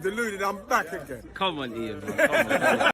Deluded, I'm back again. Come on, Ian, man. Come on.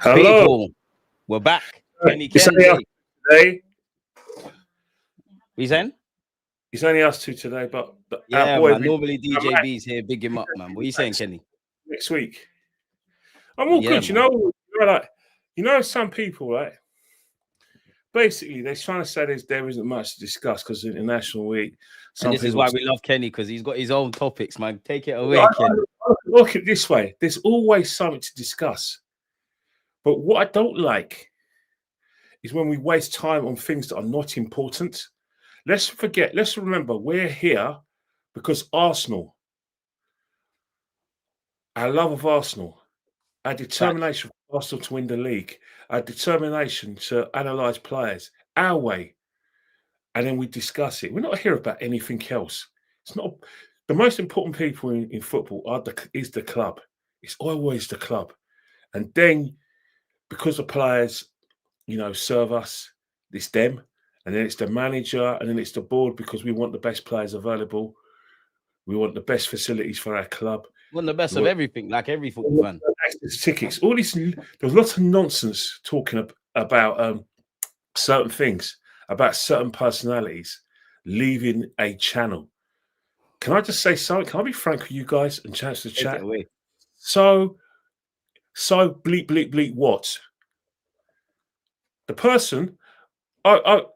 Hello, people, we're back. Kenny Ken. Today. You saying? It's only us two today, but Yeah, our boy, man. Normally DJB's here, big him up, man. What are you saying, Kenny? next week. I'm all good, man. you know, some people, right? Basically, they're trying to say there isn't much to discuss because it's International Week. And this is why we love Kenny, because he's got his own topics, man. Take it away, Kenny. Look at it this way: there's always something to discuss. But what I don't like is when we waste time on things that are not important. Let's remember, we're here because Arsenal, our love of Arsenal, our determination for Arsenal to win the league, our determination to analyse players, our way, and then we discuss it. We're not here about anything else. It's not the most important people in football is the club. It's always the club. And then because the players, serve us, it's them, and then it's the manager, and then it's the board because we want the best players available. We want the best facilities for our club. We want the best of everything, like every football fan. Tickets, all this. There's lots of nonsense talking about certain things, about certain personalities leaving a channel. Can I just say something? Can I be frank with you guys and chance to chat? So bleep what? The person,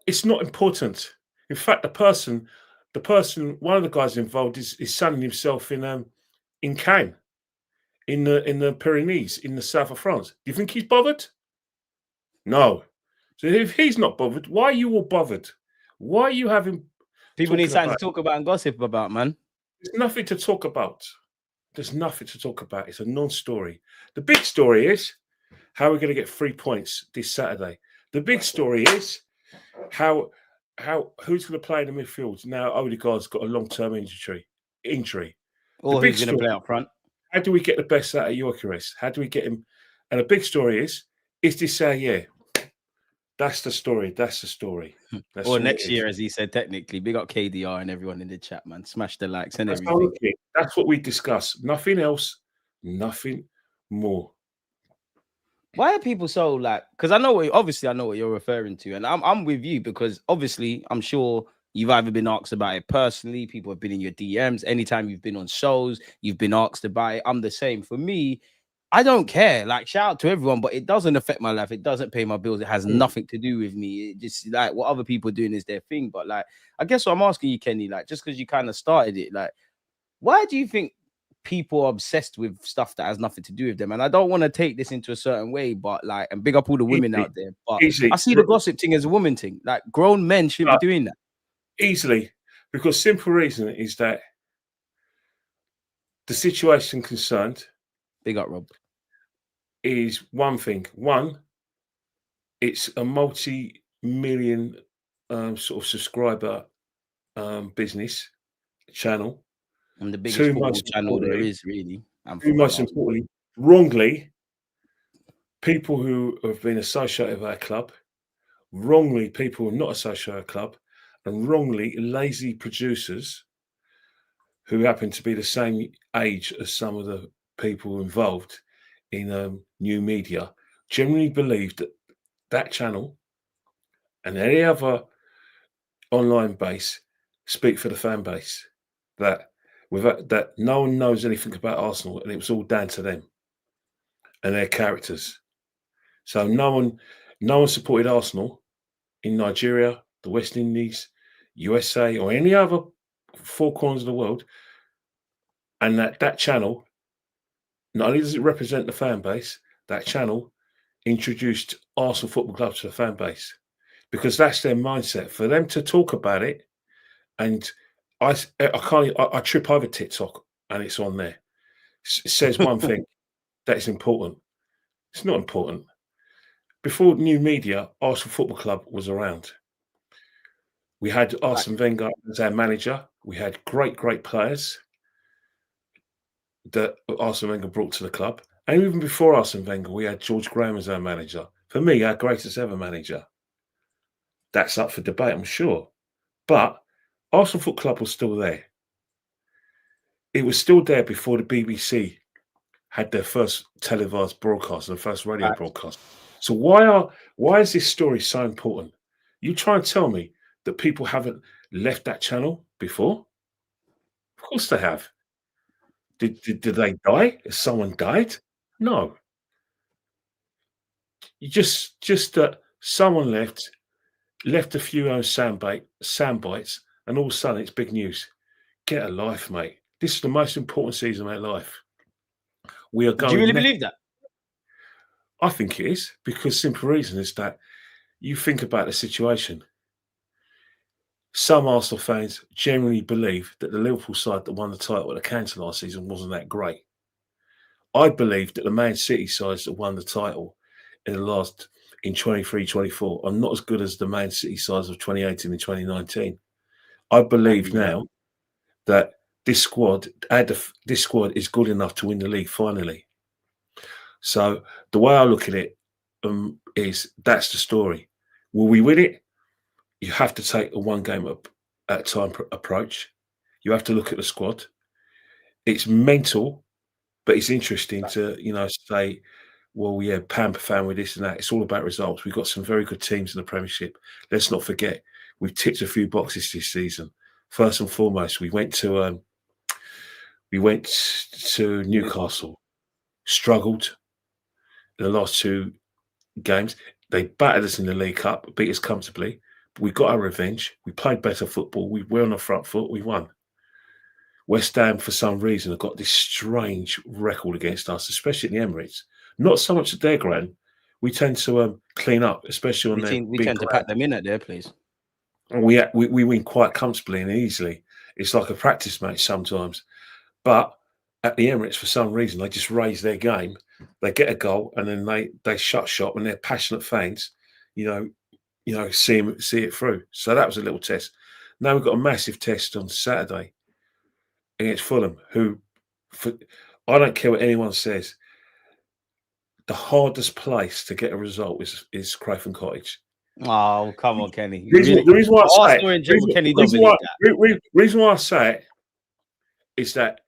it's not important. In fact, the person, one of the guys involved is sunning himself in Cannes, in the Pyrenees, in the south of France. Do you think he's bothered? No. So if he's not bothered, why are you all bothered? Why are you having people need something to talk about and gossip about, man? There's nothing to talk about. There's nothing to talk about. It's a non-story. The big story is how we're going to get 3 points this Saturday. The big story is who's going to play in the midfield now. Odegaard's got a long-term injury. Or who's going to play up front? How do we get the best out of Gyökeres? How do we get him? And the big story is this our year? That's the story. That's the story. Or next year, as he said, technically. Big up KDR and everyone in the chat, man. Smash the likes and everything. That's what we discuss. Nothing else. Nothing more. Why are people so because I know what you're referring to, and I'm with you because obviously I'm sure you've either been asked about it personally, people have been in your DMs, anytime you've been on shows, you've been asked about it. I'm the same. For me, I don't care. Shout out to everyone, but it doesn't affect my life. It doesn't pay my bills. It has nothing to do with me. It just what other people are doing is their thing. But I guess what I'm asking you, Kenny, just because you kind of started it, why do you think people are obsessed with stuff that has nothing to do with them? And I don't want to take this into a certain way, but and big up all the women out there. But I see the gossip thing as a woman thing. Grown men shouldn't be doing that. Easily, because simple reason is that the situation concerned, big up Rob, is one thing. One, it's a multi-million sort of subscriber business channel. And the biggest football channel there is, really. Most importantly, wrongly, people who have been associated with our club, wrongly, people who are not associated with our club, and wrongly, lazy producers who happen to be the same age as some of the people involved in new media, generally believe that channel and any other online base speak for the fan base. That no one knows anything about Arsenal, and it was all down to them and their characters. So no one supported Arsenal in Nigeria, the West Indies, USA, or any other four corners of the world. And that channel, not only does it represent the fan base, that channel introduced Arsenal Football Club to the fan base, because that's their mindset. For them to talk about it and I can't. I trip over TikTok, and it's on there. It says one thing that is important. It's not important. Before new media, Arsenal Football Club was around. We had Arsene Wenger as our manager. We had great players that Arsene Wenger brought to the club. And even before Arsene Wenger, we had George Graham as our manager. For me, our greatest ever manager. That's up for debate, I'm sure. But Arsenal Football Club was still there. It was still there before the BBC had their first televised broadcast and the first radio broadcast. So why is this story so important? You try and tell me that people haven't left that channel before? Of course they have. Did they die? Has someone died? No. You just that someone left a few sound bites, and all of a sudden it's big news. Get a life, mate. This is the most important season of our life. We are going. Do you really believe that? I think it is, because simple reason is that you think about the situation. Some Arsenal fans generally believe that the Liverpool side that won the title at the Canton last season wasn't that great. I believe that the Man City sides that won the title in 23-24 are not as good as the Man City sides of 2018 and 2019. I believe now that this squad is good enough to win the league finally. So the way I look at it is that's the story. Will we win it? You have to take a one game at a time approach. You have to look at the squad. It's mental, but it's interesting to say, well, yeah, pound per pound with this and that. It's all about results. We've got some very good teams in the Premiership. Let's not forget, we've ticked a few boxes this season. First and foremost, we went to Newcastle, struggled in the last two games. They battered us in the League Cup, beat us comfortably. But we got our revenge. We played better football. We were on the front foot. We won. West Ham, for some reason, have got this strange record against us, especially in the Emirates. Not so much at their ground. We tend to clean up, especially on their we tend to pack them in at their place. And we win quite comfortably and easily. It's like a practice match sometimes. But at the Emirates, for some reason, they just raise their game. They get a goal, and then they shut shop, and they're passionate fans, see it through. So that was a little test. Now we've got a massive test on Saturday against Fulham, who, I don't care what anyone says, the hardest place to get a result is Crayford Cottage. Oh, come on, Kenny. The reason why I say it is that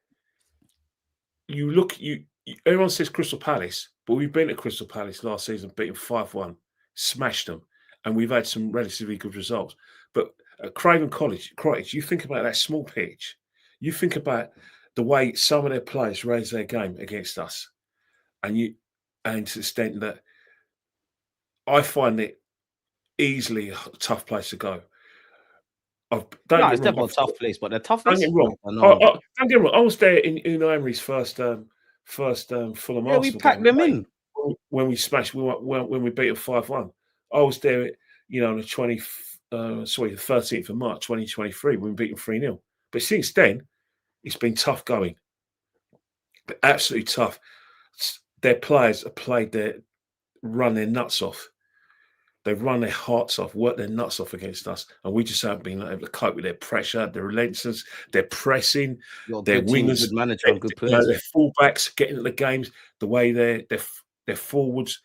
everyone says Crystal Palace, but we've been at Crystal Palace last season, beaten 5-1, smashed them, and we've had some relatively good results. But at Craven Cottage, you think about that small pitch, you think about the way some of their players raise their game against us, and to the extent that I find it easily a tough place to go. It's definitely a tough place, but the toughest. Don't get wrong. Don't get wrong. I was there in Unai Emery's first Fulham Arsenal. Yeah, we packed them in when we smashed. When we beat them 5-1. I was there, on the 13th of March 2023 when we beat them 3-0. But since then, it's been tough going. Absolutely tough. Their players have run their nuts off. They've run their hearts off, worked their nuts off against us, and we just haven't been able to cope with their pressure, their relentlessness, their pressing, their wingers, good manager, good players, their fullbacks getting at the games, the way their forwards,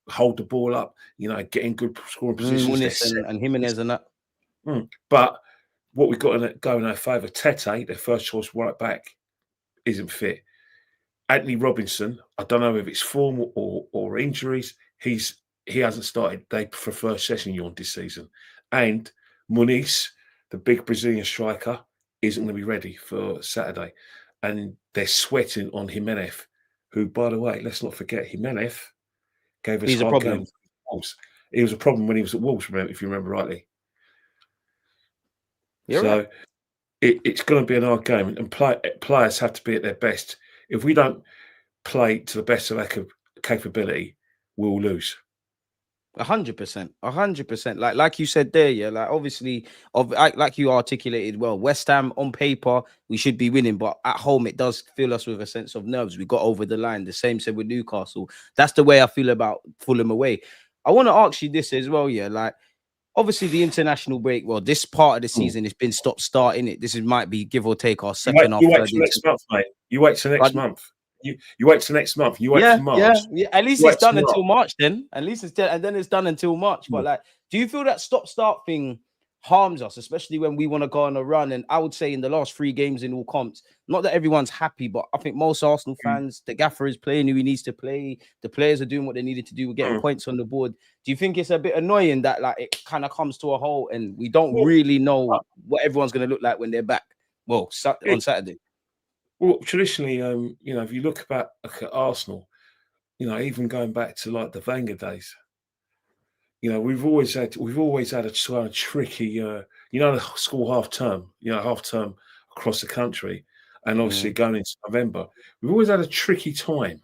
hold the ball up, getting good scoring positions. And Jimenez and that. But what we've got going in our favour, Tete, their first choice right back, isn't fit. Anthony Robinson, I don't know if it's form or injuries, he hasn't started. They prefer Sessegnon this season. And Muniz, the big Brazilian striker, isn't going to be ready for Saturday. And they're sweating on Jimenez, who, by the way, let's not forget, Jimenez gave us a problem. He was a problem when he was at Wolves, if you remember rightly. It's going to be an hard game. And players have to be at their best. If we don't play to the best of our capability, we'll lose. 100%, 100%. Like you said there, yeah. Like obviously, like you articulated well. West Ham on paper we should be winning, but at home it does fill us with a sense of nerves. We got over the line. The same said with Newcastle. That's the way I feel about Fulham away. I want to ask you this as well, yeah. Like obviously the international break. Well, this part of the season has been stop starting it. This might be give or take our second or You wait third. till next month, mate. You wait till next month. You wait till next month. You wait Yeah, for March. At least it's done until March. Then at least and then it's done until March. But like, do you feel that stop-start thing harms us, especially when we want to go on a run? And I would say in the last 3 games in all comps, not that everyone's happy, but I think most Arsenal fans, the gaffer is playing who he needs to play. The players are doing what they needed to do. We're getting points on the board. Do you think it's a bit annoying that like it kind of comes to a halt and we don't really know what everyone's going to look like when they're back? Well, on Saturday. Well, traditionally, you know, if you look at Arsenal, you know, even going back to like the Wenger days, you know, we've always had a sort of tricky, you know, the school half term across the country, and obviously going into November, we've always had a tricky time.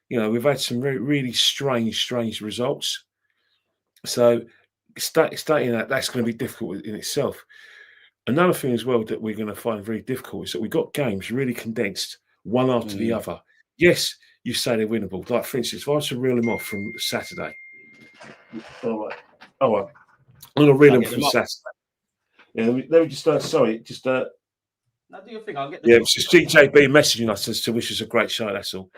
You know, we've had some really strange results. So, stating that's going to be difficult in itself. Another thing as well that we're going to find very difficult is that we've got games really condensed, one after the other. Yes, you say they're winnable. Like, for instance, if I was to reel them off from Saturday. All right. I'm going to reel them from Saturday. Yeah, let me just, sorry, just... Now do your thing, I'll get the... Yeah, it's just DJB messaging us to wish us a great show, that's all.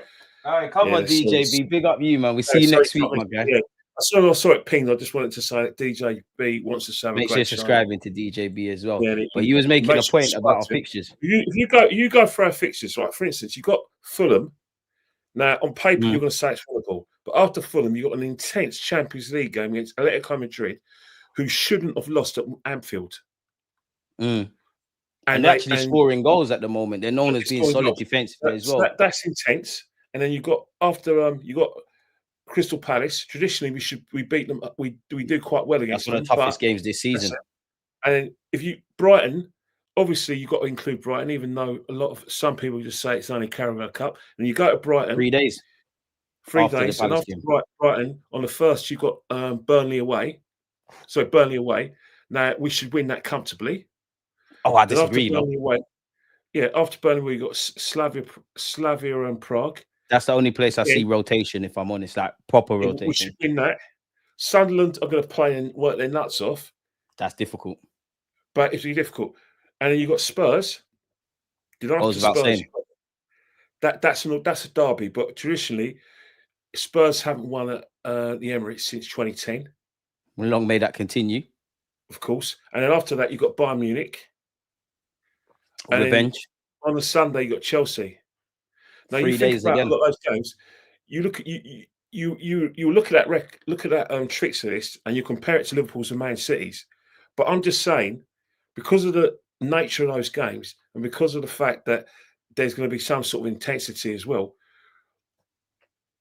All right, come on, DJB. Big up you, man. We'll see you next week, my guy. Yeah. I saw it pinged. I just wanted to say that DJB wants to have a great show. Make sure you're subscribing to DJB as well. Yeah, but you was making a point about our fixtures. You go for our fixtures, right? For instance, you've got Fulham. Now, on paper, you're going to say it's winnable. But after Fulham, you've got an intense Champions League game against Atletico Madrid, who shouldn't have lost at Anfield. And they're actually scoring goals at the moment. They're known as being solid defensively as well. That's intense. And then you've got, after you got Crystal Palace. Traditionally, we beat them. We do quite well against them. That's one of the toughest games this season. And if you Brighton, obviously you've got to include Brighton, even though some people just say it's only Carabao Cup. And you go to Brighton 3 days. 3 days, and after Brighton on the first, you've got Burnley away. So Burnley away. Now we should win that comfortably. Oh, I disagree. After Burnley, we got Slavia and Prague. That's the only place I see rotation, if I'm honest, like proper rotation. We should win that. Sunderland are going to play and work their nuts off. That's difficult. But it's really difficult. And then you've got Spurs. That's a derby, but traditionally, Spurs haven't won at the Emirates since 2010. Long may that continue. Of course. And then after that, you've got Bayern Munich. On the bench. On the Sunday, you've got Chelsea. Now 3 days again. A lot of those games. You look at you look at that fixture list and you compare it to Liverpool's and Man City's. But I'm just saying, because of the nature of those games and because of the fact that there's going to be some sort of intensity as well,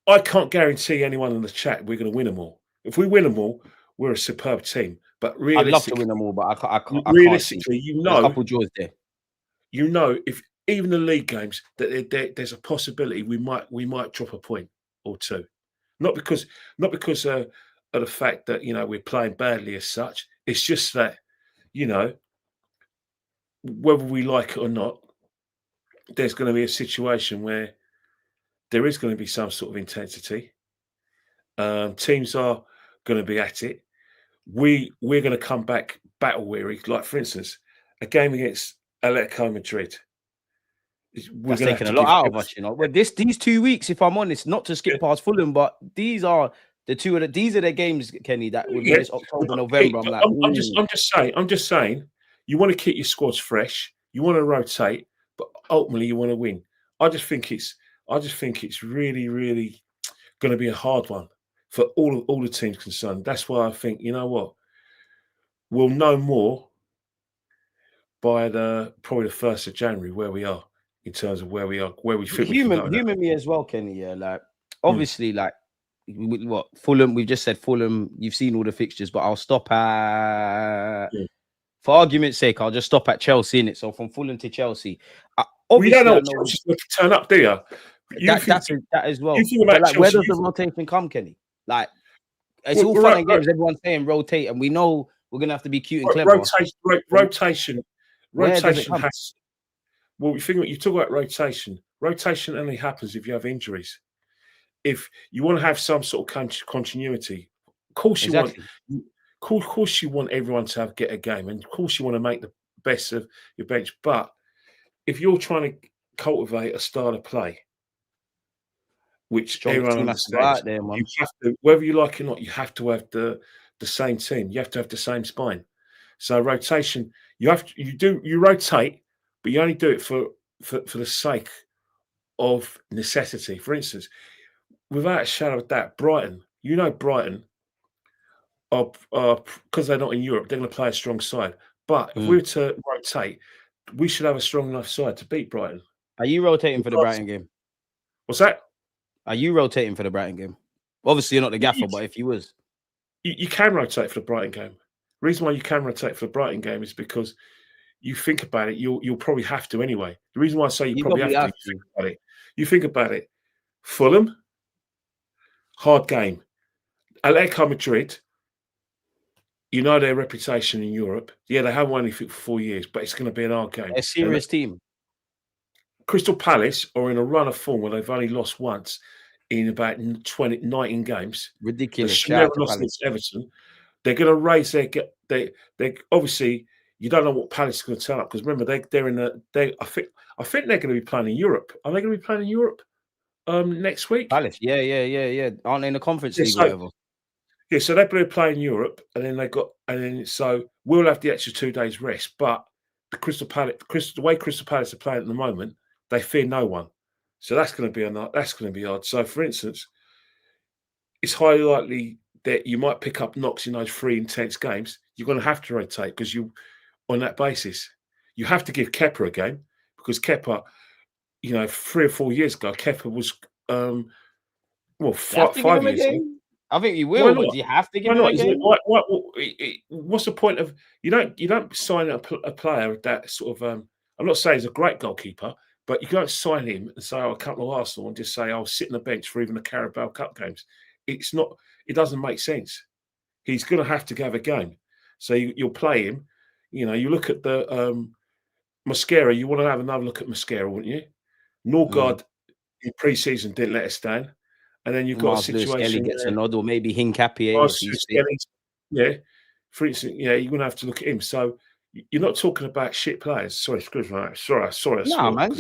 I can't guarantee anyone in the chat we're going to win them all. If we win them all, we're a superb team. But realistically, I'd love to win them all, but I can't. Realistically, there's a couple draws there. You know, if even the league games, that there's a possibility we might drop a point or two, not because of the fact that we're playing badly as such. It's just that whether we like it or not, there's going to be a situation where there is going to be some sort of intensity. Teams are going to be at it. We're going to come back battle weary. Like for instance, a game against Atletico Madrid. That's taking a lot out of us, Well, these 2 weeks, if I'm honest, not to skip past Fulham, but these are the games, Kenny, that will be this October, November. I'm just saying, you want to keep your squads fresh, you want to rotate, but ultimately you want to win. I just think it's really, really going to be a hard one for all the teams concerned. That's why I think, you know what, we'll know more by probably the 1st of January where we are. In terms of where we are, where we think human me as well, Kenny. Yeah, like obviously, like what Fulham. We've just said Fulham. You've seen all the fixtures, but I'll stop at for argument's sake. I'll just stop at Chelsea in it. So from Fulham to Chelsea, we don't know Chelsea's going to turn up, do you? That as well. But like, where does the rotation come, Kenny? Like it's all fun and games. Everyone's saying rotate, and we know we're gonna have to be cute and clever. Rotation Where does it come? has. Well, you talk about rotation. Rotation only happens if you have injuries. If you want to have some sort of continuity, of course you want. Of course, you want everyone to get a game, and of course you want to make the best of your bench. But if you're trying to cultivate a style of play, which everyone understands, you have to, whether you like it or not, you have to have the same team. You have to have the same spine. So rotation, you rotate, but you only do it for the sake of necessity. For instance, without a shadow of doubt, Brighton, because they're not in Europe, they're going to play a strong side. But if we were to rotate, we should have a strong enough side to beat Brighton. Are you rotating for the Brighton game? What's that? Are you rotating for the Brighton game? Obviously, you're not the gaffer, but if you was, you can rotate for the Brighton game. The reason why you can rotate for the Brighton game is because you think about it. You'll probably have to anyway. The reason why I say you probably have to. You think about it. Fulham, hard game. Atletico Madrid. You know their reputation in Europe. Yeah, they haven't won anything for 4 years, but it's going to be an hard game. A serious team. Crystal Palace are in a run of form where they've only lost once in about 19 games. Ridiculous. They've never lost against Everton. They're going to raise their. They obviously you don't know what Palace is going to turn up because remember they're in the. I think they're going to be playing in Europe. Are they going to be playing in Europe next week? Palace. Yeah. Aren't they in the Conference League or whatever? Yeah, so they're going to play in Europe, and then so we'll have the extra 2 days rest. But the way Crystal Palace are playing at the moment, they fear no one. So that's going to be odd. So, for instance, it's highly likely that you might pick up knocks in those 3 intense games. You're going to have to rotate because on that basis, you have to give Kepa a game because Kepa, 3 or 4 years ago, Kepa was 5 years ago. I think you will, but do you have to give him a game? What's the point of you don't sign up a player that sort of I'm not saying he's a great goalkeeper, but you don't sign him and say, a couple of Arsenal and just say, I'll sit on the bench for even the Carabao Cup games. It doesn't make sense. He's going to have to have a game. So you'll play him. You look at the Mascara, you want to have another look at Mascara, wouldn't you? Norgard in pre-season didn't let us down. And then you've got a situation. Ellie gets a nod, or maybe Hincapié. For instance, you're going to have to look at him. So you're not talking about shit players. Sorry, excuse me. Sorry. No, man.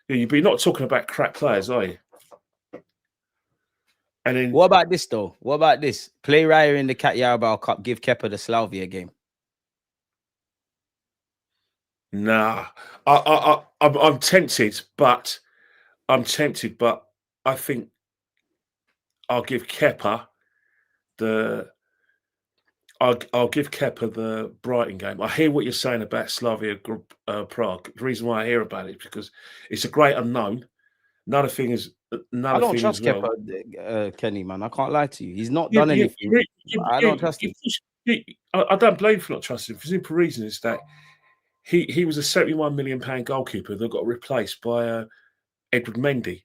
You're not talking about crap players, are you? And then what about this though? What about this? Play Raya in the Carabao Cup. Give Kepa the Slavia game. Nah, I'm tempted, but I think I'll give Kepa the Brighton game. I hear what you're saying about Slavia Prague. The reason why I hear about it is because it's a great unknown. I don't trust Kepa, Kenny, man. I can't lie to you. He's not done anything. I don't trust him. I don't blame you for not trusting him. For the simple reason is that he was a £71 million goalkeeper that got replaced by Edward Mendy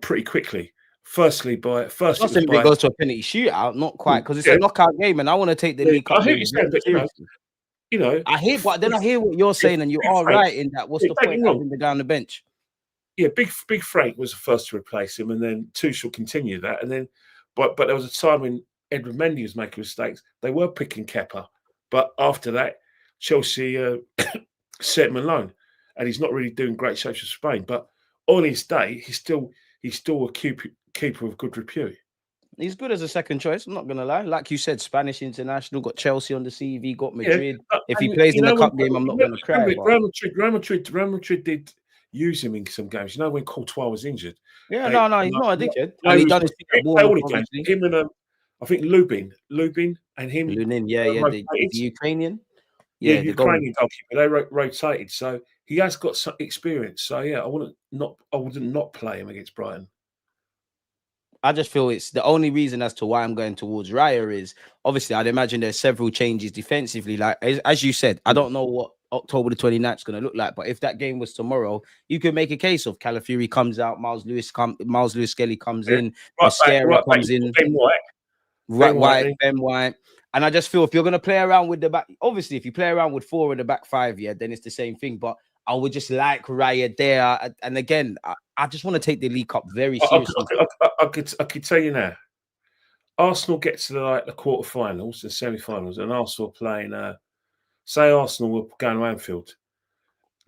pretty quickly. First it goes to a penalty shootout, not quite, because it's a knockout game, and I want to take the League Cup. I hear you saying, but I hear what you're saying, and you are right in that. What's the point of having the guy on the bench? Yeah, Big Frank was the first to replace him, and then Tuchel continued that, and then, but there was a time when Edward Mendy was making mistakes. They were picking Kepa, but after that, Chelsea set him alone, and he's not really doing great shapes for Spain. But on his day, he's still a keeper of good repute. He's good as a second choice. I'm not gonna lie. Like you said, Spanish international, got Chelsea on the CV, got Madrid. If he plays in the cup game, I'm not gonna cry. Real Madrid did use him in some games. When Courtois was injured. Yeah, no, he's not a dickhead. And he done his thing at Bournemouth. Him and I think Lubin and him. Lunin, the Ukrainian. Yeah, the Ukrainian goalkeeper. They rotated, so he has got some experience. So yeah, I wouldn't not play him against Brighton. I just feel it's the only reason as to why I'm going towards Raya is obviously I'd imagine there's several changes defensively. Like as you said, I don't know what October the 29th is going to look like. But if that game was tomorrow, you could make a case of Calafiori comes out, Miles Lewis-Skelly comes in, Mosquera comes in, Ben White. And I just feel if you're going to play around with the back, obviously, if you play around with 4 in the back 5, yeah, then it's the same thing. But I would just like Raya there. And again, I just want to take the League Cup very seriously. I could tell you now, Arsenal get to the quarterfinals and semi-finals, and Arsenal playing. Say Arsenal were going to Anfield,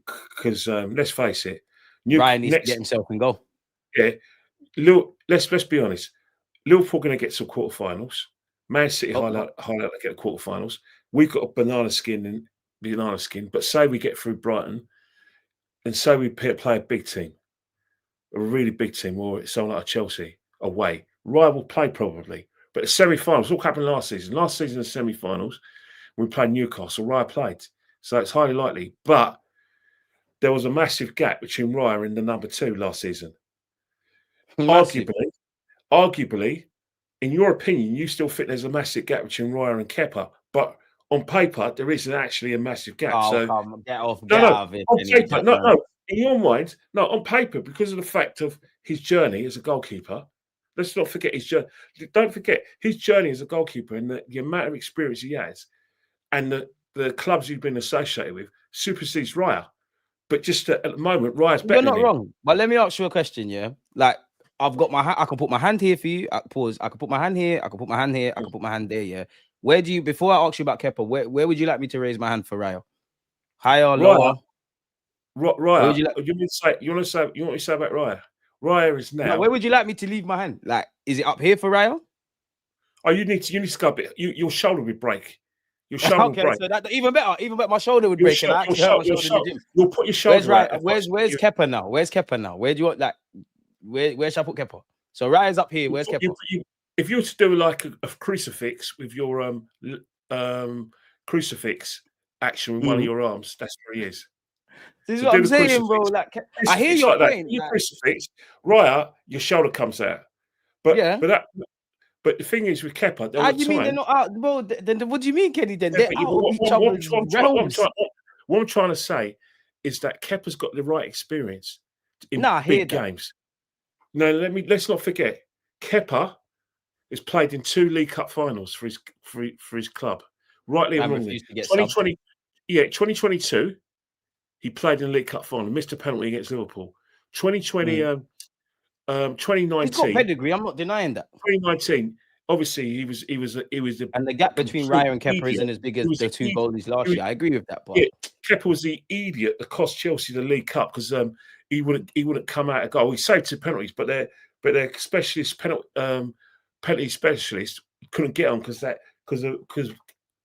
because let's face it, Ryan needs to get himself in goal. Yeah, let's be honest. Liverpool going to get to quarterfinals. Man City highlight to get to quarterfinals. We've got a banana skin. But say we get through Brighton, and say we play a big team, a really big team, or someone like Chelsea away. Raya will play probably, but the semi-finals all happened last season. Last season, the semi-finals, we played Newcastle. Raya played, so it's highly likely. But there was a massive gap between Raya and the number 2 last season. Arguably, in your opinion, you still think there's a massive gap between Raya and Kepa, but on paper there isn't actually a massive gap. Get out of it. On paper, no. In your mind, no. On paper, because of the fact of his journey as a goalkeeper, let's not forget his journey. Don't forget his journey as a goalkeeper and the amount of experience he has, and the clubs he's been associated with supersedes Raya. But just at the moment, Raya's better. You're not wrong. But let me ask you a question. Yeah, like I've got I can put my hand here for you. Pause. I can put my hand here. I can put my hand here. I can put my hand there. Yeah. Where do you? Before I ask you about Kepa, where would you like me to raise my hand for Raya? Higher, lower? Raya. You want me to say about Raya? Raya is now. No, where would you like me to leave my hand? Like, is it up here for Raya? Oh, you need to go a bit. Your shoulder would break. Your shoulder would break. So that even better. My shoulder would break. You'll put your shoulder. Where's Kepa now? Where's Kepa now? Where do you want where should I put Kepa? So Raya's up here. Where's Kepa? If you were to do like a crucifix with your crucifix action with one of your arms, that's where he is. This is what I'm saying, bro. Like, I hear your point. You crucifix, Raya, your shoulder comes out. But but the thing is with Kepa, how do you mean they're not out, bro? Then what do you mean, Kenny? Then they're out of each other's realms. What I'm trying to say is that Kepa's got the right experience in big games. No, let's not forget, Kepa has played in 2 League Cup finals for his club. Rightly and wrongly. 2022, he played in the League Cup final, missed a penalty against Liverpool. 2020, 2019. He's got pedigree. I'm not denying that. 2019, obviously, he was the. And the gap between Raya and Kepa isn't as big as the 2 goalies last year. I agree with that. But Kepa was the idiot that cost Chelsea the League Cup because he wouldn't come out a goal. He saved 2 penalties, but their specialist penalty specialist couldn't get on because that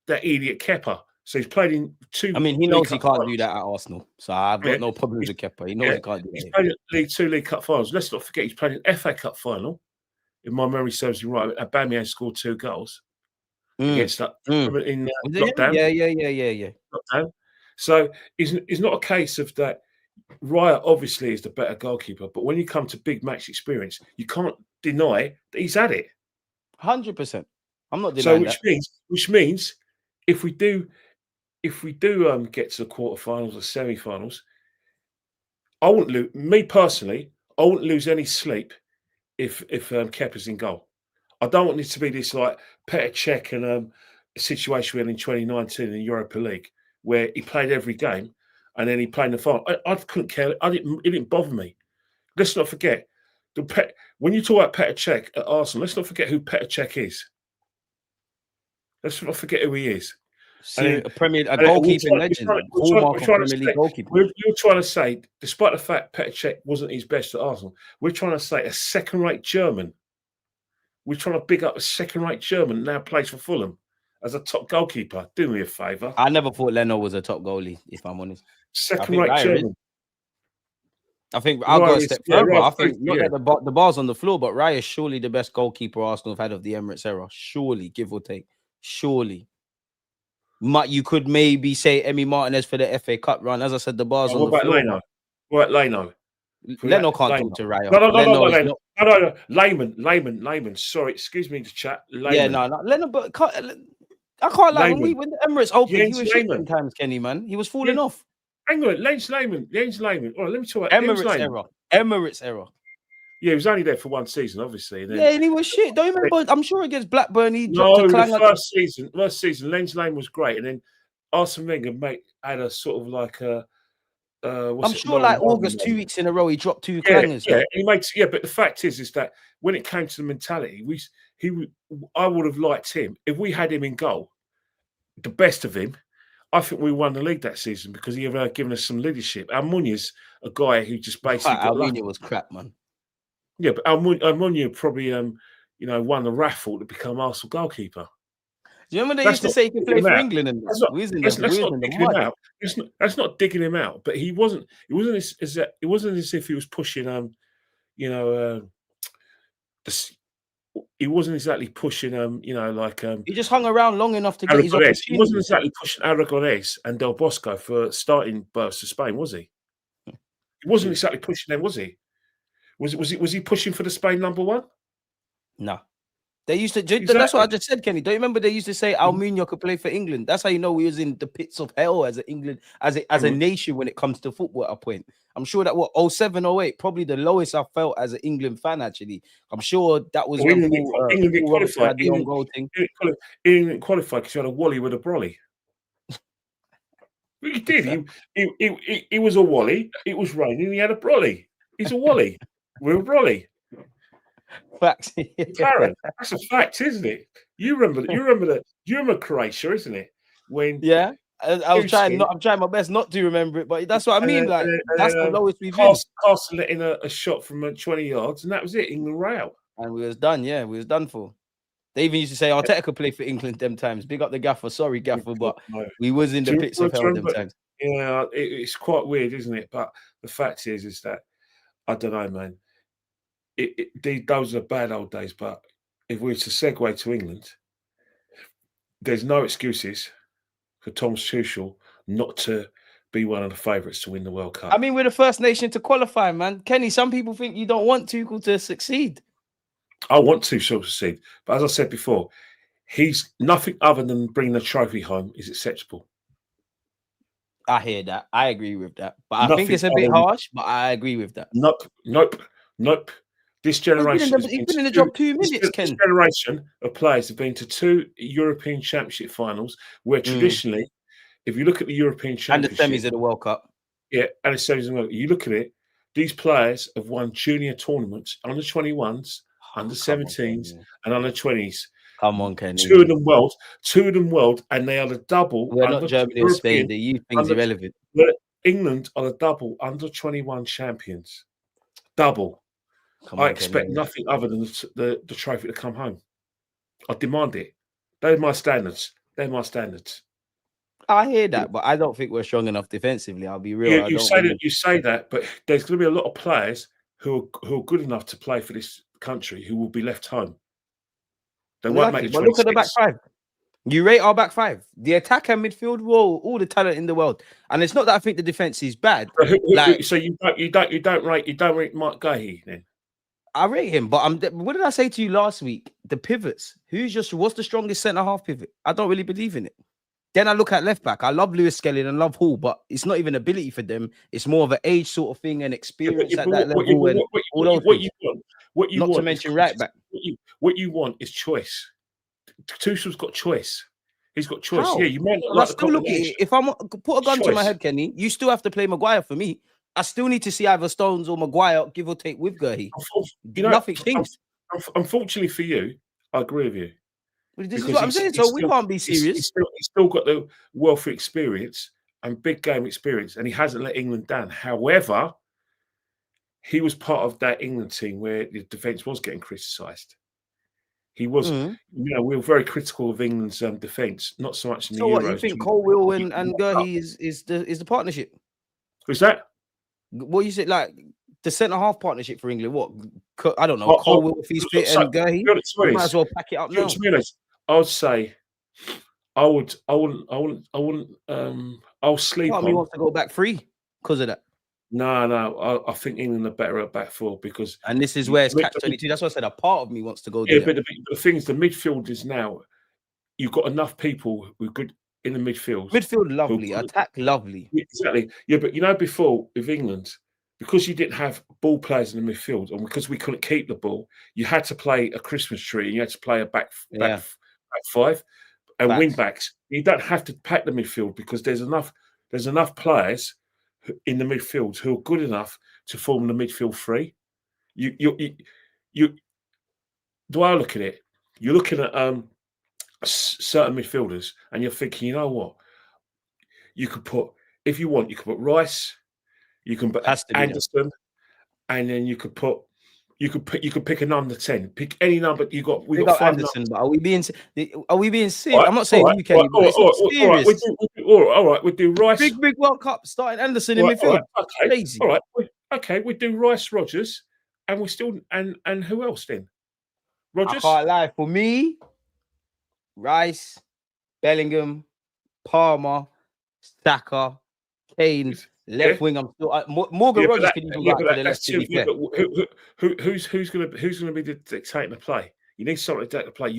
idiot Kepa. So he's played in 2. I mean, he knows he can't do that at Arsenal. So I've got no problems with Kepa. He knows he can't do that. He's played in 2 League Cup finals. Let's not forget he's played an FA Cup final. If my memory serves me right, Aubameyang scored 2 goals against that in lockdown. Yeah. Lockdown. So it's not a case of that. Raya obviously is the better goalkeeper, but when you come to big match experience, you can't deny that he's had it. 100%. I'm not denying that. Which means if we do get to the quarterfinals or semi-finals, I wouldn't lose. Me personally, I wouldn't lose any sleep if Kepa's in goal. I don't want it to be this like Petr Cech and a situation we had in 2019 in the Europa League where he played every game and then he played in the final. I couldn't care. It didn't bother me. Let's not forget when you talk about Petr Cech at Arsenal. Let's not forget who Petr Cech is. Let's not forget who he is. A goalkeeping legend. You're trying to say, despite the fact Petr Cech wasn't his best at Arsenal, we're trying to say a second-rate German. We're trying to big up a second-rate German now plays for Fulham as a top goalkeeper. Do me a favour. I never thought Leno was a top goalie, if I'm honest. Second-rate German. I think I'll go a step further. I think not that the bar's on the floor, but Raya is surely the best goalkeeper Arsenal have had of the Emirates era. Surely, give or take. Surely. You could maybe say Emi Martinez for the FA Cup run. As I said, the bar's on the floor. What about Leno? Leno can't talk to Raya. No. Layman. Sorry, excuse me to chat. Layman. Yeah, no. Leno, but I can't lie. Lehman. When the Emirates opened, he Jens was shit Lehman. sometimes, Kenny, man. He was falling off. Hang on, Jens Lehman. All right, let me talk about Emirates era. Emirates era. Yeah, he was only there for one season, obviously. And then, Yeah, and he was shit. Don't you remember? I'm sure against Blackburn, he dropped no, a clang. the first season, Jens Lehman was great, and then Arsene Wenger had a sort of like a. I'm sure, like August, 2 weeks in a row, he dropped two clangers. Yeah, he makes. Yeah, but the fact is that when it came to the mentality, I would have liked him if we had him in goal, the best of him. I think we won the league that season because he had given us some leadership. Almunia's a guy who just basically got lucky. Almunia was crap, man. Yeah, but Almunia probably won the raffle to become Arsenal goalkeeper. Do you remember they used to say he could play for England? And that's not digging him out. But he wasn't. It wasn't as if he was pushing. He wasn't exactly pushing. He just hung around long enough to get his opportunity. He wasn't exactly pushing Aragonés and Del Bosco for starting berths to Spain, was he? He wasn't exactly pushing them, was he? Was he pushing for the Spain number one? No. They used to. Exactly. That's what I just said, Kenny. Don't you remember they used to say Almunia could play for England? That's how you know we was in the pits of hell as a nation when it comes to football at a point. I'm sure that 07, 08, probably the lowest I felt as an England fan. Actually, I'm sure that was when England qualified. The own goal thing. England qualified because you had a Wally with a brolly. He did. He was a Wally. It was raining. He had a brolly. He's a Wally with a brolly. Facts. Karen, that's a fact, isn't it? You remember Croatia, isn't it? When I'm trying my best not to remember it, but that's what I mean. That's the lowest we've been. Carson letting a shot from 20 yards, and that was it. England were out, and we was done. Yeah, we was done for. They even used to say Arteta could play for England them times. Big up the gaffer. Sorry, gaffer, but we was in the pits of hell them times. Yeah, it's quite weird, isn't it? But the fact is that I don't know, man. Those are bad old days, but if we were to segue to England, there's no excuses for Thomas Tuchel not to be one of the favourites to win the World Cup. I mean, we're the first nation to qualify, man. Kenny, some people think you don't want Tuchel to succeed. I want Tuchel to succeed, but as I said before, he's nothing other than bringing the trophy home is acceptable. I hear that. I agree with that. But I think it's a bit harsh, but I agree with that. Nope. This generation he's been in the job 2 minutes, Ken. This generation of players have been to 2 European Championship finals, where traditionally, if you look at the European Championship and the semis of the World Cup, and the semis of the World Cup, you look at it, these players have won junior tournaments, under 21s, under 17s, and under 20s. Come on, Kenny. 2 of them world, and they are the double. We're not Germany or Spain. The youth thing's irrelevant. England are the double under 21 champions. Double. I expect nothing other than the trophy to come home. I demand it. They're my standards. I hear that, but I don't think we're strong enough defensively. I'll be real. Yeah, you say that, but there's going to be a lot of players who are good enough to play for this country who will be left home. They won't make the 26. But look at the back five. You rate our back five. The attack and midfield, whoa, all the talent in the world. And it's not that I think the defense is bad. So you don't rate Mark Gahey then? I rate him, but what did I say to you last week? The pivots. What's the strongest centre half pivot? I don't really believe in it. Then I look at left back. I love Lewis Skelly and love Hall, but it's not even ability for them. It's more of an age sort of thing and experience at that level. Not to mention right back. What you want is choice. Tuchel's got choice. He's got choice. How? Yeah, you might not like the still look at it. If I'm put a gun to my head, Kenny, you still have to play Maguire for me. I still need to see either Stones or Maguire, give or take, with Gurhey. Nothing changed. Unfortunately for you, I agree with you. This is what I'm saying. So we can't be serious. He's still got the wealthy experience and big game experience, and he hasn't let England down. However, he was part of that England team where the defence was getting criticised. He was, we were very critical of England's defence, not so much in the Euros. So what, you think Colwill and Gurhey is the partnership? Who's that? What you said, like the centre half partnership for England? What? I don't know. Colwill if he's fit and Gurhey. We might as well pack it up now. I would say, I wouldn't. I'll sleep. Part of me wants to go back 3 because of that. No. I think England are better at back 4 because. And this is where it's catch 22. That's what I said. A part of me wants to go. Yeah, but the thing is, the midfield is now. you've got enough people who are good in the midfield. Midfield lovely, attack lovely. Exactly. Yeah, but before with England, because you didn't have ball players in the midfield, and because we couldn't keep the ball, you had to play a Christmas tree, and you had to play a back five and wing backs. You don't have to pack the midfield because there's enough players in the midfield who are good enough to form the midfield three. You do I look at it? You're looking at certain midfielders, and you're thinking, you know what? You could put, if you want, you could put Rice, you can put Anderson, and then you could pick a number 10. Pick any number. We got 5 Anderson, but are we being serious? Right, I'm not saying you can, but it's not serious. All right, we'll do Rice. Big World Cup starting Anderson in midfield. Okay, all right. Okay, we do Rice, Rodgers, and we still and who else then? Rodgers. I can't lie. For me, Rice, Bellingham, Palmer, Saka, Kane, left wing. I'm still Morgan Rodgers can even go out for the left. Who's gonna be dictating the play? You need someone to dictate the play.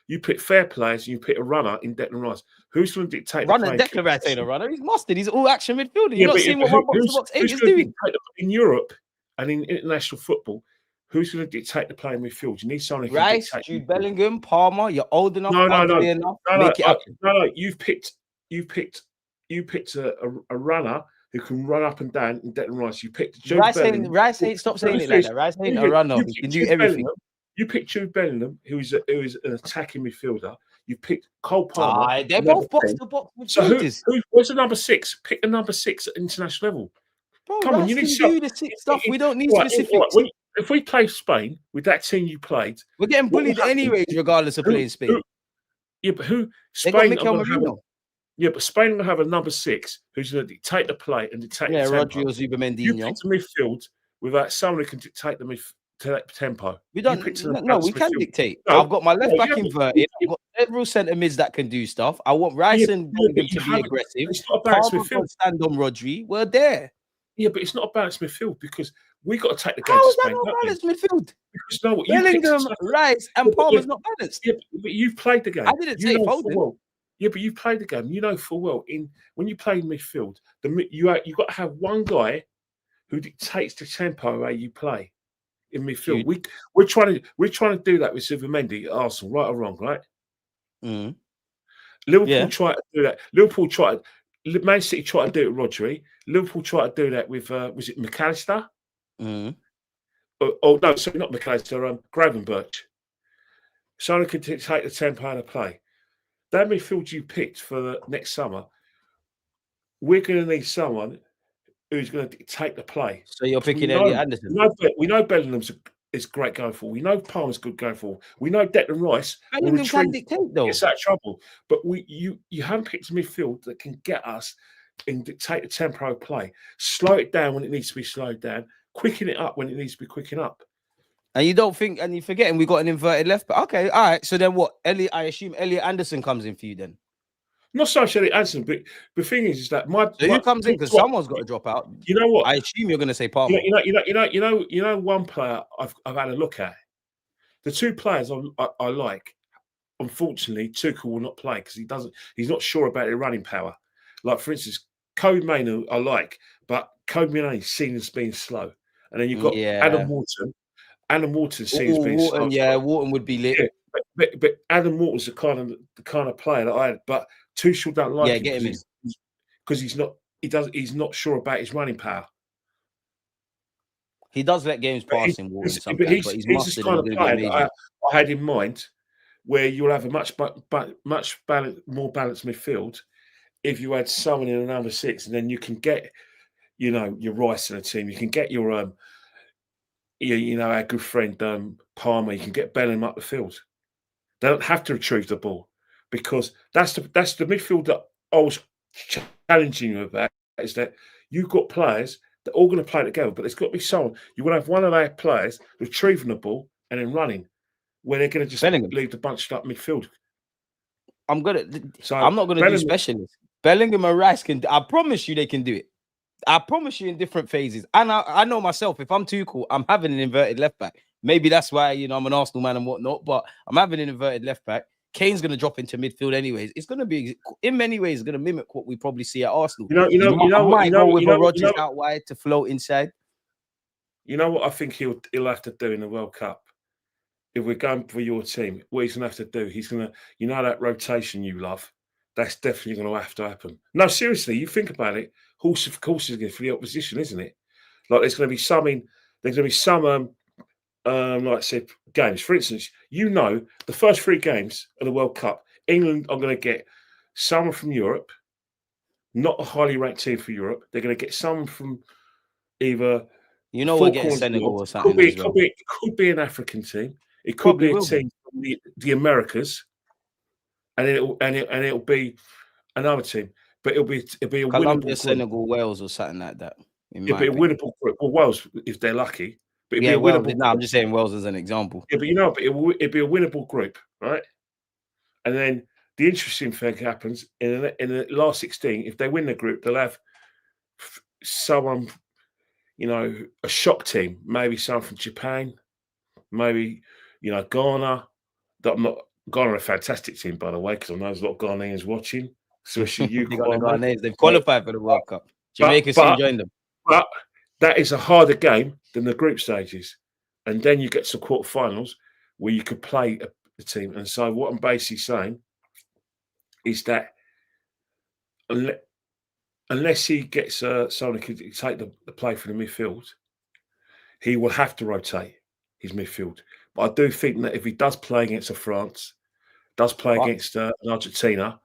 You picked fair players and you pick a runner in Declan Rice. Who's going to dictate the play? Declan Rice ain't a runner. He's mustard. He's all action midfielder. You're not seeing what box 8 is doing in Europe and in international football. Who's going to dictate the play in midfield? You need someone who can Rice, Jude Bellingham, Palmer. You're old enough. No. You've picked a runner who can run up and down in Declan Rice. You picked Jude Bellingham. Rice ain't. Stop saying it like that. Rice ain't a runner. He can do everything. You picked Jude Bellingham, who is an attacking midfielder. You picked Cole Palmer. They're both box to box midfielders. So where's the number 6? Pick the number 6 at international level. Bro, come on, you need to do the 6 stuff. We don't need specifics. If we play Spain with that team you played, we're getting bullied anyway, regardless of playing Spain. But who? Spain. Yeah, but Spain will have a number 6 who's going to dictate the play and dictate the tempo. Rodri or Zubamendino. You picked the midfield without someone who can dictate the tempo. We don't. No, we can dictate. No, I've got my left back inverted. I've got several centre mids that can do stuff. I want Rice and Bellingham to be aggressive. It's not a balanced midfield. Stand on Rodri. We're there. Yeah, but it's not a balanced midfield because we got to take the game to Spain. How is that not balanced midfield? Because no, Bellingham, Rice, and Palmer's not balanced. Yeah, but you've played the game. I didn't say Foden. Well. Yeah, but you've played the game. You know full well when you play in midfield, you got to have one guy who dictates the tempo how you play in midfield. We're trying to do that with Zubamendi at Arsenal, right or wrong, right? Mm. Liverpool tried to do that. Man City tried to do it with Rodri. Liverpool tried to do that with was it McAllister? Mm. Oh no, sorry, not McAllister. Gravenberch. Someone could dictate the tempo of the play. That midfield you picked for the next summer, we're going to need someone who's going to dictate the play. So you're picking Elliot Anderson. We know Bellingham's is great going forward. We know Palmer's good going forward. We know Declan Rice Bellingham can dictate though. Gets out of trouble. But you haven't picked a midfield that can get us and dictate the tempo of play. Slow it down when it needs to be slowed down. Quicken it up when it needs to be quickened up. And you don't think, and you're forgetting we got an inverted left back. Okay, all right. So then what? I assume Elliot Anderson comes in for you then. Not so much Elliot Anderson, but the thing is that who comes in because someone's got to drop out. You know what? I assume you're going to say Palmer. You know, one player I've had a look at. The 2 players I like. Unfortunately, Tuchel will not play because he's not sure about their running power. Like for instance, Kobe Mainoo I like, but Kobe Mainoo is seen as being slow, and then you've got Adam Wharton. Adam Wharton seems being slow. Yeah, Wharton would be lit. Yeah, but Adam Wharton's the kind of player that I had. But Tuchel don't like him get him in because he's not sure about his running power. He does let games pass in Wharton sometimes, but he's this kind of player that I had in mind, where you'll have a much more balanced midfield if you had someone in a number 6, and then you can get, your Rice in the team. You can get your our good friend Palmer. You can get Bellingham up the field. They don't have to retrieve the ball because that's the midfield that I was challenging you about. Is that you've got players that are all going to play together, but there's got to be someone. You're going to have one of our players retrieving the ball and then running, where they're going to just leave the bunched up midfield. I'm not going to do specialists. Bellingham and Rice can. I promise you, they can do it. I promise you in different phases. And I know myself, if I'm too cool, I'm having an inverted left back. Maybe that's why, I'm an Arsenal man and whatnot, but I'm having an inverted left back. Kane's going to drop into midfield anyways. It's going to be, in many ways, going to mimic what we probably see at Arsenal. I might go with a Rodgers out wide to float inside. You know what I think he'll have to do in the World Cup? If we're going for your team, what he's going to have to do, he's going to, you know, that rotation you love, that's definitely going to have to happen. No, seriously, you think about it. Horse, of course, is going for the opposition, isn't it? Like there's going to be some, like I said, games. For instance, you know, the first 3 games of the World Cup, England are going to get someone from Europe, not a highly ranked team for Europe. They're going to get someone from either. You know, we're getting Senegal or something. Could be an African team. It could be a team from the Americas, and it'll be another team. But it'll be a Colombia, winnable Senegal, Wales, or something like that. It'll be a winnable group. Well, Wales, if they're lucky. But yeah, well, no, I'm just saying Wales as an example. Yeah, but you know, it'd be a winnable group, right? And then the interesting thing happens in the last 16. If they win the group, they'll have someone, you know, a shock team, maybe someone from Japan, maybe, you know, Ghana. Ghana are a fantastic team, by the way, because I know there's a lot of Ghanaians watching, especially you. They've qualified for the World Cup. Jamaica soon joined them. But that is a harder game than the group stages. And then you get to quarterfinals where you could play a team. And so what I'm basically saying is that unless he gets someone who can take the play for the midfield, he will have to rotate his midfield. But I do think that if he does play against a France, does play against an Argentina,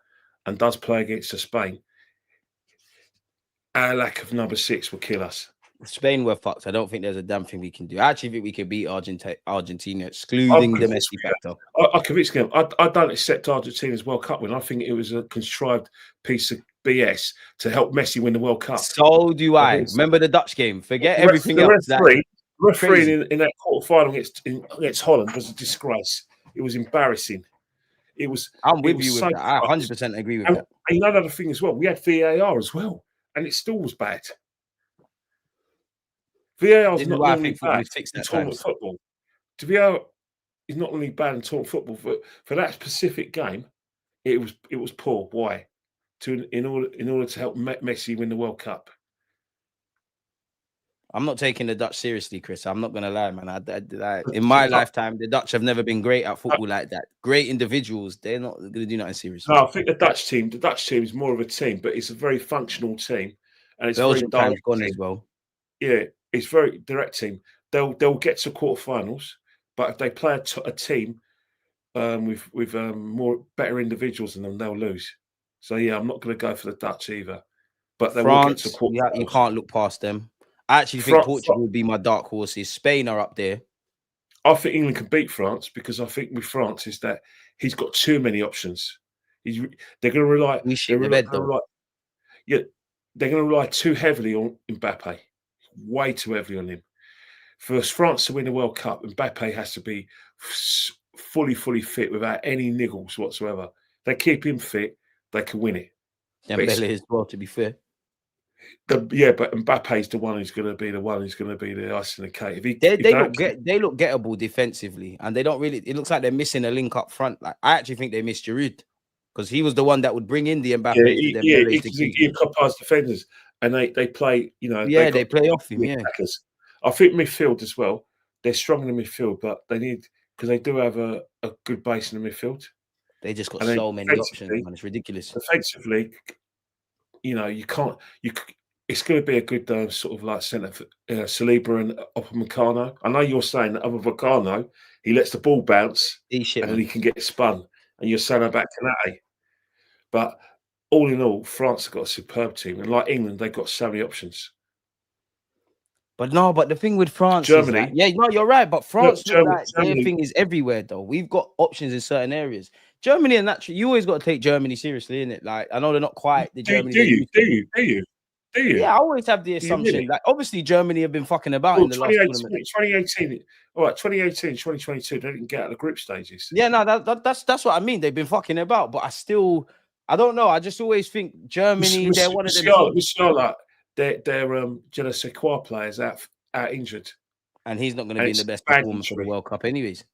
and does play against a Spain, our lack of number 6 will kill us. Spain were fucked. I don't think there's a damn thing we can do. I actually think we can beat Argentina, excluding the Messi factor. I convinced him. I don't accept Argentina's World Cup win. I think it was a contrived piece of BS to help Messi win the World Cup. So do I. Remember the Dutch game? Forget everything else. The referee in that quarterfinal against Holland was a disgrace. It was embarrassing. I'm with you with that. I 100% agree with that. And you know another thing as well. We had VAR as well, and it still was bad. VAR is not only bad in tournament football. VAR is not only bad in tournament football, but for that specific game, it was poor. Why? In order to help Messi win the World Cup. I'm not taking the Dutch seriously, Chris. I'm not gonna lie, man. In my lifetime, the Dutch have never been great at football like that. Great individuals, they're not gonna do nothing serious. No, I think the Dutch team is more of a team, but it's a very functional team, and it's Belgium very direct gone as well. Yeah, it's very direct team. They'll get to quarterfinals, but if they play a team with more better individuals than them, they'll lose. So yeah, I'm not going to go for the Dutch either. But they will get to quarterfinals. You can't look past them. I actually think Portugal would be my dark horses. Spain are up there. I think England can beat France because I think with France is that he's got too many options. They're going to rely. They're going to rely too heavily on Mbappe. Way too heavily on him. For France to win the World Cup, Mbappe has to be fully fit without any niggles whatsoever. They keep him fit, they can win it. Dembele as well, to be fair. But Mbappe is the one who's going to be the icing on the cake. They look gettable defensively, and they don't really. It looks like they're missing a link up front. Like I actually think they missed Giroud because he was the one that would bring in the Mbappe. He past defenders, and they play. You know, they play off him. Yeah, I think midfield as well. They're strong in the midfield, but they need because they do have a good base in the midfield. They just got so many options, man. It's ridiculous. Defensively, you know, it's going to be a good sort of like centre for Saliba and Upamecano. I know you're saying that Upamecano, he lets the ball bounce and then he can get spun. And you're saying about Canate. But all in all, France have got a superb team. And like England, they've got so many options. But the thing with France Germany. You're right. But France, their thing is everywhere, though. We've got options in certain areas. Germany and naturally, you always got to take Germany seriously, innit? Like, I know they're not quite the Germany. Do you? Yeah, I always have the assumption. Like, obviously, Germany have been fucking about in the last tournament. 2018, all right, 2018, 2022, they didn't get out of the group stages. Yeah, no, that's what I mean. They've been fucking about, but I don't know. I just always think Germany, they're one of them. Their je ne sais quoi players out injured. And he's not going to be in the best performance for the World Cup anyways.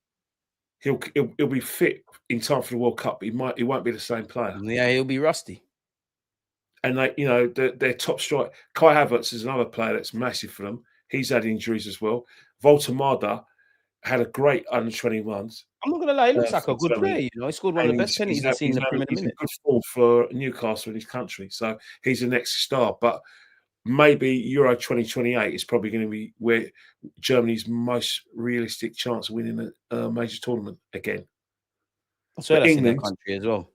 he'll be fit in time for the World Cup. But he won't be the same player. Yeah, he'll be rusty. And their top strike, Kai Havertz is another player that's massive for them. He's had injuries as well. Voltemada had a great under 21s. I'm not gonna lie, he looks like a good player. You know, he scored one of the best penalties I've seen in the Premier League. He's in good form for Newcastle in his country, so he's the next star. But maybe Euro 2028 is probably going to be where Germany's most realistic chance of winning a major tournament again. So that's England, in their country as well.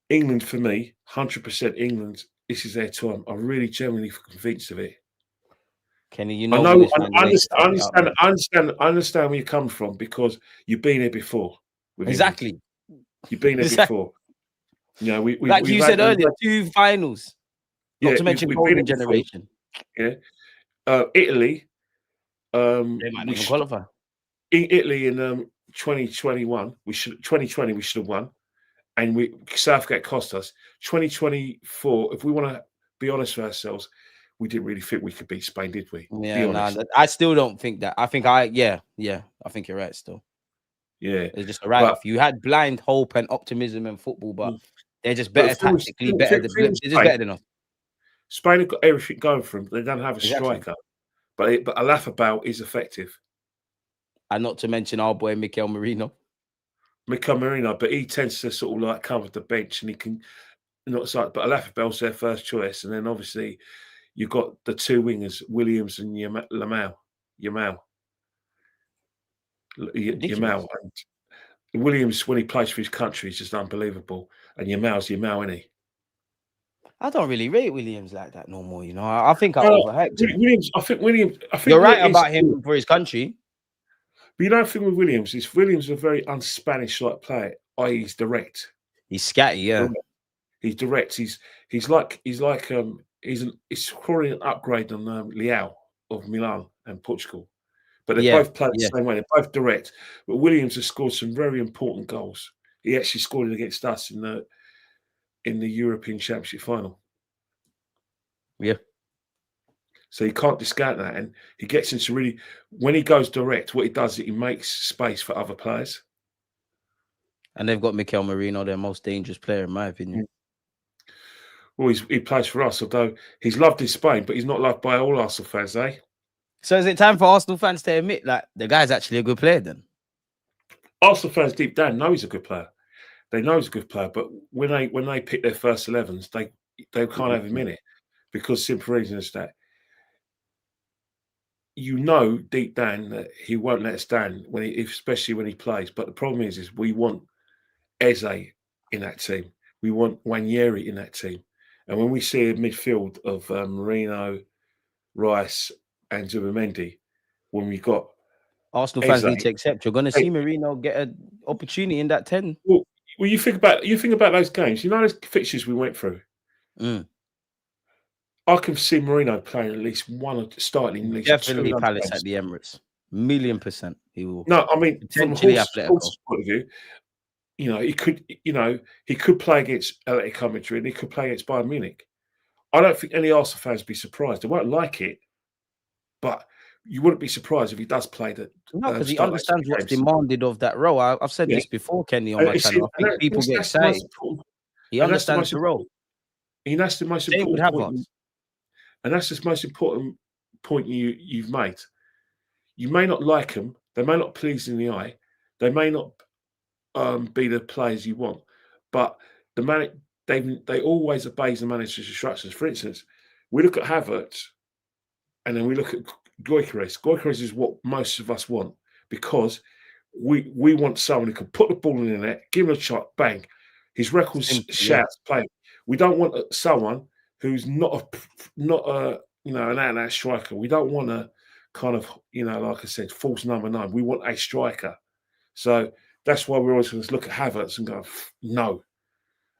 England, for me, 100% England. This is their time. I'm really genuinely convinced of it. Kenny, you know, I understand where you come from because you've been here before. Exactly. England. You've been there before. You know, like you said earlier, 2 finals. Not to mention golden generation. Yeah. Italy. They might not even qualify. Italy in 2021, 2020 we should have won. And Southgate cost us. 2024, if we want to be honest with ourselves, we didn't really think we could beat Spain, did we? Yeah, I still don't think that. I think I think you're right still. Yeah. It's just a write-off. You had blind hope and optimism in football, but they're just better tactically, they're just better than us. Spain have got everything going for them. They don't have a striker. But Alafabal is effective. And not to mention our boy Mikel Merino, but he tends to sort of like come off the bench and he can but Alafabal's their first choice. And then obviously you've got the 2 wingers, Williams and Yamal. And Williams, when he plays for his country, is just unbelievable. And Yamal's Yamal, isn't he? I don't really rate Williams like that no more. You know, I think I overhyped Williams. I think you're right about him for his country. But you know the thing with Williams is Williams is a very un-Spanish like player. I.e., he's direct. He's scatty, yeah. He's direct. He's probably an upgrade on Leao of Milan and Portugal. But they both play the same way. They're both direct. But Williams has scored some very important goals. He actually scored it against us in the European Championship final. Yeah. So you can't discount that. And he gets into when he goes direct, what he does is he makes space for other players. And they've got Mikel Merino, their most dangerous player, in my opinion. Well, he plays for us, although he's loved in Spain, but he's not loved by all Arsenal fans, eh? So is it time for Arsenal fans to admit that the guy's actually a good player then? Arsenal fans deep down know he's a good player. They know he's a good player, but when they pick their first 11s, they can't have him in it because simple reason is that you know deep down that he won't let us down especially when he plays. But the problem is we want Eze in that team. We want Nwaneri in that team. And when we see a midfield of Merino, Rice, and Zubimendi, when we got Arsenal fans need to accept you're going to see Merino get an opportunity in that 10. Well, you think about those games. You know those fixtures we went through. I can see Merino playing at least one, starting at least definitely Palace games. At the Emirates, 1,000,000%. He will. No, I mean from Horse's point of view, you know he could play against Atletico Madrid and he could play against Bayern Munich. I don't think any Arsenal fans would be surprised. They won't like it, but you wouldn't be surprised if he does play that. No, because he understands what's demanded of that role. I've said this before, Kenny, on my channel. I think people get excited. He understands the role. And that's the most important point. And that's the most important point you've made. You may not like them. They may not please in the eye. They may not be the players you want. But they always obey the manager's instructions. For instance, we look at Havertz and then we look at Gyökeres. Gyökeres is what most of us want because we want someone who can put the ball in the net, give him a shot, bang. His records shouts, play. We don't want someone who's not an out-and-out striker. We don't want a kind of, like I said, false number 9. We want a striker. So that's why we're always going to look at Havertz and go, no.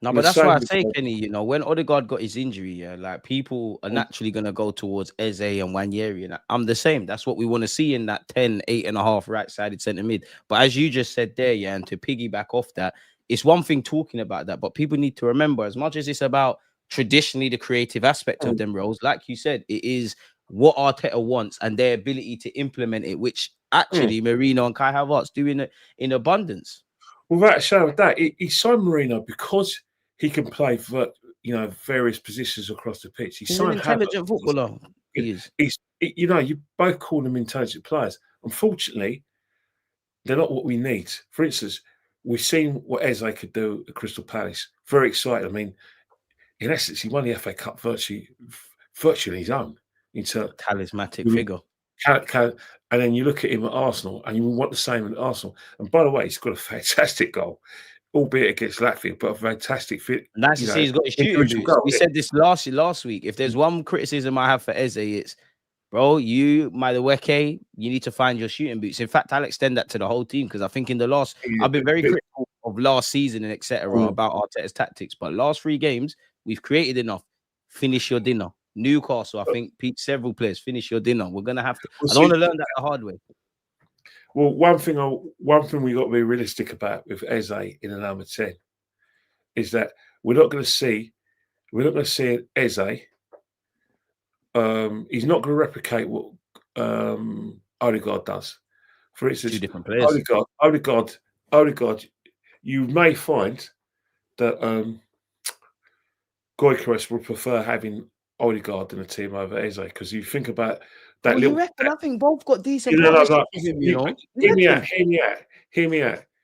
No, but that's why I say, Kenny, when Odegaard got his injury, people are naturally going to go towards Eze and Nwaneri. And I'm the same. That's what we want to see in that 8.5 right-sided centre mid. But as you just said there, and to piggyback off that, it's one thing talking about that, but people need to remember, as much as it's about traditionally the creative aspect of them roles, like you said, it is what Arteta wants and their ability to implement it, which actually Merino and Kai Havertz do in abundance. Without a shadow of doubt, he signed Merino because he can play for various positions across the pitch. He's an intelligent footballer. He is. You both call them intelligent players. Unfortunately, they're not what we need. For instance, we've seen what Eze could do at Crystal Palace. Very excited. I mean, in essence, he won the FA Cup virtually his own. Into charismatic figure. And then you look at him at Arsenal, and you want the same at Arsenal. And by the way, he's got a fantastic goal, albeit against Latvia, but a fantastic fit. Nice to see he's got his shooting boots. We said this last week. If there's one criticism I have for Eze, it's, bro, you, Madueke, you need to find your shooting boots. In fact, I'll extend that to the whole team because I think I've been very critical of last season and etc. about Arteta's tactics. But last 3 games, we've created enough. Finish your dinner. Newcastle, I think several players finish your dinner. We're gonna have to. I don't want to learn that the hard way. Well, one thing we got to be realistic about with Eze in the number 10 is that we're not going to see Eze. He's not going to replicate what Odegaard does. For instance, 2 different players. Odegaard. You may find that Gyökeres would prefer having Odegaard in the team over Eze, because you think about that little. I think both got decent. Hear me out.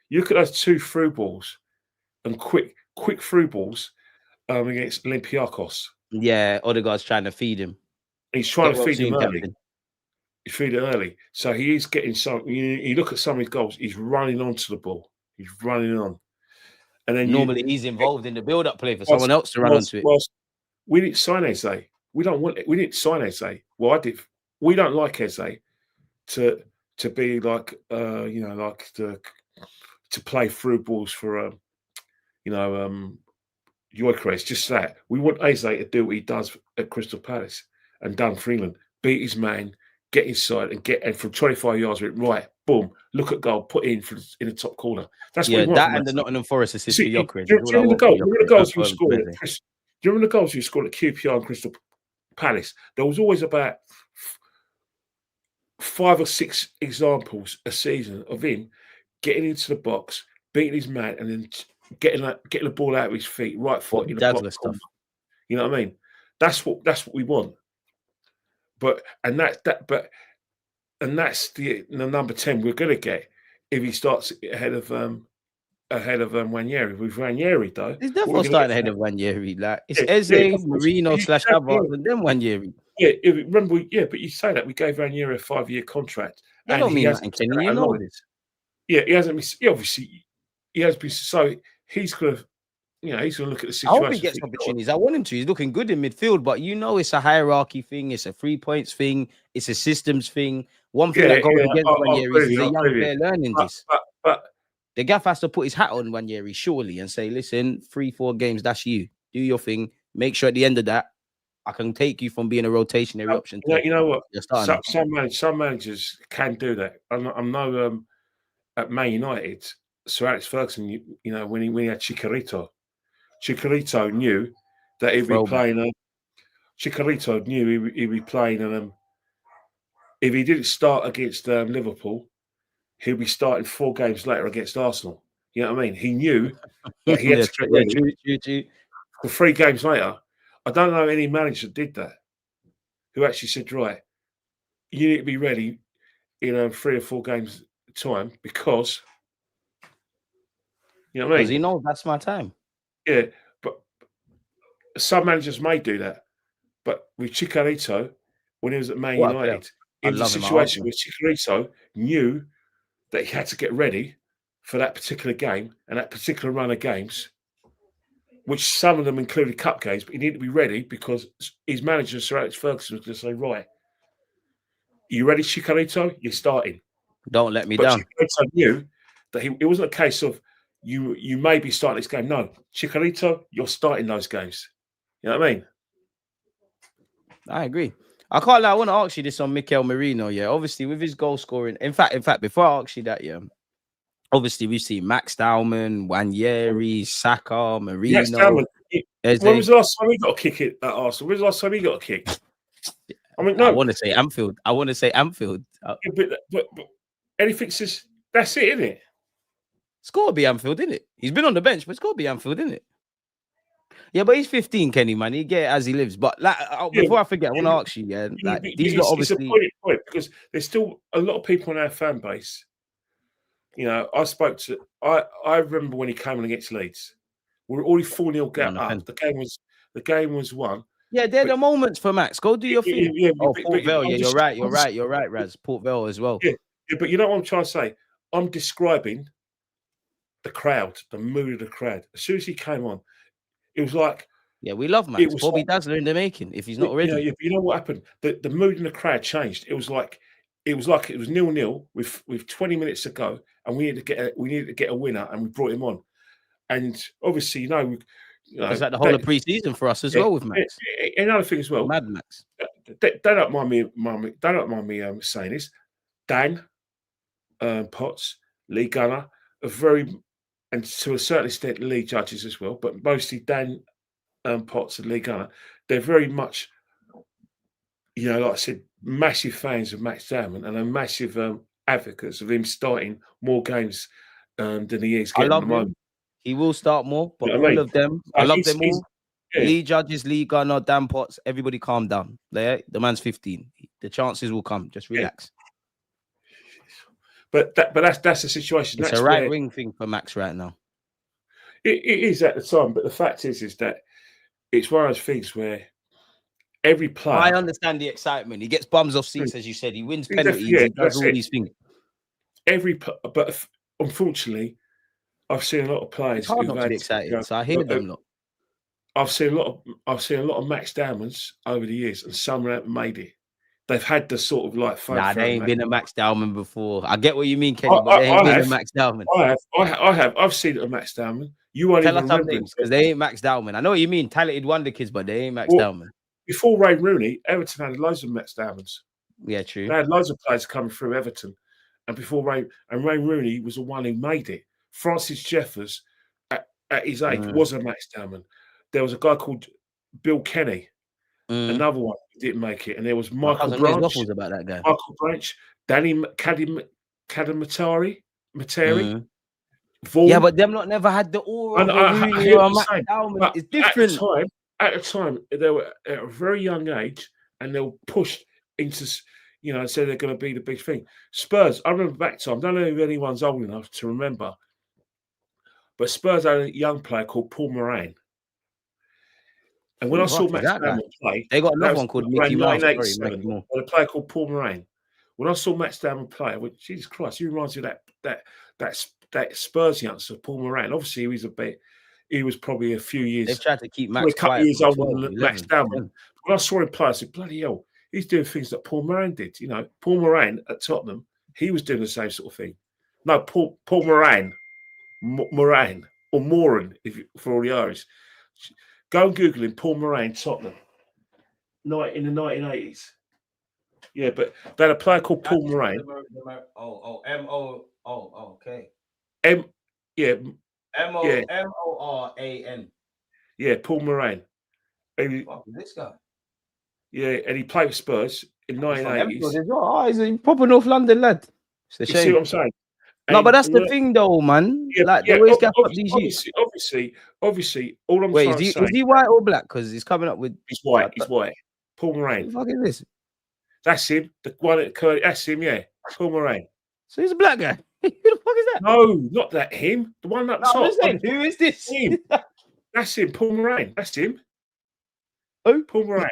You look at those 2 through balls and quick through balls against Olympiacos. Yeah, Odegaard's trying to feed him. He's trying to feed him early. He feed it early, so he is getting some. You look at some of his goals. He's running onto the ball. He's running on, and then normally he's involved in the build-up play for someone else to run onto it. We didn't sign Eze. We don't want it. We didn't sign Eze. Well, I did. We don't like Eze to be like to play through balls for Gyökeres. Just that. We want Eze to do what he does at Crystal Palace and done for England. Beat his man, get inside and from 25 yards with right, boom, look at goal, put in the top corner. That's what we want. That and the Nottingham Forest assist for Gyökeres. Do you remember the goals you scored? Do you remember the goals you scored at QPR and Crystal Palace? There was always about 5 or 6 examples a season of him getting into the box, beating his man, and then getting the ball out of his feet, right foot in the box corner. You know what I mean? That's what we want. That's the number 10 we're going to get if he starts ahead of Nwaneri. With Nwaneri, though, he's definitely starting ahead of Nwaneri. Like it's Eze, Merino / Havertz, and then Nwaneri. Yeah, but you say that we gave Nwaneri a 5-year contract. You don't mean that, Kenny. You know this. Yeah, he hasn't been. Obviously, he has been. So he's going to. He's going to look at the situation. I hope he gets opportunities. I want him to. He's looking good in midfield, but it's a hierarchy thing. It's a 3 points thing. It's a systems thing. One thing that goes against Nwaneri is a young player learning this. But the gaff has to put his hat on Nwaneri, surely, and say, listen, 3-4 games, that's you. Do your thing. Make sure at the end of that, I can take you from being a rotationary option. You know what? Some managers can do that. I know at Man United, Sir Alex Ferguson, when he had Gyökeres knew that he'd be playing. Gyökeres knew he'd be playing, and if he didn't start against Liverpool, he'll be starting 4 games later against Arsenal. You know what I mean? He knew that he had to get ready for 3 games later. I don't know any manager that did that, who actually said, right, you need to be ready in 3 or 4 games time, because you know what I mean? Because he knows that's my time. Yeah, but some managers may do that. But with Gyökeres, when he was at Man United, it was a situation where Gyökeres knew that he had to get ready for that particular game and that particular run of games, which some of them included cup games, but he needed to be ready because his manager, Sir Alex Ferguson, was going to say, right, you ready, Gyökeres? You're starting. Don't let me down. Gyökeres knew that it wasn't a case of you may be starting this game. No, Gyökeres, you're starting those games. You know what I mean? I agree. I can't lie. I want to ask you this on Mikel Merino. Yeah, obviously with his goal scoring. In fact, before I ask you that, yeah, obviously we've seen Max Dowman, Nwaneri, Saka, Merino. Max Dowman, when was the last time he got a kick at Arsenal? When was the last time he got a kick? I mean, I no. want to say Anfield. But any fixtures, that's it, isn't it? It's got to be Anfield, isn't it? He's been on the bench, but it's got to be Anfield, isn't it? Yeah, but he's 15, Kenny, man. He get it as he lives. But like, before I forget, I want to ask you, these lot obviously. It's a pointed point because there's still a lot of people in our fan base. You know, I remember when he came on against Leeds. We were already 4-0 up. The game was won. Yeah, they're the moments for Max. Go do your thing. Port Vale. Yeah, you're right, Raz. Port Vale as well. Yeah, but you know what I'm trying to say? I'm describing the crowd, the mood of the crowd. As soon as he came on, it was like, yeah, we love Max. Bobby Dazzler in the making. If he's not already, you know what happened? The mood in the crowd changed. It was like it was 0-0 with 20 minutes to go, and we needed to get a winner, and we brought him on. And obviously, it's like the whole of pre-season for us as well with Max. Another thing as well, Mad Max. They don't mind me saying this. Dan Potts, Lee Gunner, are very, and to a certain extent, Lee judges as well, but mostly Dan Potts and Lee Gunner. They're very much, like I said, massive fans of Max Diamond and are massive advocates of him starting more games than he is getting at the moment. He will start more, but all of them, I love them all. Yeah. Lee Judges, Lee Gunner, Dan Potts, everybody calm down. The man's 15. The chances will come. Just relax. But that's the situation. It's a right wing thing for Max right now. It is at the time, but the fact is that it's one of those things where every player. I understand the excitement. He gets bums off seats, as you said. He wins penalties. He does all these things. But unfortunately, I've seen a lot of players. It's hard not to be excited, so I hear them lot. I've seen a lot of Max Diamonds over the years, and some haven't made it. They've had the sort of like. They ain't been a Max Diamond before. I get what you mean, Kenny, but they ain't been a Max Diamond. I have. I've seen a Max Diamond. You won't tell even us some remember names because they ain't Max Diamond. I know what you mean, talented wonder kids, but they ain't Max Diamond. Before Wayne Rooney, Everton had loads of Max Diamonds. Yeah, true. They had loads of players coming through Everton, and Wayne Rooney was the one who made it. Francis Jeffers, at his age, was a Max Diamond. There was a guy called Bill Kenny, another one who didn't make it, and there was Michael Branch. About that guy. Michael Branch, Danny Cadamatari. Yeah, but them lot never had the aura of Rooney or Max Diamond. It's different. At the time, they were at a very young age, and they were pushed into, so they're going to be the big thing. Spurs, I remember back time. I don't know if anyone's old enough to remember, but Spurs had a young player called Paul Moran. And when I saw Max Diamond play, they got another one called Mickey Mouse. A player called Paul Moran. When I saw Max Diamond play, I went, Jesus Christ, he reminds me of that Spurs youngster, Paul Moran. Obviously, he was probably a few years. They've tried to keep Max a couple of years older than Max Diamond. When I saw him play, I said, bloody hell, he's doing things that Paul Moran did. Paul Moran at Tottenham, he was doing the same sort of thing. No, Paul Moran, or Moran, for all the Irish. Go and Google him, Paul Moran, Tottenham, in the 1980s. Yeah, but they had a player called Paul Moran. Okay. Moran. Yeah, Paul Moran. This guy. Yeah, and he played with Spurs in 1980s. He's a proper North London lad. It's a shame. You see what I'm saying? No, but that's the thing, though, man. They always get up these youths. Obviously, all I'm trying to say. Is he white or black? Because he's coming up with. He's white. He's white. Paul Moran. What the fuck is this? That's him. The one at Curly. That's him. Yeah, Paul Moran. So he's a black guy. Who the fuck is that? No, not that him. The one up top. I'm saying, who is this? Him. That's him. Paul Moran. That's him. Who? Paul Moran.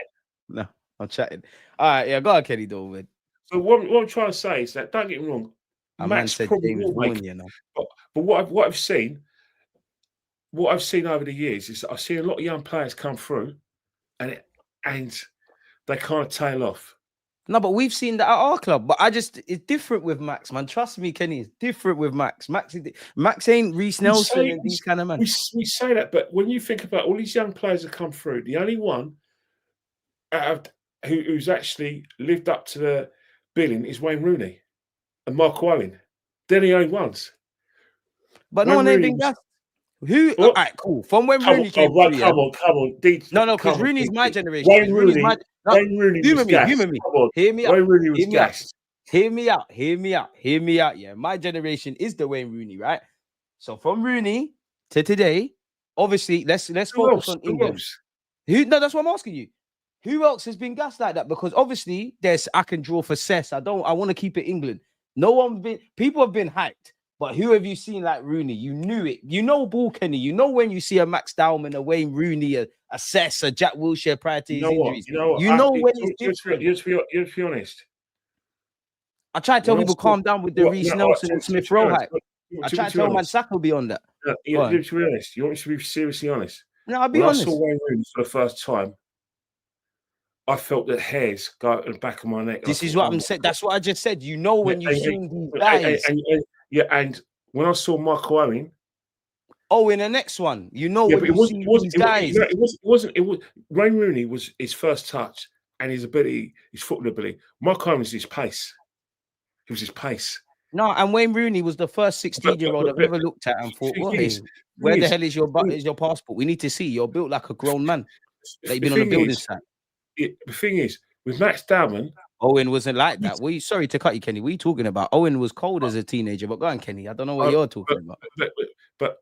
No, I'm chatting. All right, yeah, go on, Kenny Dolman. So what I'm trying to say is that, don't get me wrong, Max probably will make it. But what I've seen over the years is that I've seen a lot of young players come through, and they kind of tail off. No, but we've seen that at our club. But it's different with Max, man. Trust me, Kenny, it's different with Max. Max ain't Reece Nelson and these kind of men. We say that, but when you think about all these young players that come through, the only one who's actually lived up to the billing is Wayne Rooney and Mark Owen. They're the only ones. But no one ain't been gassed. Who? All right, cool. From when Rooney came through. Come on. No, because Rooney's my generation. Wayne Rooney was gassed. Humor me. Come on. Hear me out. Wayne Rooney was gassed. Hear me out. Yeah, my generation is the Wayne Rooney, right? So from Rooney to today, obviously, let's focus on England. No, that's what I'm asking you. Who else has been gassed like that? Because obviously, I can draw for Cess. I want to keep it England. People have been hyped, but who have you seen like Rooney? You knew it. You know Ball Kenny. You know when you see a Max Dowman, a Wayne Rooney, a Cess, a Jack Wilshere prior to his injuries. You know what? When it's different. You have to be honest. I try to tell people calm down with the Reece Nelson and Smith Rowe hype. I try to tell man Saka will be on that. You have to be honest. You want me to be seriously honest? No, I'll be honest. When I saw Wayne Rooney for the first time, I felt the hairs go at the back of my neck. This is what I'm saying. That's what I just said. You know when you've seen these guys. And when I saw Michael Owen. Oh, in the next one, you know when you see these guys. Wayne Rooney was his first touch and his ability, his football ability. Michael Owen was his pace. It was his pace. No, and Wayne Rooney was the first 16-year-old I've ever looked at and thought, where the hell is your passport? We need to see. You're built like a grown man. Like you've been on the building site. The thing is, with Max Dowman, Owen wasn't like that. Sorry to cut you, Kenny. What are you talking about? Owen was cold as a teenager, but go on, Kenny. I don't know what you're talking about. But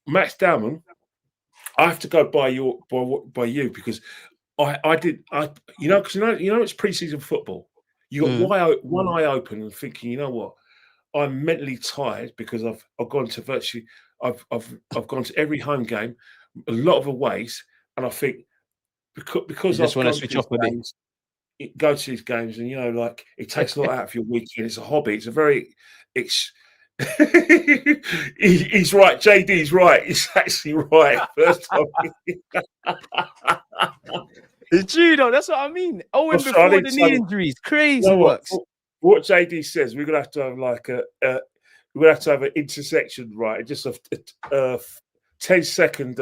Max Dowman, I have to go by you because it's pre-season football. You got one eye open and thinking, you know what? I'm mentally tired because I've gone to I've gone to every home game, a lot of aways, and I think because I just want to switch off a bit. Go to these games, and it takes a lot out of your weekend. It's a hobby. It's a very he's right. JD's right. He's actually right. First time. It's true though. That's what I mean. Owen before the knee injuries, crazy works. What JD says, we're gonna have to have we're gonna have to have an intersection, right? Just a 10-second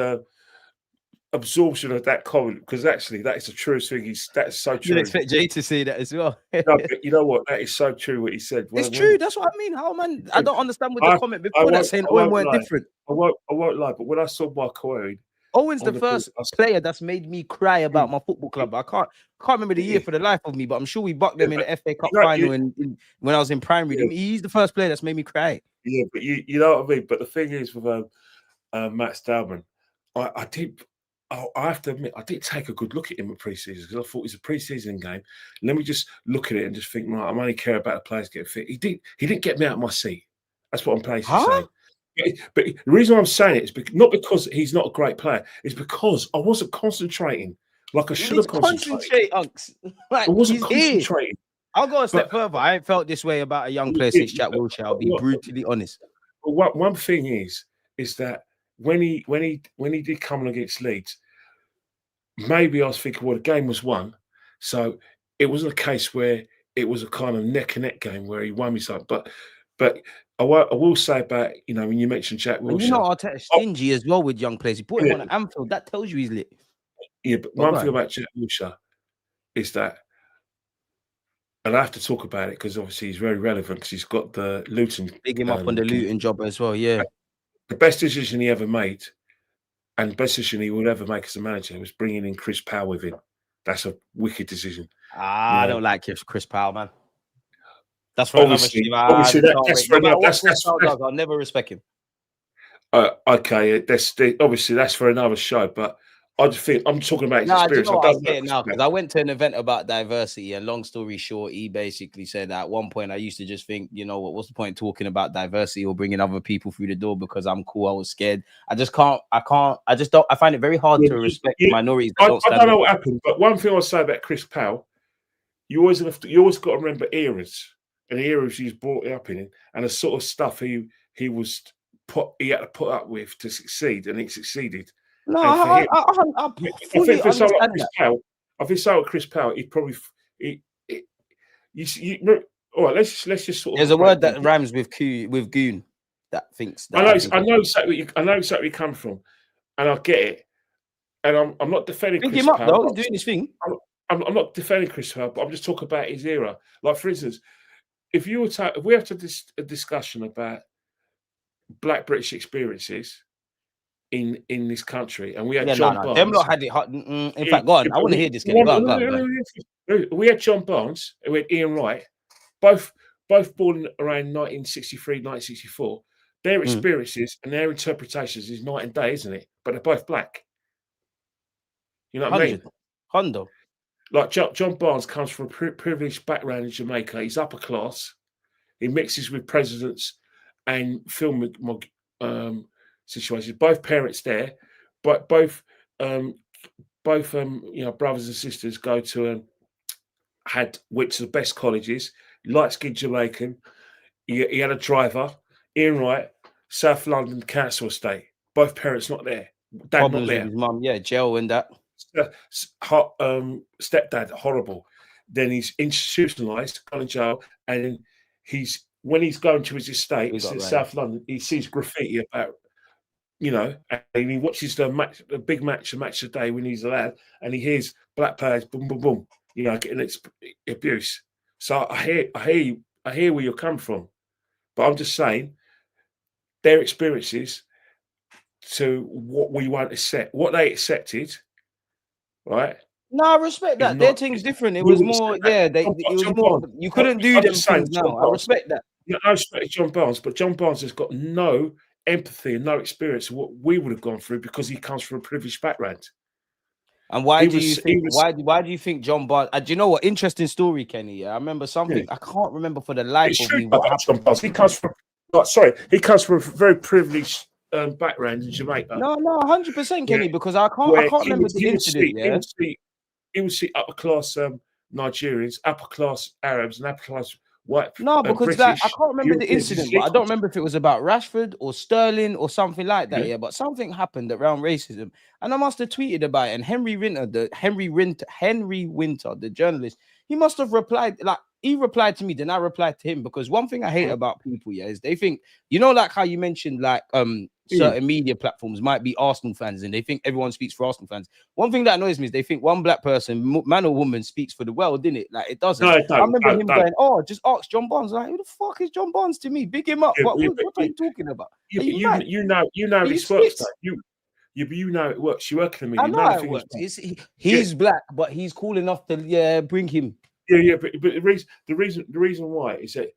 absorption of that comment, because actually that is the truest thing. That's so true. You expect Jay to say that as well. No, but you know what? That is so true what he said. It's true. That's what I mean. How man? I don't understand with the comment before that saying Owen weren't different. I won't lie, but when I saw Michael Owen, Owen's the first player that's made me cry about my football club. I can't remember the year for the life of me, but I'm sure we bucked them in the FA Cup final when I was in primary. Yeah. He's the first player that's made me cry. Yeah, but you know what I mean. But the thing is with Max Dowman, I have to admit, I did take a good look at him at pre-season because I thought it's a pre-season game. Let me just look at it and just think, right, I'm only care about the players getting fit. He didn't get me out of my seat. That's what I'm basically saying. But the reason I'm saying it is not because he's not a great player. It's because I wasn't concentrating like I should have concentrated. I wasn't concentrating. I'll go a step further. I ain't felt this way about a young player since Jack Wilshere. I'll be brutally honest. One thing is that when he did come on against Leeds, maybe I was thinking, well, the game was won, so it wasn't a case where it was a kind of neck and neck game where he won me something. But I will say about, when you mentioned Jack Wilshere. Arteta's stingy as well with young players. He put him on Anfield. That tells you he's lit. Yeah, but one thing about Jack Wilshere is that, and I have to talk about it because obviously he's very relevant because he's got the Luton. Big him up on the Luton job as well, yeah. The best decision he ever made and the best decision he would ever make as a manager was bringing in Chris Powell with him. That's a wicked decision. I don't like Chris Powell, man. That's for obviously I'll never respect him. Okay, that's for another show, but I just think I'm talking about his experience. I went to an event about diversity, and long story short, he basically said that at one point I used to just think, what's the point talking about diversity or bringing other people through the door because I'm cool. I was scared. I find it very hard to respect minorities. I don't know what happened, but one thing I'll say about Chris Powell, you always got to remember eras. And the eras he's brought up in, and the sort of stuff he had to put up with to succeed, and he succeeded. No, I think for someone like Chris Powell, he'd probably. All right, let's just sort of. There's a word that rhymes with goon. That thinks. I know exactly where you come from, and I get it. And I'm not defending Chris Powell. Though. He's doing his thing. I'm not defending Chris Powell, but I'm just talking about his era. Like, for instance, if we have a discussion about Black British experiences, in this country, and we had Yeah, John no. Barnes. Them lot had it hot. In fact, go on. I want to hear this, Kenny. Go on. We had John Barnes and we had Ian Wright, both born around 1963, 1964. Their experiences and their interpretations is night and day, isn't it? But they're both black. You know what I mean? Hondo. Like John Barnes comes from a privileged background in Jamaica. He's upper class. He mixes with presidents and film situations. Both parents there, but both brothers and sisters went to the best colleges. Light-skinned Jamaican. He had a driver. Ian Wright, South London Council Estate. Both parents not there. Dad Problems not there. with his mum. Yeah, jail and that. Stepdad horrible. Then he's institutionalized, gone in jail, and when he's going to his estate in South London, he sees graffiti about, and he watches the big match, a match a day when he's allowed, and he hears black players boom boom boom, getting abuse. So I hear where you're coming from, but I'm just saying their experiences to what we won't accept, what they accepted. Right? No, I respect that. Their thing's different. It was more, it was more. You couldn't do them things now. I respect that. Yeah, I respect John Barnes, but John Barnes has got no empathy and no experience of what we would have gone through because he comes from a privileged background. And why do you think John Barnes? Do you know what? Interesting story, Kenny. Yeah, I remember something. I can't remember for the life of me what happened. John Barnes. He comes from a very privileged background in Jamaica. No, 100%, Kenny, because I can't remember the incident. He would see upper class Nigerians, upper class Arabs, and upper class white. No, because British, I can't remember the incident, but I don't remember if it was about Rashford or Sterling or something like that. Yeah, but something happened around racism, and I must have tweeted about it. And Henry Winter, the journalist, he must have replied. Like, he replied to me, then I replied to him, because one thing I hate about people, is they think, like how you mentioned, like certain media platforms might be Arsenal fans, and they think everyone speaks for Arsenal fans. One thing that annoys me is they think one black person, man or woman, speaks for the world, didn't it? Like, it doesn't. No, I remember him going, "Oh, just ask John Barnes." Like, who the fuck is John Barnes to me? Big him up. What are you talking about? You know this works. You know it works. You work in the media. I know it works. He's black, but he's cool enough to bring him. Yeah, but the reason why is that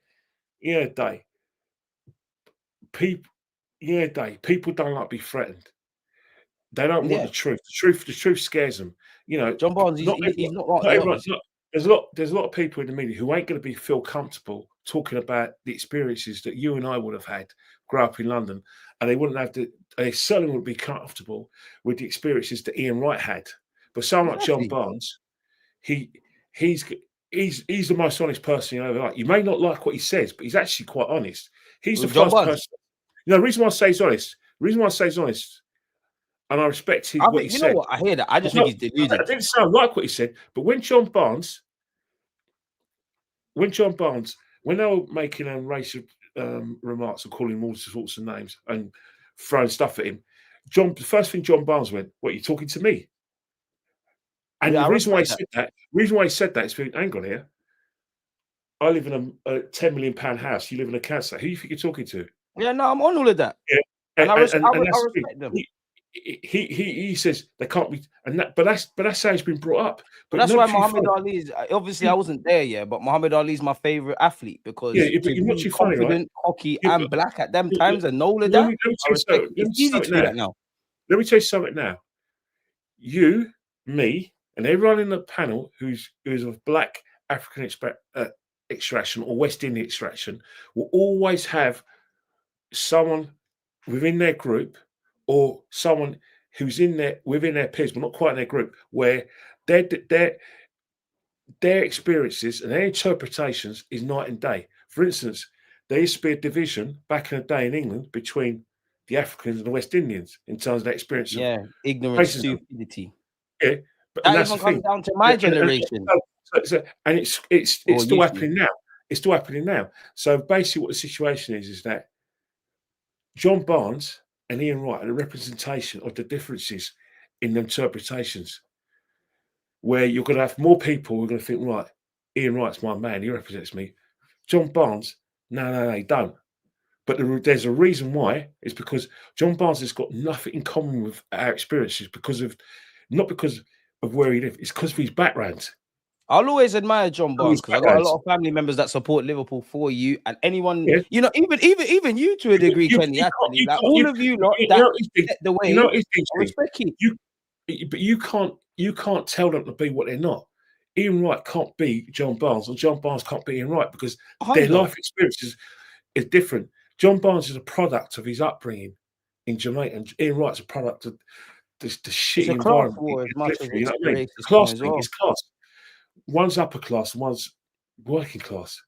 people don't like to be threatened. They don't want the truth. The truth scares them. John Barnes, he's not like there's a lot of people in the media who ain't going to feel comfortable talking about the experiences that you and I would have had grow up in London, and they certainly wouldn't be comfortable with the experiences that Ian Wright had. But someone like John Barnes, he's the most honest person you ever like. You may not like what he says, but he's actually quite honest. He's the first person. The reason why I say he's honest, and I respect what he said. You know what? I hear that. I just think he's deluded. I didn't sound like what he said, but when John Barnes, when they were making racial remarks and calling him all sorts of names and throwing stuff at him, the first thing John Barnes went, "What, are you talking to me?" And the reason why he said that is, hang on here. I live in a £10 million house. You live in a council. Who do you think you're talking to? Yeah, no, I'm on all of that. Yeah, and I respect them. He says they can't be, but that's how it's been brought up. But that's why Muhammad Ali is. Obviously, I wasn't there yet, but Muhammad Ali is my favorite athlete because he's confident, cocky, and black at them times, and all of that. It's easy to do that now. Let me tell you something now. You, me, and everyone in the panel who's of black African extraction or West Indian extraction will always have someone within their group or someone who's within their peers, but not quite in their group, where their experiences and their interpretations is night and day. For instance, there used to be a division back in the day in England between the Africans and the West Indians in terms of their experience. Yeah, ignorance, stupidity. Yeah, but that even comes down to my generation. And it's still happening now. It's still happening now. So basically, what the situation is that John Barnes and Ian Wright are a representation of the differences in the interpretations, where you're going to have more people who are going to think, right, Ian Wright's my man, he represents me. John Barnes, no, he don't. But there's a reason why. It's because John Barnes has got nothing in common with our experiences not because of where he lived. It's because of his background. I'll always admire John Barnes because I got a background. lot of family members that support Liverpool for you, and anyone, Yeah. you know, even you to a degree, Kenny. Actually, like all of you lot that set the way. I respect you. But you can't tell them to be what they're not. Ian Wright can't be John Barnes, and John Barnes can't be Ian Wright because their life experiences is different. John Barnes is a product of his upbringing in Jamaica, and Ian Wright's a product of the shitty environment. War as much as you know what I mean? it's Class as thing well. is class. One's upper class, and one's working class.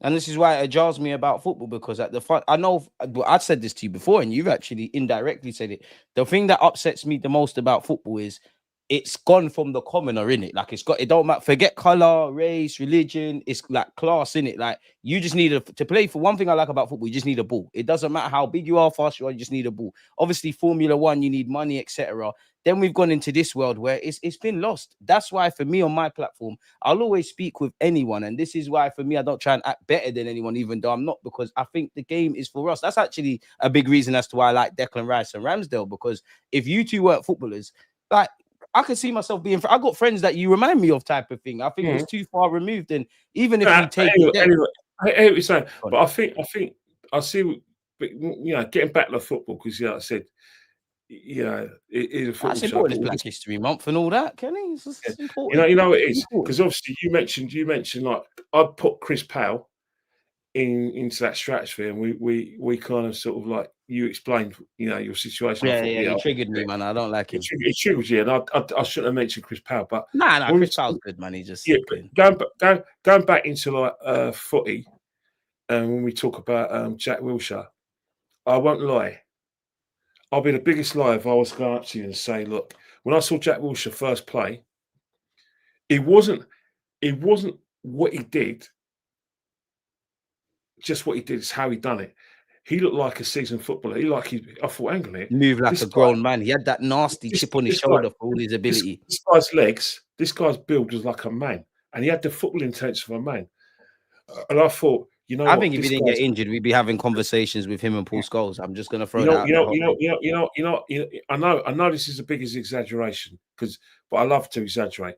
And this is why it jars me about football, because at the front, I know I've said this to you before, and you've actually indirectly said it. The thing that upsets me the most about football is it's gone from the commoner in it. Like it don't matter. Forget color, race, religion. It's like class in it. Like you just need to play for. One thing I like about football, you just need a ball. It doesn't matter how big you are, fast you are. You just need a ball. Obviously, Formula One, you need money, etc. Then we've gone into this world where it's been lost. That's why for me on my platform, I'll always speak with anyone. And this is why for me, I don't try and act better than anyone, even though I'm not, because I think the game is for us. That's actually a big reason as to why I like Declan Rice and Ramsdale, because if you two weren't footballers, like I could see myself being, I got friends that you remind me of type of thing. I think it's too far removed. And even if you take it there, I hear what you're saying, but I think I see, but getting back to football, because I said, it is a football. That's important. It's Black History Month and all that, Kenny. It's important. You know it is, because obviously you mentioned like I put Chris Powell into that stratosphere, and we kind of sort of like you explained, your situation. Yeah, you triggered me, man. I don't like him. It triggered you, and I shouldn't have mentioned Chris Powell, but Chris Powell's good, man. He just going back into like footy, and when we talk about Jack Wilshere, I won't lie. I'll be the biggest liar if I was going up to you and say, look, when I saw Jack Wilshere first play, it wasn't what he did. Just what he did is how he done it. He looked like a seasoned footballer. I thought, hang on, move like a grown man. He had that nasty chip on his shoulder for all his ability. This guy's legs, this guy's build was like a man, and he had the football intention of a man. And I thought, I think if he didn't get injured, we'd be having conversations with him and Paul Scholes. I'm just going to throw that out. I know this is the biggest exaggeration, but I love to exaggerate.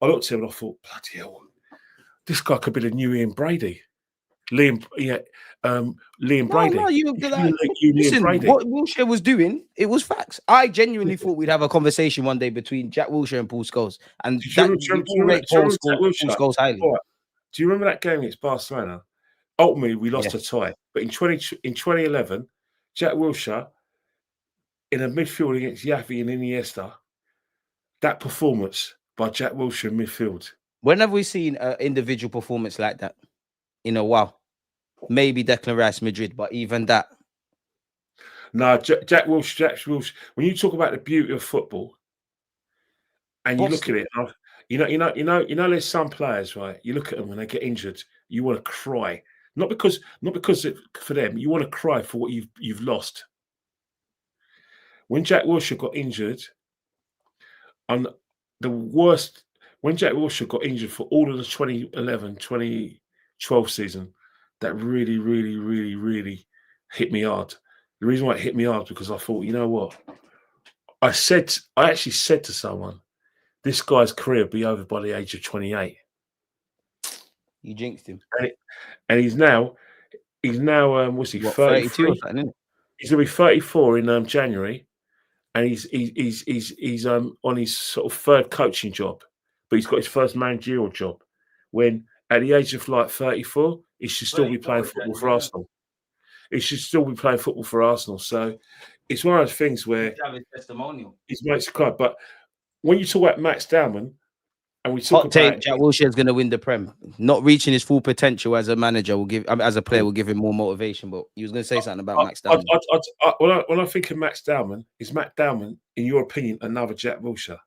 I looked at him and I thought, bloody hell, this guy could be the new Ian Brady. Liam Brady. Listen, what Wilshere was doing, it was facts. I genuinely thought we'd have a conversation one day between Jack Wilshere and Paul Scholes. And Paul Scholes highly. Right. Do you remember that game against Barcelona? Ultimately, we lost a tie. But in 2011, Jack Wilshere in a midfield against Xavi and Iniesta, that performance by Jack Wilshere in midfield. When have we seen an individual performance like that in a while? Maybe Declan Rice, Madrid, but even that. No, Jack Wilshere. When you talk about the beauty of football, and you look at it, there's some players, right? You look at them when they get injured, you want to cry. Not because for them, you want to cry for what you've lost. When Jack Wilshere got injured, and the worst, when Jack Wilshere got injured for all of the 2011-2012 season, that really, really, really, really hit me hard. The reason why it hit me hard is because I thought, you know what? I actually said to someone, this guy's career will be over by the age of 28. You jinxed him. And he's now what's he, 32 or something, he's gonna be 34 in January, and he's on his sort of third coaching job, but he's got his first managerial job. When at the age of like 34, he should still be playing football for Arsenal. He should still be playing football for Arsenal. So it's one of those things where his mates cry. But when you talk about Max Dowman, and we talk about Jack Wilshere is going to win the Prem. Not reaching his full potential as a manager as a player will give him more motivation. But he was going to say something about Max Dowman. When I think of Max Dowman, is Max Dowman, in your opinion, another Jack Wilshere?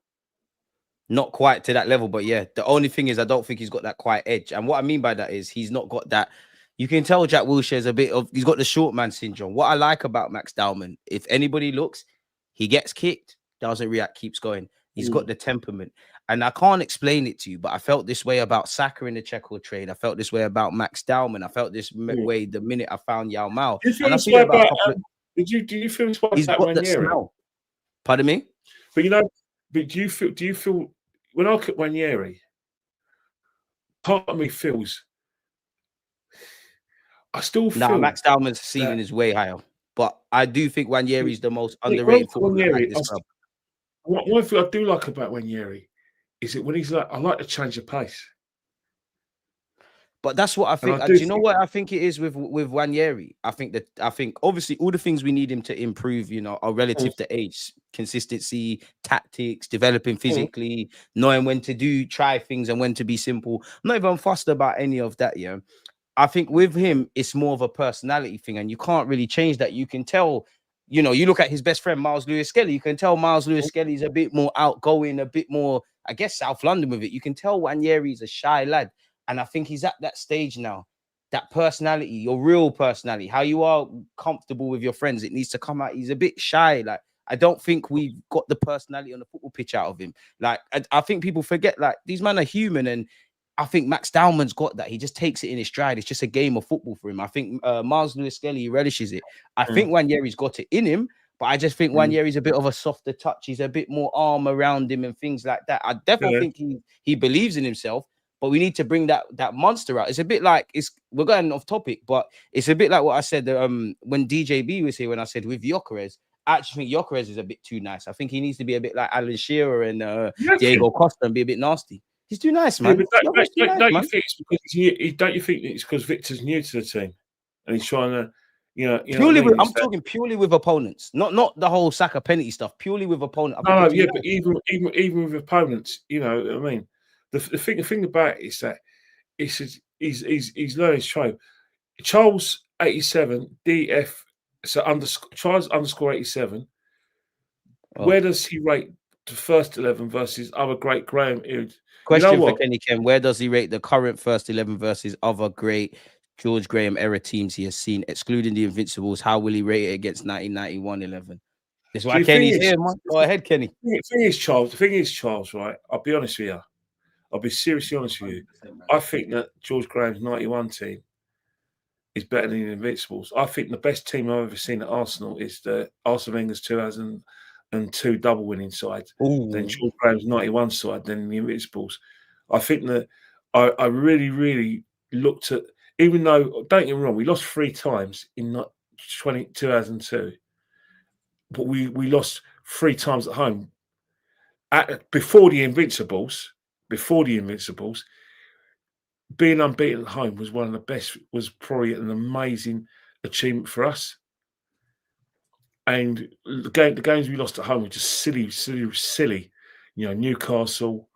Not quite to that level, but yeah. The only thing is I don't think he's got that quiet edge. And what I mean by that is he's not got that. You can tell Jack Wilshere is he's got the short man syndrome. What I like about Max Dowman, if anybody looks, he gets kicked, doesn't react, keeps going. He's got the temperament. And I can't explain it to you, but I felt this way about Saka in the Checo trade. I felt this way about Max Dowman. I felt this way the minute I found Yao Mao. Do you feel And I this feel way about about, a couple of... do you feel this way He's about got that Nwaneri? smell. Pardon me? But do you feel when I look at Nwaneri, part of me feels I still feel Max Dowman's ceiling is way higher. But I do think Nwaneri is the most underrated footballer at this club. One thing I do like about Nwaneri is that when he's like, I like to change the pace. But that's what I think. Do you know what I think it is with Nwaneri? I think obviously all the things we need him to improve, are relative to age, consistency, tactics, developing physically, knowing when to try things and when to be simple. I'm not even fussed about any of that. Yeah, I think with him, it's more of a personality thing, and you can't really change that. You can tell. You look at his best friend, Miles Lewis-Skelly. You can tell Miles Lewis-Skelly is a bit more outgoing, a bit more, I guess, South London with it. You can tell Nwaneri is a shy lad. And I think he's at that stage now. That personality, your real personality, how you are comfortable with your friends, it needs to come out. He's a bit shy. Like, I don't think we've got the personality on the football pitch out of him. Like, I think people forget, like, these men are human. And I think Max Dowman's got that. He just takes it in his stride. It's just a game of football for him. I think Miles Lewis-Skelly relishes it. I think Nwaneri's got it in him, but I just think Nwaneri's a bit of a softer touch. He's a bit more arm around him and things like that. I definitely think he believes in himself, but we need to bring that monster out. It's a bit like, we're going off topic, but it's a bit like what I said when DJB was here, when I said with Gyökeres, I actually think Gyökeres is a bit too nice. I think he needs to be a bit like Alan Shearer and Diego Costa and be a bit nasty. He's too nice, man. Yeah, don't you think it's because Victor's new to the team and he's trying to, I'm talking purely with opponents, not the whole Saka penalty stuff. Purely with opponents. But even with opponents, you know what I mean. The thing about it is that he's learning his trade. Charles 87 DF Charles _ 87. Where does he rate the first 11 versus other great Graham? Question for Kenny Ken: where does he rate the current first 11 versus other great George Graham era teams he has seen, excluding the Invincibles? How will he rate it against 1991 11? That's why Kenny's here, man. Go ahead, Kenny. The thing is, Charles, right? I'll be honest with you. I'll be seriously honest with you. I think that George Graham's 91 team is better than the Invincibles. I think the best team I've ever seen at Arsenal is the Arsene Wenger's 2002 double winning side. Then George Graham's 91 side, then the Invincibles. I think that I really, really looked at, even though, don't get me wrong, we lost 3 times in 2002, but we lost 3 times at home. Before the Invincibles, being unbeaten at home was one of the best, was probably an amazing achievement for us. And the games we lost at home were just silly. You know, Newcastle,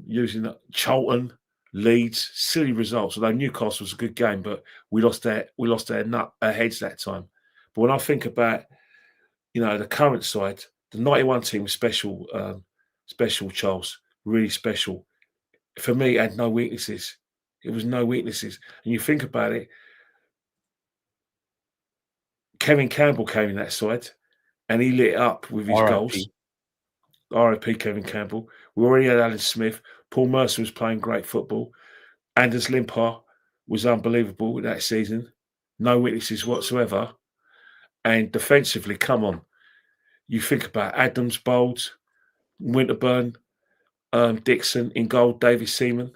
using Charlton, Leeds, silly results. Although Newcastle was a good game, but we lost our heads that time. But when I think about, the current side, the 91 team was special, Charles, really special. For me, it had no weaknesses. It was no weaknesses. And you think about it, Kevin Campbell came in that side and he lit it up with his goals. R.I.P. Kevin Campbell. We already had Alan Smith. Paul Mercer was playing great football. Anders Limpar was unbelievable that season. No weaknesses whatsoever. And defensively, come on. You think about Adams, Bowles, Winterburn, Dixon in goal, David Seaman.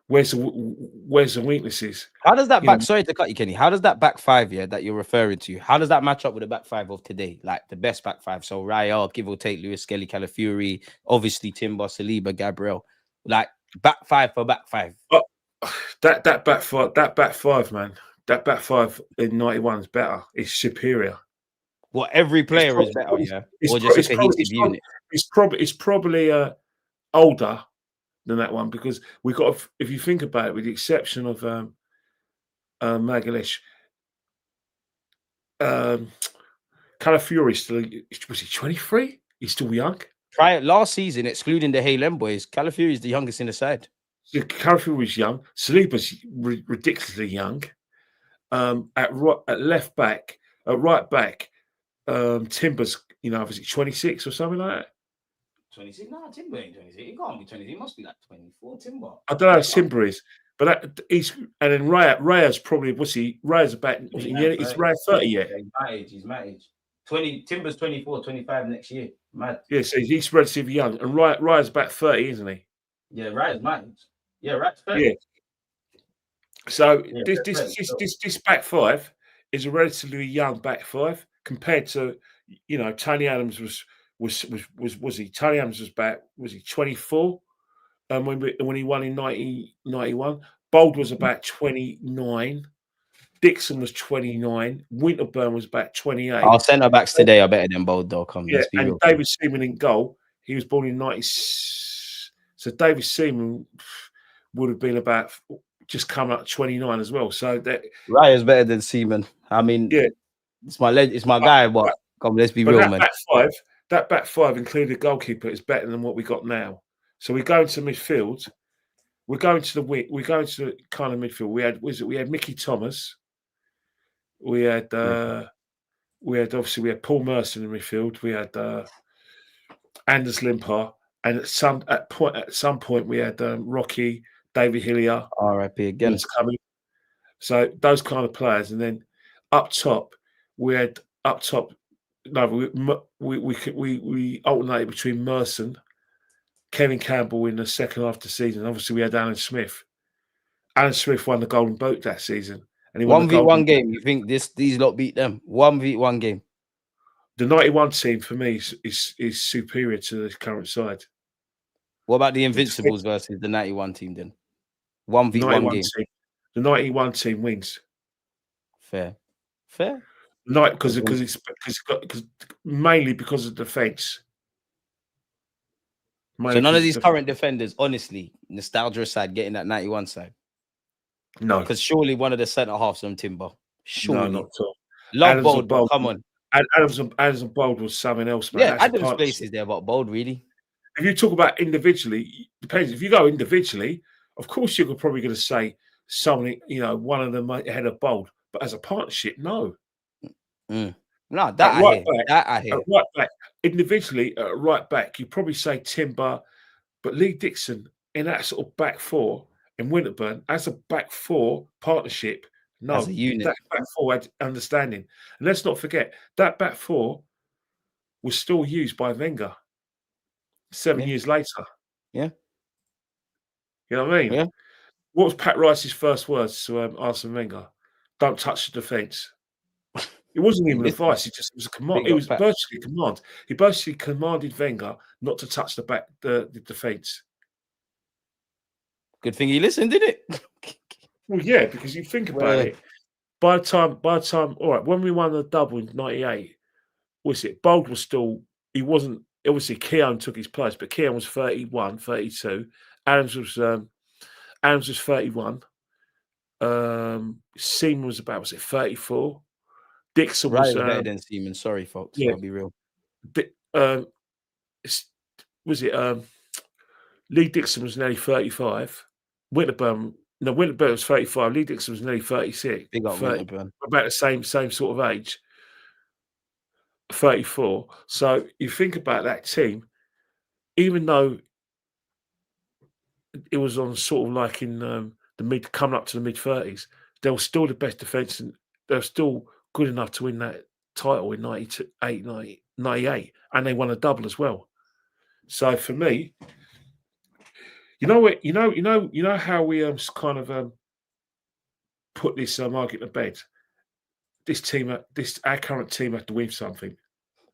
Where's the weaknesses? How does that sorry to cut you, Kenny. How does that back five that you're referring to? How does that match up with the back five of today? Like the best back five. So Raya, give or take, Lewis-Skelly, Calafiori, obviously Timber, Saliba, Gabriel. Like back five for back five. That back five, man. That back five in 91 is better. It's superior. Well, every player is better, yeah. Or just a cohesive unit. It's probably older than that one, because we got, if you think about it, with the exception of Magalhaes, Calafiori still, was he 23? He's still young. Last season, excluding the Halem boys, Calafiori is the youngest in the side. So Calafiori was young. Saliba's ridiculously young. At left back, at right back, Timber's, was it 26 or something like that? 26? No, Timber ain't 26. It can't be 26. It must be like 24. Timber. I don't know how Timber is, but he's and then Raya's probably what's he? Raya's about is Raya 30 yet? He's my age. 20 Timber's 24, 25 next year. Mad. Yeah, so he's relatively young, and Raya's about 30, isn't he? Yeah, Raya's my age. Yeah, Raya's 30. Yeah. So Yeah, this back five is a relatively young back five compared to Tony Adams was he? Tony Adams was he 24? When he won in 1991, Bold was about 29. Dixon was 29. Winterburn was about 28. Our centre backs today are better than Bold, though. Let's be real. David Seaman in goal. He was born in 90. So David Seaman would have been about just coming up 29 as well. So that Raya's better than Seaman. I mean, yeah, it's my guy. But let's be real, man. That back five, including the goalkeeper, is better than what we got now. So we go into midfield. We're going to the kind of midfield. We had Mickey Thomas. We had Paul Merson in midfield. We had Anders Limpar, and at some point we had Rocky, David Hillier. R.I.P. again. Coming. So those kind of players, and then up top we alternated between Merson, Kevin Campbell in the second half of the season. Obviously, we had Alan Smith. Alan Smith won the Golden Boot that season. And he 1v1 game. You think these lot beat them? 1v1 game. The 91 team for me is superior to the current side. What about the Invincibles versus the 91 team then? 1v1 game. The 91 team wins. Fair. Because mainly because of defence. So none of these current defenders, honestly, nostalgia aside, getting that 91 side. No, because surely one of the centre halves on Timber. Surely. No, not at all. Love Bold, but come on. Adams and Bold was something else, man. Yeah, Adams' place is there, but Bold, really. If you talk about individually, depends. If you go individually, of course you're probably going to say something, one of them ahead of Bold. But as a partnership, no. No, I hear. Right back, individually, right back, you probably say Timber, but Lee Dixon in that sort of back four in Winterburn as a back four partnership. No, as a unit. That back four had understanding. And let's not forget, that back four was still used by Wenger 7 years later. Yeah. You know what I mean? Yeah. What was Pat Rice's first words to Arsene Wenger? Don't touch the defence. It wasn't even advice. It was a command. It was virtually a command. He basically commanded Wenger not to touch the defence. Good thing he listened, didn't it? Well, yeah, because you think about it. By the time, all right, when we won the double in '98, Bold was still, he wasn't, obviously Keown took his place, but Keown was 31, 32. Adams was 31. Seaman was about, 34. Dixon was better than Seaman. Sorry, folks. Yeah. I'll be real. Lee Dixon was nearly 35. Winterburn was 35. Lee Dixon was nearly 36. Big up Winterburn. About the same sort of age. 34. So you think about that team, even though it was on sort of like in coming up to the mid-30s, they were still the best defence, and they were still good enough to win that title in 98, and they won a double as well. So for me, you know how we kind of put this argument to bed. Our current team have to win something,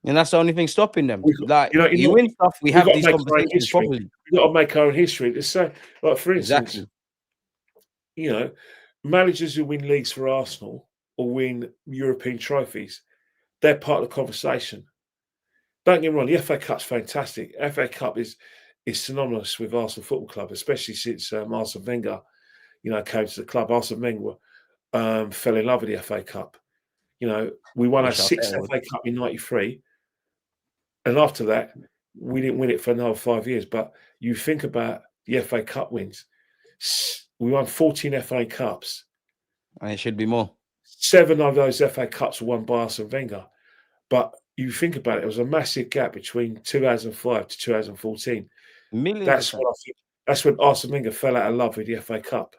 and that's the only thing stopping them. You win stuff. We have these conversations properly. We've got to make our own history. To say, like for instance, managers who win leagues for Arsenal or win European trophies, they're part of the conversation. Don't get me wrong, the FA Cup's fantastic. FA Cup is synonymous with Arsenal Football Club, especially since Arsene Wenger, came to the club. Arsene Wenger fell in love with the FA Cup. We won our sixth FA Cup in '93, and after that, we didn't win it for another 5 years. But you think about the FA Cup wins. We won 14 FA Cups. And it should be more. 7 of those FA Cups were won by Arsene Wenger. But you think about it, there was a massive gap between 2005 to 2014. Million That's percent. what I think. That's when Arsene Wenger fell out of love with the FA Cup.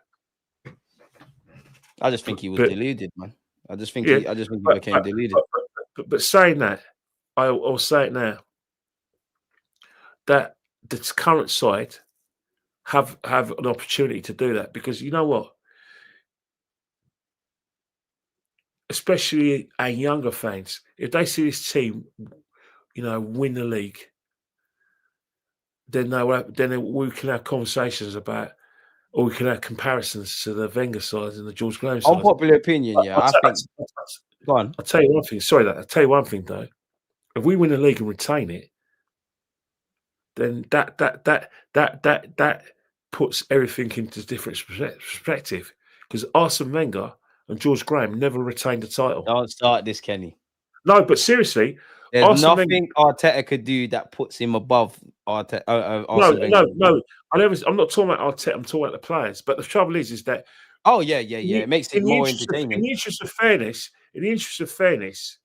I just think he was But deluded, man. I just think yeah, he became deluded. but saying that, I'll say it now, that the current side have an opportunity to do that, because you know what? Especially our younger fans, if they see this team, win the league, then we can have conversations about, or we can have comparisons to the Wenger sides and the George Graham sides. Unpopular opinion, yeah. I think. Go on. I'll tell you one thing. Sorry, I'll tell you one thing though. If we win the league and retain it, then that puts everything into different perspective. Because Arsene Wenger and George Graham never retained the title. Don't start this, Kenny. No, but seriously, there's Arsene nothing Arteta could do that puts him above Arteta. No. I'm not talking about Arteta. I'm talking about the players. But the trouble is that. Oh yeah. It makes it more entertaining. In the interest of fairness,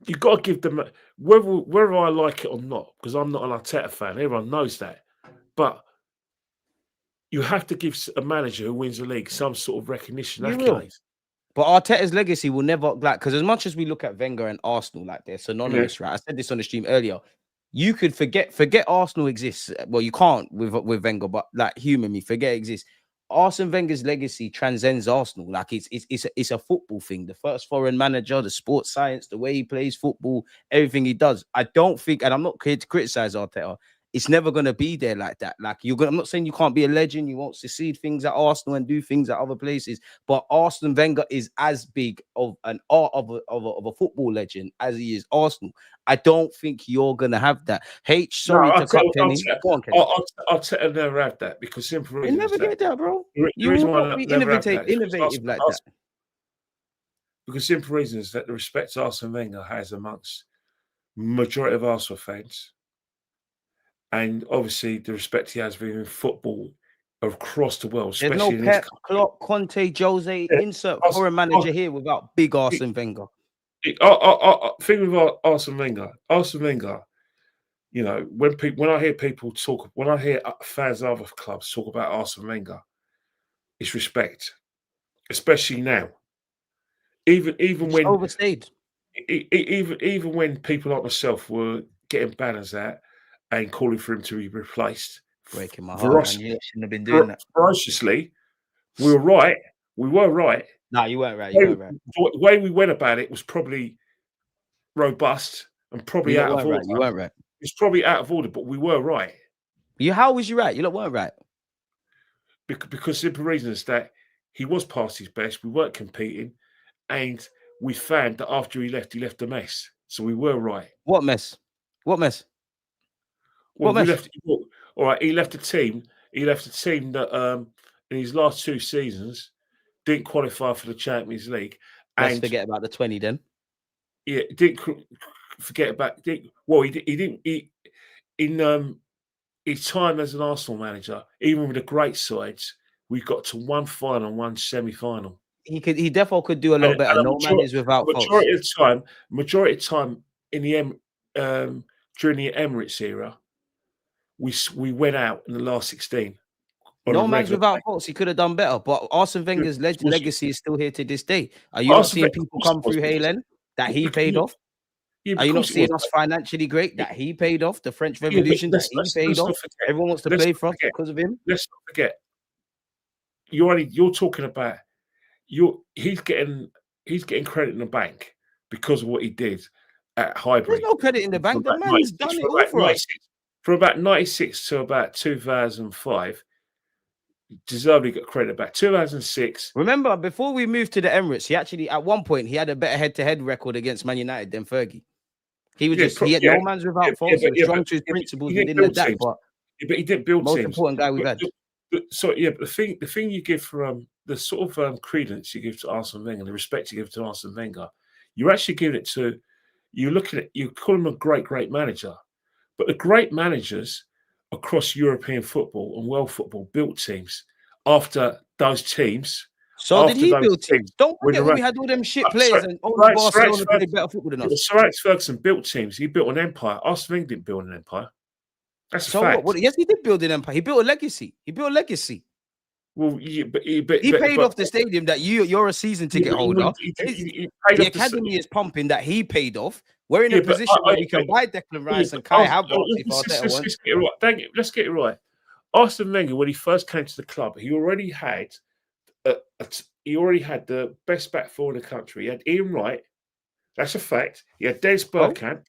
you've got to give them, whether I like it or not, because I'm not an Arteta fan. Everyone knows that. But you have to give a manager who wins the league some sort of recognition. You will. But Arteta's legacy will never, because as much as we look at Wenger and Arsenal like they're synonymous, right? I said this on the stream earlier. You could forget Arsenal exists. Well, you can't with Wenger, but like human me, forget it exists. Arsene Wenger's legacy transcends Arsenal. Like it's a football thing. The first foreign manager, the sports science, the way he plays football, everything he does. I don't think, and I'm not here to criticize Arteta, it's never going to be there like that. Like I'm not saying you can't be a legend, you won't succeed things at Arsenal and do things at other places, but Arsene Wenger is as big of an art of a football legend as he is Arsenal. I don't think you're going to have that. Sorry to cut Kenny. Go on, Kenny. I'll never have that, because simple reason. You never get that, bro. You will not be innovative like that. Because simple reason is that the respect Arsene Wenger has amongst majority of Arsenal fans, and obviously the respect he has within football across the world. There's no Pep, Klopp, Conte, Jose, insert foreign manager here without big Arsene Wenger. Thing with Arsene Wenger, when I hear fans of other clubs talk about Arsene Wenger, it's respect, especially now. Even when overstayed, even when people like myself were getting banners out and calling for him to be replaced, breaking my heart, man. You shouldn't have been doing that. Ferociously, we were right. No, you weren't right. The way we went about it was probably robust and probably out of order. You weren't right. It's probably out of order, but we were right. How was you right? You weren't right. Because simple reason is that he was past his best. We weren't competing, and we found that after he left a mess. So we were right. What mess? Well, all right, he left a team. That in his last 2 seasons didn't qualify for the Champions League. Let's forget about the 20 then. Yeah, didn't forget about. He didn't. In his time as an Arsenal manager, even with the great sides, we got to one final and one semi-final. He definitely could do a lot better. No man is without faults. Majority of time in the during the Emirates era, we went out in the last 16. No man's without faults. He could have done better, but Arsene Wenger's legacy is still here to this day. Are you not seeing people come through Haaland that he paid off? Are you not seeing us financially great that he paid off? The French Revolution that he paid off. Everyone wants to play for us because of him. Let's not forget. You're talking about he's getting credit in the bank because of what he did at Highbury. There's no credit in the bank. The man's done it all for us. From about 96 to about 2005, deservedly got credit back. 2006. Remember, before we moved to the Emirates, he actually, at one point, he had a better head-to-head record against Man United than Fergie. He was he had no man's without faults. He was strong to his principles. He didn't adapt, but he didn't build most teams. important guy we've had. But the thing you give for the sort of credence you give to Arsene Wenger, the respect you give to Arsene Wenger, you're actually giving it to. You call him a great manager, but the great managers across European football and world football built teams after those teams So did after he those build teams? teams. Don't forget when we had all them shit players and only Barcelona played better football than us. Sir Alex Ferguson built teams. He built an empire. Arsene Wenger didn't build an empire. That's a fact. What? Yes, he did build an empire. He built a legacy. Well, He paid off the stadium that you're a season ticket holder. The academy is pumping that he paid off. We're in a position where we can buy Declan Rice and Kai Havertz. Let's get it right. Arsene Wenger, when he first came to the club, he already had the best back four in the country. He had Ian Wright. That's a fact. He had Des Bergkamp.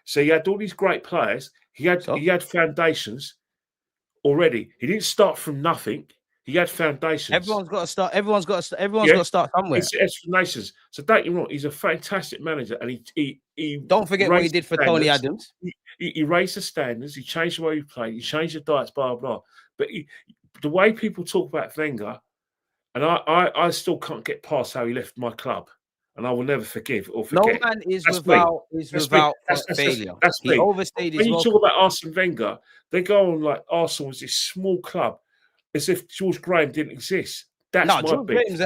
So he had all these great players. He had foundations already. He didn't start from nothing. He had foundations. Everyone's got to start. Everyone's got to start somewhere. It's foundations. So don't get me wrong. He's a fantastic manager, and he don't forget what he did for Tony Adams. He raised the standards. He changed the way he played. He changed the diets. Blah blah. But the way people talk about Wenger, and I still can't get past how he left my club. And I will never forgive or forget. No man is without failure. He overstayed his welcome. When you talk about Arsene Wenger, they go on like Arsenal was this small club, as if George Graham didn't exist. George Graham's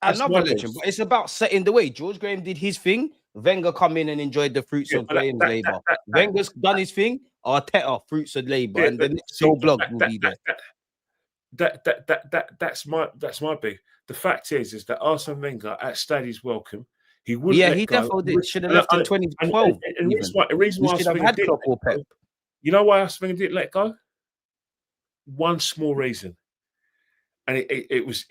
another legend, but it's about setting the way. George Graham did his thing. Wenger come in and enjoyed the fruits of Graham's labour. Wenger's done his thing. Arteta, fruits of labour, and the next blog will be there. That's my beef. The fact is that Arsene Wenger outstayed his welcome. He wouldn't. Yeah, he definitely did. Should have left in 2012. And the reason why Arsene Wenger didn't let go, you know why Arsene Wenger didn't let go? One small reason, and it was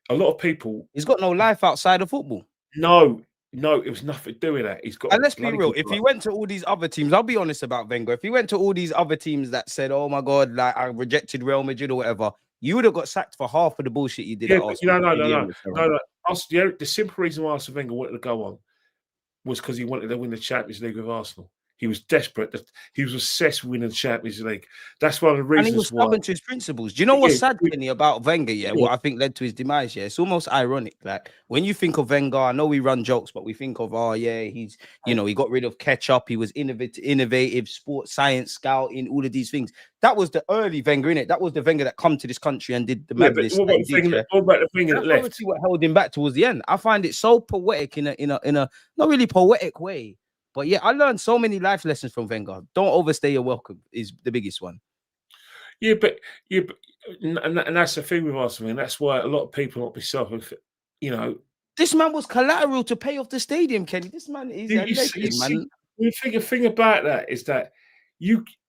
a lot of people. He's got no life outside of football. No, it was nothing to do with that. He's got. And let's be real. If he went to all these other teams, I'll be honest about Wenger. If he went to all these other teams that said, "Oh my God, like I rejected Real Madrid or whatever," you would have got sacked for half of the bullshit you did at Arsenal. No. The simple reason why Arsene Wenger wanted to go on was because he wanted to win the Champions League with Arsenal. He was desperate. He was obsessed with winning the Champions League. That's one of the reasons. And he was stubborn to his principles. Do you know what's sad, Kenny, about Wenger? Yeah, what I think led to his demise. Yeah, it's almost ironic. Like when you think of Wenger, I know we run jokes, but we think of he's he got rid of ketchup. He was innovative, sports science scouting, all of these things. That was the early Wenger, innit? That was the Wenger that come to this country and did the madness. What about the thing that left? That's what held him back towards the end. I find it so poetic in a not really poetic way. But yeah, I learned so many life lessons from Wenger. Don't overstay your welcome is the biggest one. And that's the thing with Arsenal, and that's why a lot of people not be self. This man was collateral to pay off the stadium, Kenny. This man is a legend, man. The thing about that is that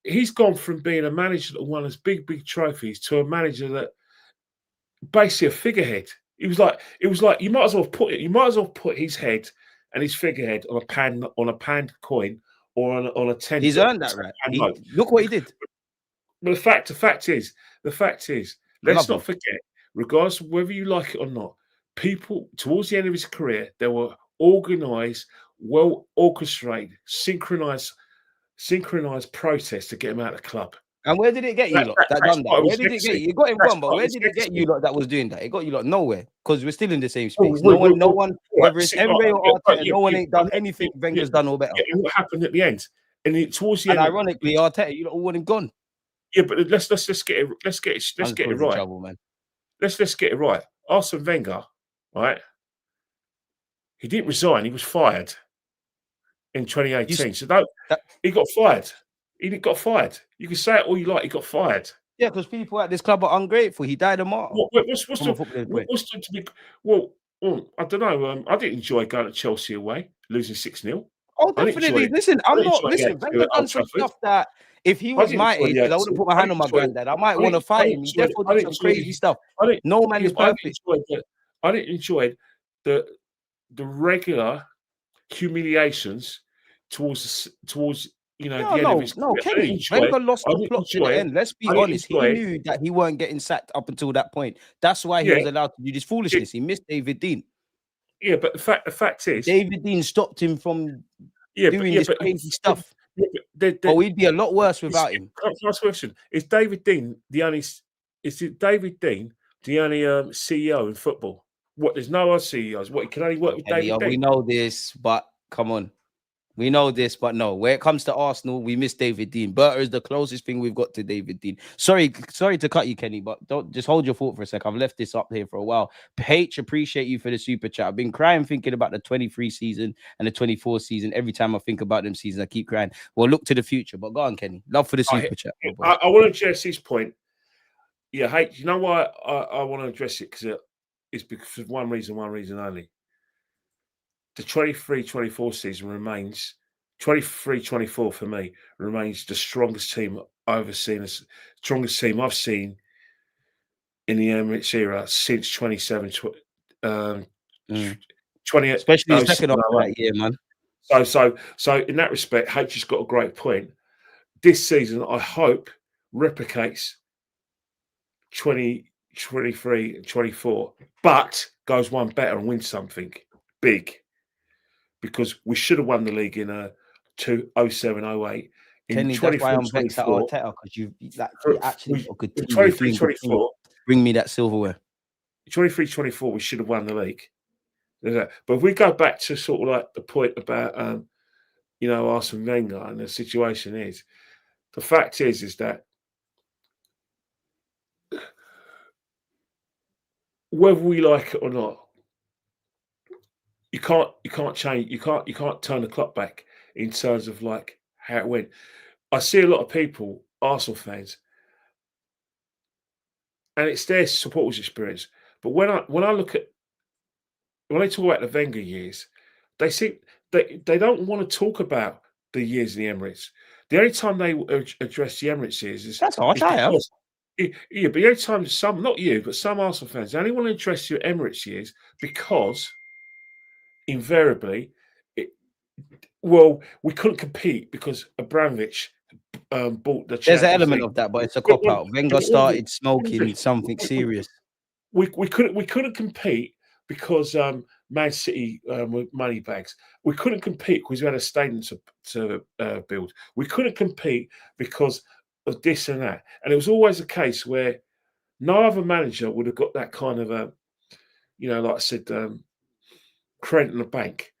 he's gone from being a manager that won us big trophies to a manager that basically a figurehead. It was like you might as well put his head and his figurehead on a pound coin or on a 10. He's earned that, right? Look what he did. But the fact is, let's not forget, regardless of whether you like it or not, people towards the end of his career, there were organised, well orchestrated, synchronized protests to get him out of the club. And where did it get you lot? Where did it get you? You got him gone, but where did it get you lot that was doing that? It got you lot nowhere because we're still in the same space. No one, whether it's Emre or Arteta, no one ain't done anything Wenger's done or better. And what happened at the end? And towards the end, ironically, Arteta, you lot all want him gone. Yeah, but let's get it right. Trouble, man. Let's get it right. Arsene Wenger, right? He didn't resign. He was fired in 2018. He got fired. He got fired. You can say it all you like. He got fired. Yeah, because people at this club are ungrateful. He died a martyr. I don't know. I didn't enjoy going to Chelsea away, losing 6-0. Oh, definitely. Listen, Wenger done some stuff that if he was my age, I wouldn't put my hand on my granddad. I might want to fight him. He definitely did some crazy stuff. No man is perfect. I didn't enjoy the regular humiliations towards the end of his career. Kenny, Wenger lost the plot to the end. Let's be honest. He knew that he weren't getting sacked up until that point. That's why he was allowed to do this foolishness. He missed David Dean. Yeah, but the fact is, David Dean stopped him from doing this crazy stuff. But we'd be a lot worse without him. Last question: Is David Dean the only CEO in football? What? There's no other CEOs. What? He can only work with David Dean. We know this, but come on. We know this, but no. When it comes to Arsenal, we miss David Dean. Berta is the closest thing we've got to David Dean. Sorry to cut you, Kenny, but don't just hold your thought for a sec. I've left this up here for a while. H, appreciate you for the super chat. I've been crying thinking about the 23 season and the 24 season. Every time I think about them seasons, I keep crying. Well, look to the future. But go on, Kenny. Love for the super chat. I want to address this point. Yeah, hey, you know why I want to address it? Because it's because of one reason only. The 23-24 season remains 23-24 for me remains the strongest team I've ever seen. The strongest team I've seen in the Emirates era since 27, 20, especially the second half of that year, man. So in that respect, H has got a great point. This season, I hope replicates 2023 and 24, but goes one better and wins something big. Because we should have won the league in 07-08. Kenny, that's why I'm vexed at Arteta, because you actually got a good team. 23-24, bring me that silverware. 23-24, we should have won the league. But if we go back to sort of like the point about Arsene Wenger, and the situation is, the fact is that whether we like it or not, you can't change. You can't turn the clock back in terms of like how it went. I see a lot of people, Arsenal fans, and it's their supporters' experience. But when I look at when they talk about the Wenger years, they don't want to talk about the years in the Emirates. The only time they address the Emirates years is that's harsh. Yeah, but the only time some, not you, but some Arsenal fans, they only want to address your Emirates years because invariably, we couldn't compete because Abramovich bought the Champions There's an element League. of that, but it's a cop out. Wenger started smoking something serious. We couldn't compete because Man City were money bags. We couldn't compete because we had a stadium to build. We couldn't compete because of this and that. And it was always a case where no other manager would have got that kind of like I said, credit in the bank.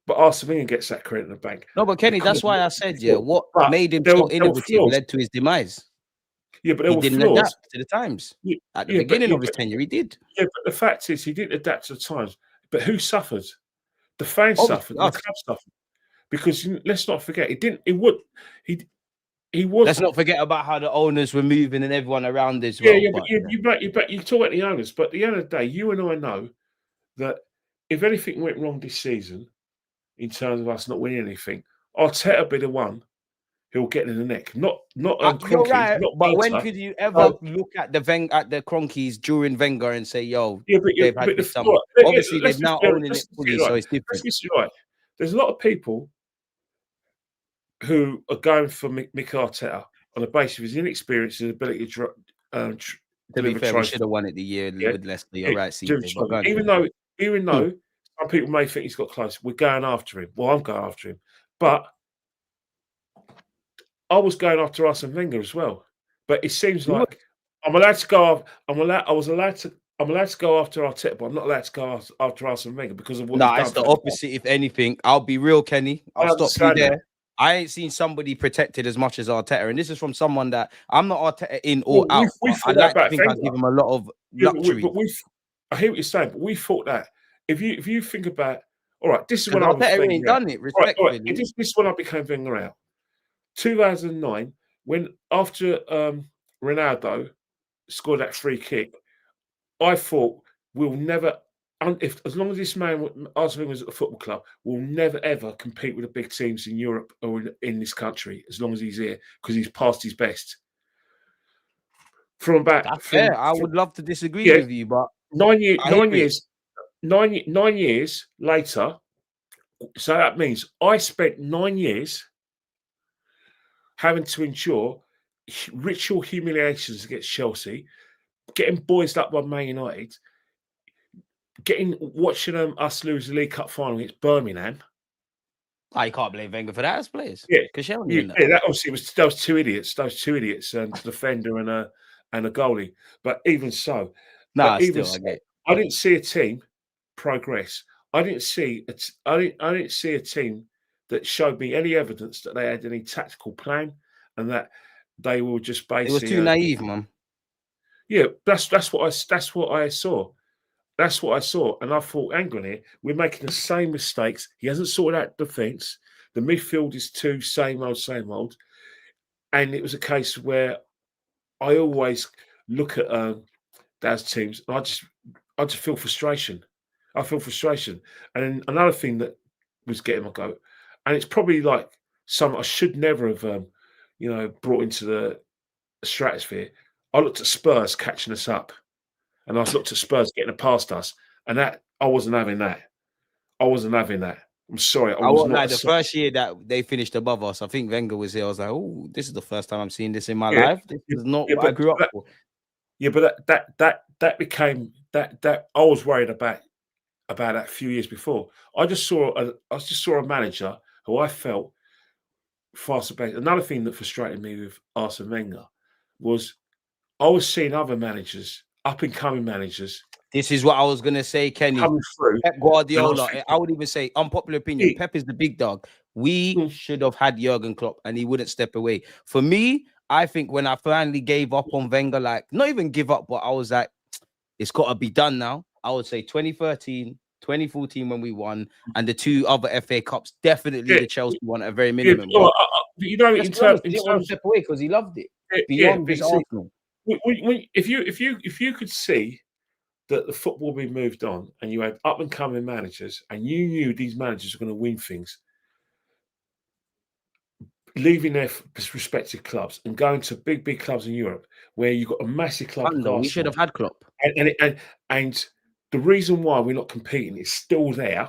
But Arsene Wenger gets that credit in the bank. No, but Kenny, that's why I said, what made him so innovative led to his demise. Yeah, but he didn't adapt to the times. At the beginning of his tenure, he did. Yeah, but the fact is, he didn't adapt to the times. But who suffered? The fans suffered. The club suffered. Because let's not forget, he was. Let's not forget about how the owners were moving and everyone around as well. You talk about the owners, but at the end of the day, you and I know that if anything went wrong this season, in terms of us not winning anything, Arteta be the one who'll get in the neck. Not Kroenke. You're right, not but Peter. when could you ever look at the Kroenkes during Wenger and say, "Yo, they've had this summer"? Obviously, they've now owning it fully, so it's different. Right. There's a lot of people who are going for Mikel Arteta on the basis of his inexperience and ability to be fair, we should have won it the year with Leicester. You're right, even though some people may think he's got close, we're going after him. Well, I'm going after him, but I was going after Arsene Wenger as well. But it seems like I'm allowed to go. I'm allowed to go after Arteta, but I'm not allowed to go after Arsene Wenger because of what. No, it's the opposite. If anything, I'll be real, Kenny. I'll stop you there. I ain't seen somebody protected as much as Arteta, and this is from someone that I'm not Arteta in or out. I like to think I give him a lot of luxury. I hear what you're saying, but we thought that if you think about, all right, this is when Arteta ain't done it. Respectfully, this is when I became Wenger out. 2009, when after Ronaldo scored that free kick, I thought we'll never. As long as this man, Arsene Wenger was at the football club, will never ever compete with the big teams in Europe or in this country. As long as he's here, because he's past his best. Fair. I would love to disagree with you, but 9 years later. So that means I spent 9 years having to endure ritual humiliations against Chelsea, getting boysed up by Man United. Watching us lose the League Cup final against Birmingham. I can't blame Wenger for that as players. Yeah, that obviously was those two idiots, and the defender and a goalie. But even so, I didn't see a team progress. I didn't see a team that showed me any evidence that they had any tactical plan and that they were just It was basically. too naive, man. Yeah, that's what I saw. That's what I saw, and I thought, hang on here, we're making the same mistakes. He hasn't sorted out defence. The midfield is too same old, and it was a case where I always look at those teams, and I just feel frustration. I feel frustration, and then another thing that was getting my goat, and it's probably like some I should never have, brought into the stratosphere. I looked at Spurs catching us up. And I looked at Spurs getting past us, and that I wasn't having that. I wasn't having that. I'm sorry, I I was won't not. lie. The first year that they finished above us, I think Wenger was here. I was like, "Oh, this is the first time I'm seeing this in my Yeah, life. This is not yeah, what I but grew up that, for." yeah, but that became that I was worried about that a few years before. I just saw a manager who I felt far superior. Another thing that frustrated me with Arsene Wenger was I was seeing other managers, up and coming managers, This is what I was gonna say, Kenny. coming through. Pep And I was Guardiola. I thinking, would even say, unpopular opinion, Pep is the big dog. We should have had Jurgen Klopp, and he wouldn't step away. For me, I think when I finally gave up on Wenger, like not even give up, but I was like, it's got to be done now. I would say 2013, 2014 when we won, and the two other FA Cups, definitely yeah, the Chelsea one at a very yeah, minimum. but, But in let's be honest, he in didn't want to terms, step away because he loved it yeah, beyond but you just see, Arsenal. if you could see that the football being moved on and you had up and coming managers and you knew these managers were going to win things, leaving their respective clubs and going to big clubs in Europe where you've got a massive club like Thunder, we should Arsenal, have had Klopp. and the reason why we're not competing is still there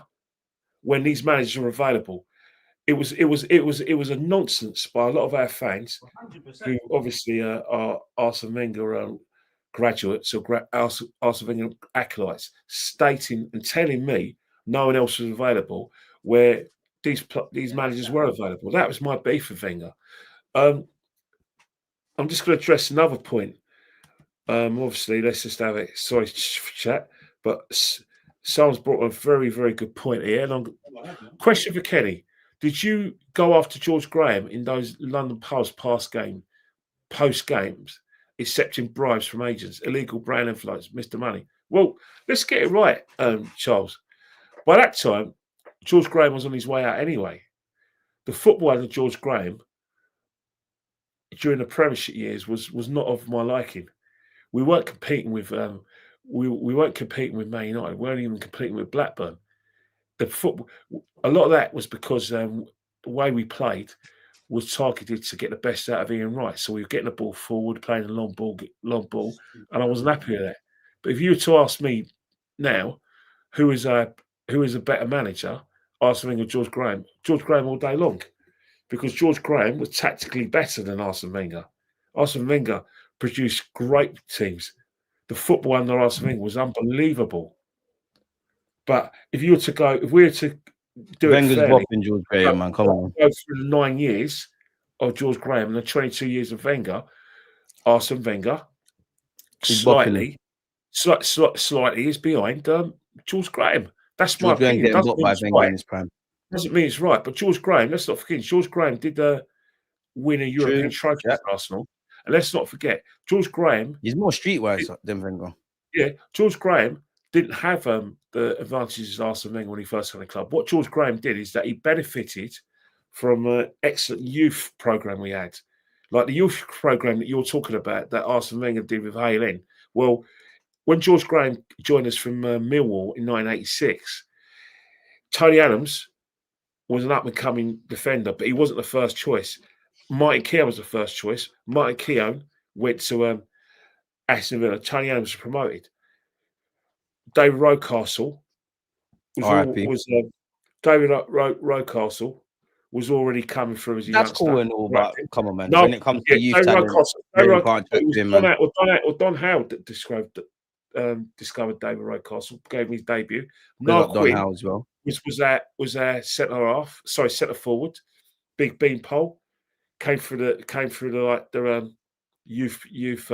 when these managers are available. It was a nonsense by a lot of our fans 100%. who obviously are Arsene Wenger graduates or Arsene Wenger acolytes, stating and telling me no one else was available where these managers were available. That was my beef with Wenger. I'm just going to address another point. Obviously, let's just have it. Sorry, chat, but someone's brought a very, very good point here. Question for Kenny: did you go after George Graham in those London pubs post games, accepting bribes from agents, illegal brand influence, Mr. Money? Well, let's get it right, Charles. By that time, George Graham was on his way out anyway. The football under George Graham during the Premiership years was not of my liking. We weren't competing with we weren't competing with Man United. We weren't even competing with Blackburn. The football, a lot of that was because the way we played was targeted to get the best out of Ian Wright. So we were getting the ball forward, playing a long ball, and I wasn't happy with that. But if you were to ask me now, who is a better manager, Arsene Wenger or George Graham? George Graham all day long, because George Graham was tactically better than Arsene Wenger. Arsene Wenger produced great teams. The football under Arsene Wenger was unbelievable. But if we were to do it Wenger's fairly, bopping George Graham, man. Come on. go through the 9 years of George Graham and the 22 years of Wenger, Arsene Wenger, He's bopping. slightly is behind George Graham. That's my George Graham opinion. getting Doesn't bopped mean by it's Wenger in right. his prime. Doesn't mean it's right. But George Graham, let's not forget, George Graham did win a European True. trophy Yep. for Arsenal. And let's not forget, George Graham. He's more streetwise than Wenger. Yeah, George Graham didn't have the advantages of Arsene Wenger when he first joined the club. What George Graham did is that he benefited from an excellent youth program we had, like the youth program that you're talking about that Arsene Wenger did with Hale End. Well, when George Graham joined us from Millwall in 1986, Tony Adams was an up-and-coming defender, but he wasn't the first choice. Martin Keown was the first choice. Martin Keown went to Aston Villa. Tony Adams was promoted. David Rocastle R.I.P. Rocastle was already coming through as a That's youngster. cool and all, Right. but come on, man. No, When it comes to youth David talent, you can't it chat was to him, man. Don Howe that discovered David Rocastle, gave him his debut. Big Niall up Don Quinn Howe as well. was our centre forward, big beanpole, came through the youth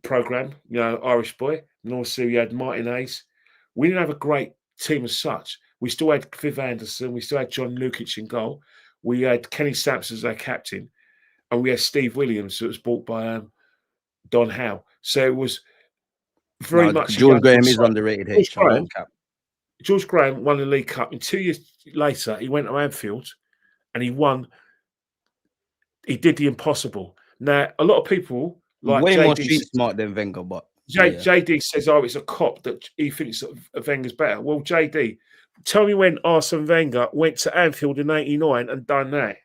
program, Irish boy. And also you had Martin Eze. We didn't have a great team as such. We still had Viv Anderson. We still had John Lukic in goal. We had Kenny Sampson as our captain. And we had Steve Williams, that was bought by Don Howe. So it was very much... George Graham is underrated here. George Graham won the League Cup. And 2 years later, he went to Anfield and he won. He did the impossible. Now, a lot of people... like way JD more street smart than Wenger, but... JD says, oh, it's a cop that he thinks Wenger's better. Well, JD, tell me when Arsene Wenger went to Anfield in '89 and done that.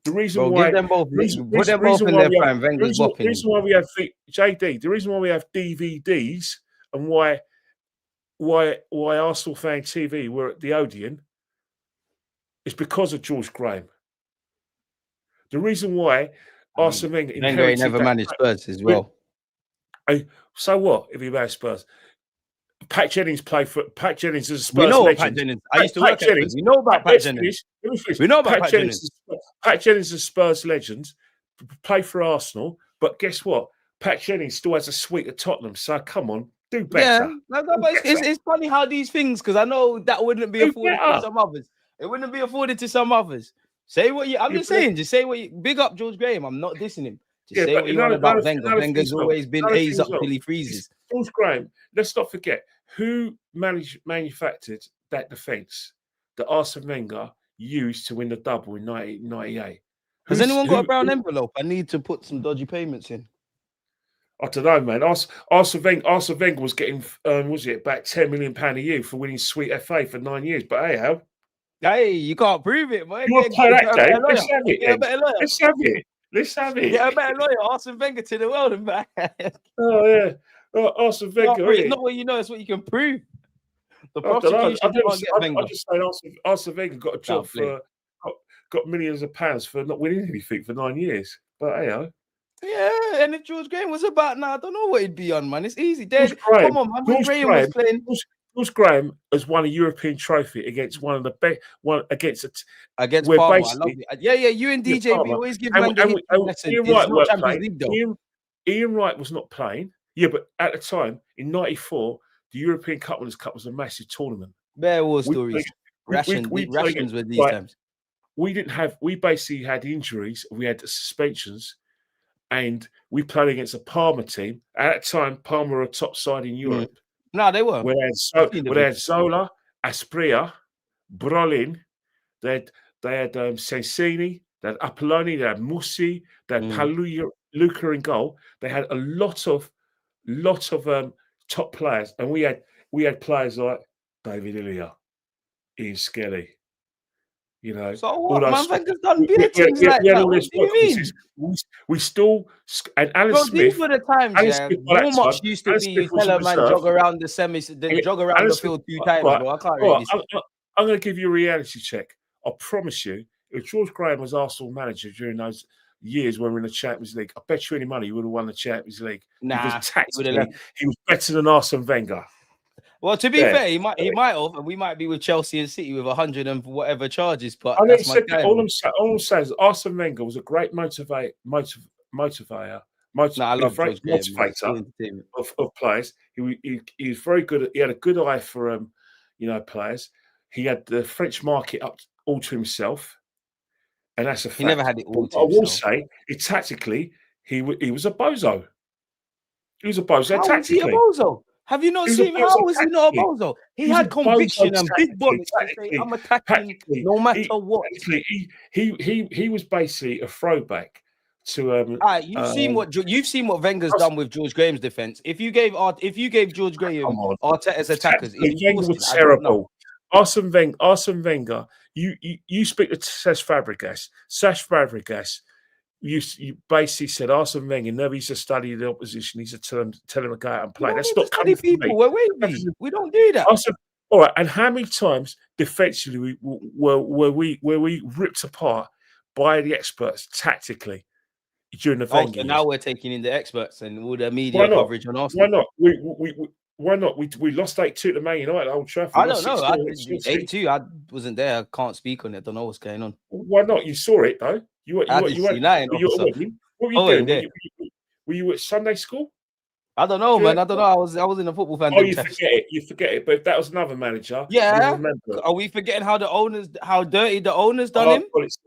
The reason why... give them both, put them both in their prime. Wenger's bopping. The reason why we have... JD, the reason why we have DVDs and why Arsenal Fan TV were at the Odeon is because of George Graham. The reason why Arsene Wenger... Wenger never managed Spurs as well. So what if he managed Spurs? Pat Jennings played for... Pat Jennings is a Spurs legend. We know legend. Pat Jennings. I used to work at Spurs. We know about Pat Jennings. We know about Pat Jennings. Pat Jennings is a Spurs legend. Played for Arsenal. But guess what? Pat Jennings still has a suite at Tottenham. So come on, do better. Yeah, but it's funny how these things, because I know that wouldn't be afforded to some others. It wouldn't be afforded to some others. Say what you... I'm just saying. Just say what you... Big up George Graham. I'm not dissing him. Just say what you want about Wenger. Wenger's always been A's up till he freezes. George Graham, let's not forget who manufactured that defence that Arsene Wenger used to win the double in 1998. Has anyone got a brown envelope? I need to put some dodgy payments in. I don't know, man. Arsene Wenger was getting, was it about £10 million a year for winning Sweet FA for 9 years. But hey, how? Hey, you can't prove it, man. You want to play that game? Let's have it. Let's have it. Let's have it. Yeah, a better lawyer, Arsene Wenger to the world and back. Oh yeah, Arsene Wenger. It's not what you know; it's what you can prove. The prosecution I'm just saying, Arsene Wenger got a job got millions of pounds for not winning anything for 9 years. But hey, yeah. And if George Graham was about now, I don't know what he'd be on, man. It's easy. Come on, man. George Graham was playing. George Graham has won a European trophy against one of the best. Against Palmer. I love it. Yeah. You and DJB always give man Ian Wright was not playing. Yeah, but at the time in '94, the European Cup Winners' Cup was a massive tournament. There were stories. Rations were these times. We basically had injuries. We had suspensions, and we played against a Parma team. At that time, Parma were a top side in Europe. No, they were. We had Zola, Aspria, Brolin. They had Sensini, they had Apolloni, they had Mussi, they had Luca in goal. They had a lot of top players, and we had players like David Ilya, Ian Skelly. You know, so what? Man, Wenger's done better things like that. What do you mean? We still and Alan Smith. These were the times. Warm-ups used to be you tell a man jog around the jog around the field 2 times. Bro. I can't really. I'm going to give you a reality check. I promise you, if George Graham was Arsenal manager during those years when we were in the Champions League, I bet you any money he would have won the Champions League. Because tactically, he was better than Arsene Wenger. Well, to be fair, he might have, and we might be with Chelsea and City with 100 and whatever charges. But all I'm saying is Arsene Wenger was a great motivator of players. He was very good. He had a good eye for players. He had the French market up all to himself, and that's a fact. He never had it all to himself. I will say, tactically, he was a bozo. He was a bozo tactically. He a bozo? Have you not seen how was he not a bozo? He had conviction and big bodies to say, I'm attacking no matter what. He was basically a throwback to you've seen what Wenger's done with George Graham's defense. If you gave George Graham Arteta's attackers, Wenger was terrible. Arsene Wenger, you speak to Cesc Fabregas. Cesc Fabregas, you basically said Arsene Wenger never used to study the opposition. He used to tell him to go out and play. That's not study people. We don't do that. All right. And how many times defensively were we ripped apart by the experts tactically during the Wenger years? Now we're taking in the experts and all the media coverage on Arsenal. Why not? We lost 8-2 to Man United at Old Trafford. I don't know. 8-2. I wasn't there. I can't speak on it. I don't know what's going on. Why not? You saw it though. What were you doing? Were you at Sunday school? I don't know, Do you man. I don't know. I wasn't a football fan. Oh, Them you times. forget it. You forget it. But if that was another manager, you'll Yeah. remember it. Are we forgetting how dirty the owners done Oh, him? well, it's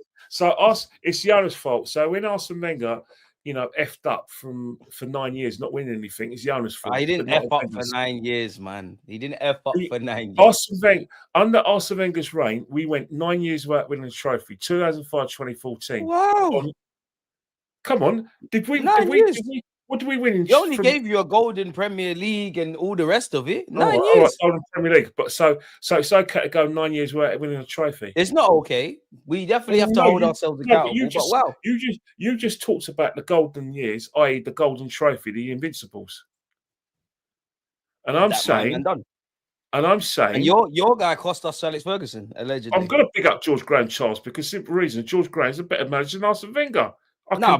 the owner's fault. So when Arsene Wenger, effed up for 9 years, not winning anything, it's the owner's fault. He But didn't not F up for Wenger's. 9 years, man. He didn't F up for 9 years. Under Arsene Wenger's reign, we went 9 years without winning a trophy. 2005, 2014. Wow. Come on. Did we? 9 years. What did we win? He only gave you a golden Premier League and all the rest of it. 9 All right, years. golden Premier League. But so it's okay to go 9 years without winning a trophy. It's not okay. We definitely have to hold ourselves accountable. But wow, you just talked about the golden years, i.e., the golden trophy, the Invincibles. And I'm saying, and your guy cost us Alex Ferguson, allegedly. I'm going to pick up George Graham, Charles, because simple reason, George Graham's a better manager than Arsene Wenger.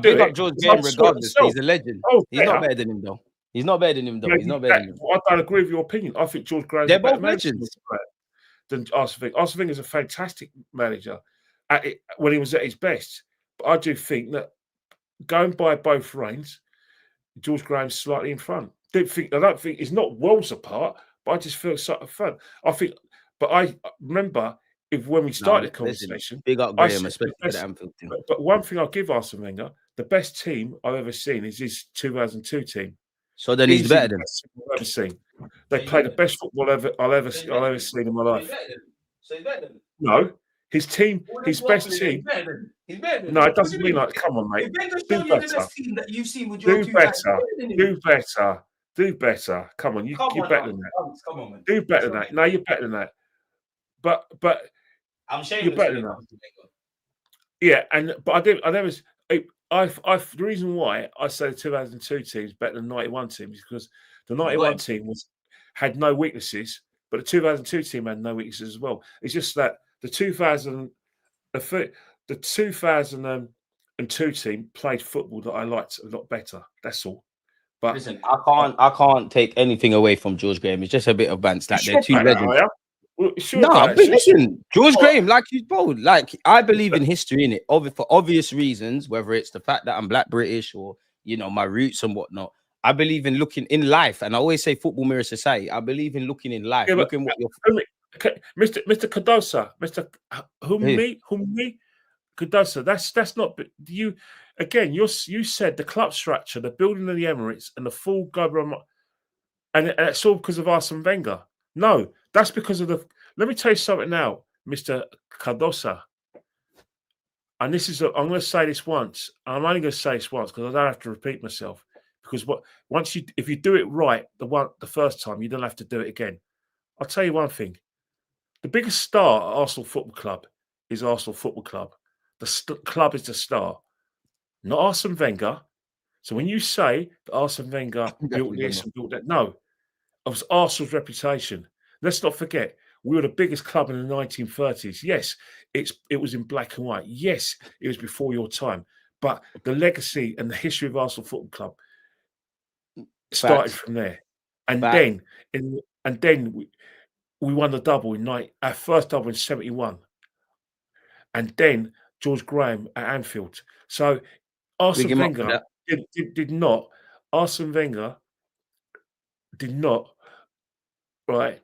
Big up George Graham regardless. He's a legend. He's not better than him, though. He's not better than him, though. Yeah, he's not better than him. I don't agree with your opinion. I think George Graham's They're a better both manager legends than Arsene Wenger. Arsene Wenger is a fantastic manager when he was at his best. But I do think that going by both reigns, George Graham's slightly in front. I don't think it's not worlds apart, but I just feel it's sort of fun. But I remember when we started the conversation, big up Graham, especially for the Anfield team. But one thing I'll give Arsene Wenger, the best team I've ever seen is his 2002 team. So then he's better than I've ever seen. They play the best football I'll ever seen in my life. So he's better than No, his team, his best team. He's better than no, it doesn't mean like, come on, mate. Do better. Do better. Come on, you're better than that. Come on, man. Do better than that. No, you're better than that. But I'm shameless. You're better than that. Yeah, the reason why I say the 2002 team is better than the 91 team is because the 91 team had no weaknesses, but the 2002 team had no weaknesses as well. It's just that the 2002 team played football that I liked a lot better. That's all. But listen, I can't take anything away from George Graham. It's just a bit of bants that they're two legends. Well, but listen, George Graham, like you told, like I believe in history in it, for obvious reasons, whether it's the fact that I'm Black British or my roots and whatnot. I believe in looking in life, and I always say football mirrors society. I believe in looking in life, looking what you're. Mr. Cardosa, Mr. Hummi Cardosa. That's not you. Again, you said the club structure, the building of the Emirates, and the full global, and it's all because of Arsene Wenger. No, that's because of the. Let me tell you something now, Mr. Cardosa. And this is, I'm going to say this once. I'm only going to say this once because I don't have to repeat myself. Because if you do it right, the first time, you don't have to do it again. I'll tell you one thing. The biggest star at Arsenal Football Club is Arsenal Football Club. The club is the star, not Arsene Wenger. So when you say that Arsene Wenger built this and built that, no. It was Arsenal's reputation. Let's not forget, we were the biggest club in the 1930s. Yes, it was in black and white. Yes, it was before your time. But the legacy and the history of Arsenal Football Club started from there. And then we won the double our first double in 71. And then George Graham at Anfield. So Arsene Wenger did not right,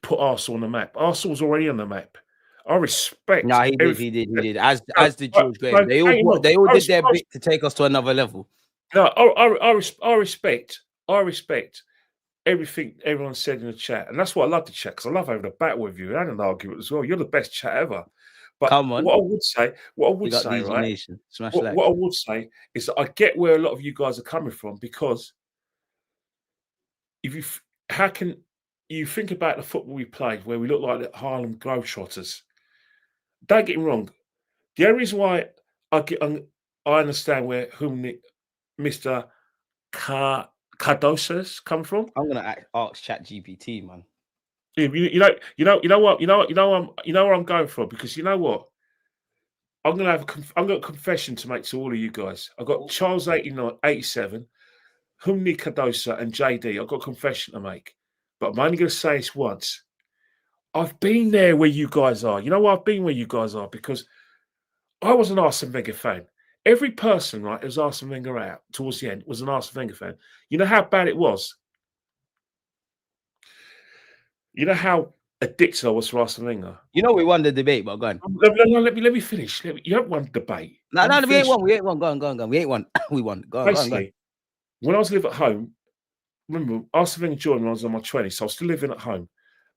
put Arsenal on the map. Arsenal's already on the map. I respect. No, he did. As did George Graham. They all did their bit to take us to another level. No, I respect everything everyone said in the chat, and that's why I love the chat because I love having a battle with you and an argument as well. You're the best chat ever. But come on, what I would say, right? What I would say is that I get where a lot of you guys are coming from because. How can you think about the football we played where we look like the Harlem Globetrotters? Don't get me wrong. The only reason why I understand where Mr. Cardosa's come from. I'm gonna ask ChatGPT, man. You know where I'm going from because you know what? I've got a confession to make to all of you guys. I've got Charles 87. Humni Cardosa and JD, I've got a confession to make, but I'm only going to say this once. I've been there where you guys are. You know why I've been where you guys are? Because I was an Arsene Wenger fan. every person, right, who was Arsene Wenger out towards the end was an Arsene Wenger fan. You know how bad it was? You know how addicted I was to Arsene Wenger? You know we won the debate, but go on. Let me finish. You haven't won the debate. No, we ain't won. We ain't won. Go on. We ain't won. We won. Go on. Basically, when I was living at home, remember, Arsene Wenger joined when I was in my 20s, so I was still living at home.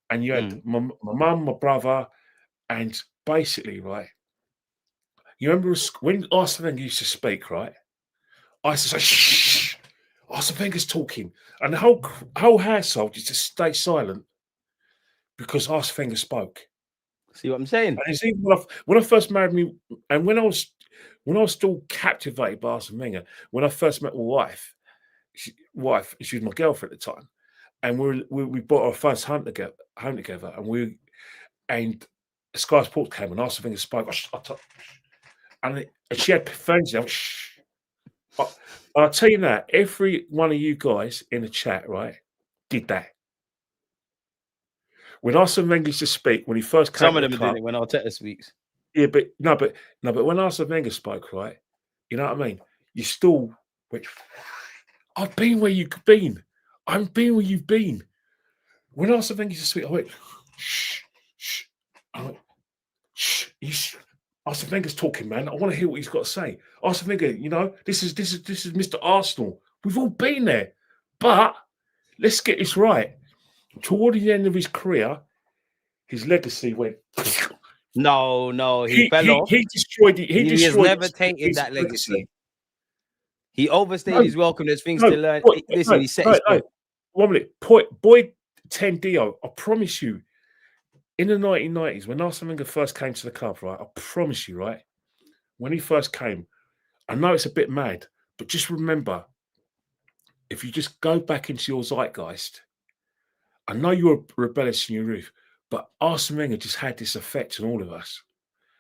And you had my mum, my brother, and basically, right, you remember when Arsene Wenger used to speak, right? I used to say, shh, Arsene Wenger's talking. And the whole household used to stay silent because Arsene Wenger spoke. See what I'm saying? And it's even when I first married me, and when I was still captivated by Arsene Wenger, when I first met my wife, she was my girlfriend at the time, and we bought our first home together, and Sky Sports came and Arsene Wenger spoke, and she had friends there. I'll tell you that every one of you guys in the chat, right, did that. When Arsene Wenger used to speak, when he first came, some of them did it when Arteta speaks. Yeah, but when Arsene Wenger spoke, right, you know what I mean? You still went, I've been where you've been. I've been where you've been. When Arsene Wenger used to speak, I went, shh, shh. I went, shh. Arsene Wenger's talking, man. I want to hear what he's got to say. Arsene Wenger, you know, this is Mr. Arsenal. We've all been there, but let's get this right. Toward the end of his career, his legacy went. No, he fell off. He destroyed it. He has never tainted that legacy. He overstayed his welcome. There's things to learn. Listen, he set his point. 1 minute. Boy Tendio, I promise you, in the 1990s, when Arsene Wenger first came to the club, right, I promise you, right, when he first came, I know it's a bit mad, but just remember, if you just go back into your zeitgeist, I know you're rebellious in your roof, but Arsene Wenger just had this effect on all of us.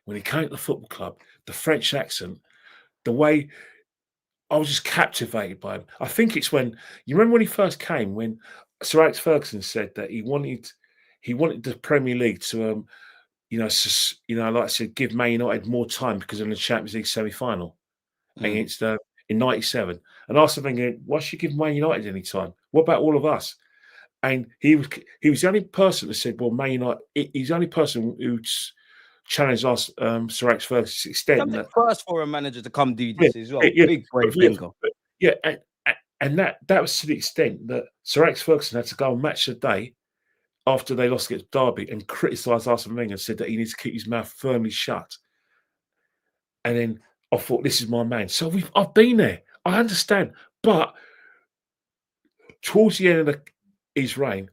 When he came to the football club, the French accent, the way I was just captivated by him. I think it's when you remember when he first came, when Sir Alex Ferguson said that he wanted the Premier League to, like I said, give Man United more time because of the Champions League semi-final against in '97. And Arsene Wenger, why should you give Man United any time? What about all of us? And he was the only person that said, well, Man United, he's the only person who's challenged us, Sir Alex Ferguson to the extent that first for a manager to come do this as well. Big brave finger. And that was to the extent that Sir Alex Ferguson had to go on Match of the Day after they lost against Derby and criticised Arsene Wenger and said that he needs to keep his mouth firmly shut. And then I thought, this is my man. So I've been there. I understand. But towards the end of his reign,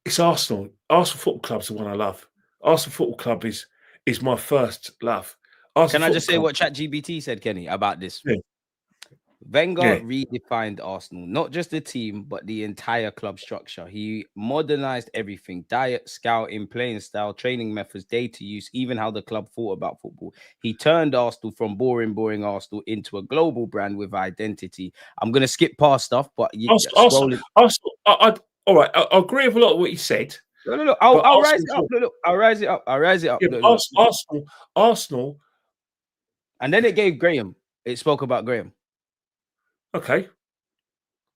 it's Arsenal. Arsenal Football Club's the one I love. Arsenal Football Club is my first love. Can I just say what ChatGPT said, Kenny, about this? Yeah. Wenger redefined Arsenal, not just the team, but the entire club structure. He modernized everything: diet, scouting, playing style, training methods, data use, even how the club thought about football. He turned Arsenal from boring Arsenal into a global brand with identity. I'm going to skip past stuff, but Arsenal, all right, I agree with a lot of what you said. No. I'll rise it up. Look, I'll rise it up. Yeah, Arsenal. And then it gave Graham. It spoke about Graham. Okay.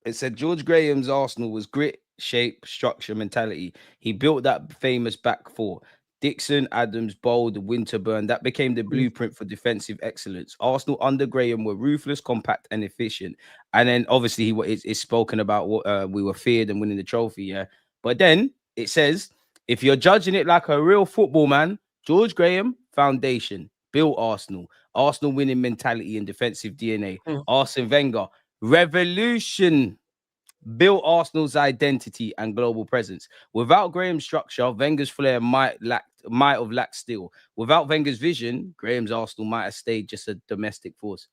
It said George Graham's Arsenal was grit, shape, structure, mentality. He built that famous back four. Dixon, Adams, Bold, Winterburn. That became the blueprint for defensive excellence. Arsenal under Graham were ruthless, compact, and efficient. And then obviously it's spoken about what we were feared and winning the trophy. Yeah, but then it says if you're judging it like a real football man, George Graham foundation built Arsenal winning mentality and defensive DNA. Arsene Wenger revolution built Arsenal's identity and global presence. Without Graham's structure, Wenger's flair might have lacked still. Without Wenger's vision, Graham's Arsenal might have stayed just a domestic force.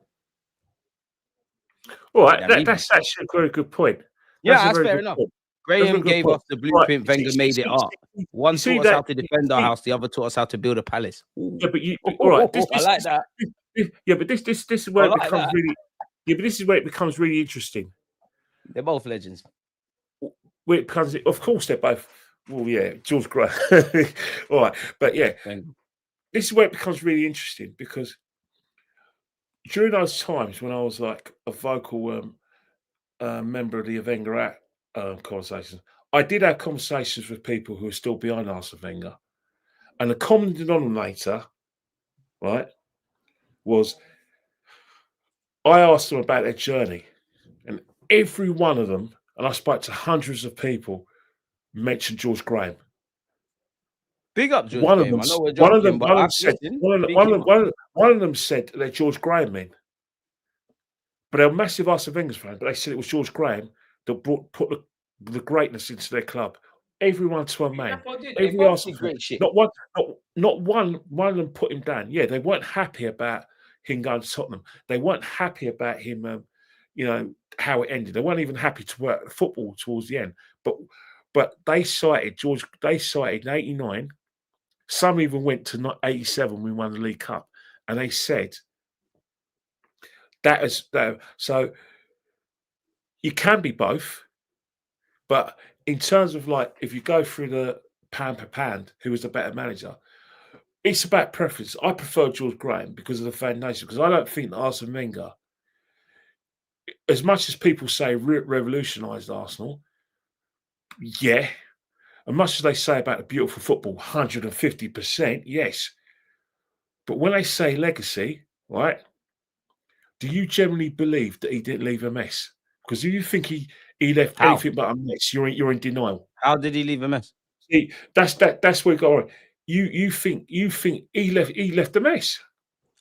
All right, that's actually a very good point. That's fair enough. Graham gave us the blueprint. Wenger made it art. One taught us how to defend our house. The other taught us how to build a palace. Yeah, but all right. I like that. Yeah, but this is where it becomes really. Yeah, but this is where it becomes really interesting. They're both legends. Where it becomes, of course, they're both. Well, yeah, George Graham. All right, but yeah, this is where it becomes really interesting because during those times when I was like a vocal member of the Wenger conversations, I did have conversations with people who are still behind Arsene Wenger, and the common denominator, right, was I asked them about their journey, and every one of them, and I spoke to hundreds of people, mentioned George Graham. Big up George One of Graham. them, I know we're one of joking, them, but one of I them said, listen. one Big him up. one of them said they're George Graham men, but they're massive Arsene Wenger fans. But they said it was George Graham that put the greatness into their club. Everyone to a man, That's what I did. They every both Arsenal did fan, great shit. not one of them put him down. Yeah, they weren't happy about him going to Tottenham. They weren't happy about him, how it ended. They weren't even happy to work football towards the end. But they cited George. They cited in '89. Some even went to '87 when we won the League Cup, and they said that is so. You can be both, but in terms of like if you go through the pound per pound, who was the better manager? It's about preference. I prefer George Graham because of the foundation. Because I don't think that Arsene Wenger, as much as people say revolutionised Arsenal, yeah. As much as they say about the beautiful football, 150%, yes. But when they say legacy, right? Do you generally believe that he didn't leave a mess? Because if you think he left How? anything but a mess, you're in denial. How did he leave a mess? See, that's where you go. Right. You think he left a mess.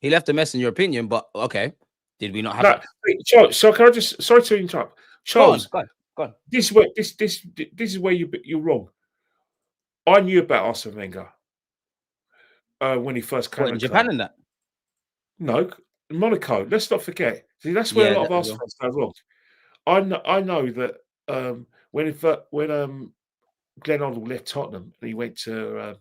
He left a mess in your opinion, but okay. Did we not have No, Charles, so can I just sorry to interrupt. Charles, go on. this is where this is where you're wrong. I knew about Arsene Wenger when he first came What, to in the club. Japan and that? No, Monaco. Let's not forget. See, that's where a lot of Arsenal fans go wrong. I know that when Glenn Hoddle left Tottenham and he went to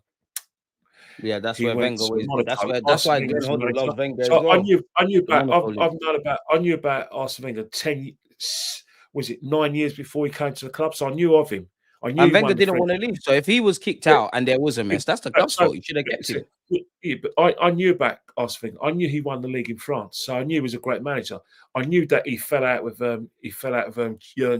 that's where Wenger was. Monaco. That's why Glenn Hoddle loves Wenger as So well. I knew about Arsene Wenger 9 years before he came to the club. So I knew of him. I knew and Wenger didn't want to leave. So if he was kicked out and there was a mess, that's the club's fault. You should have kept him. Yeah, but I knew about Arsene Wenger. I knew he won the league in France, so I knew he was a great manager. I knew that he fell out with Jurgen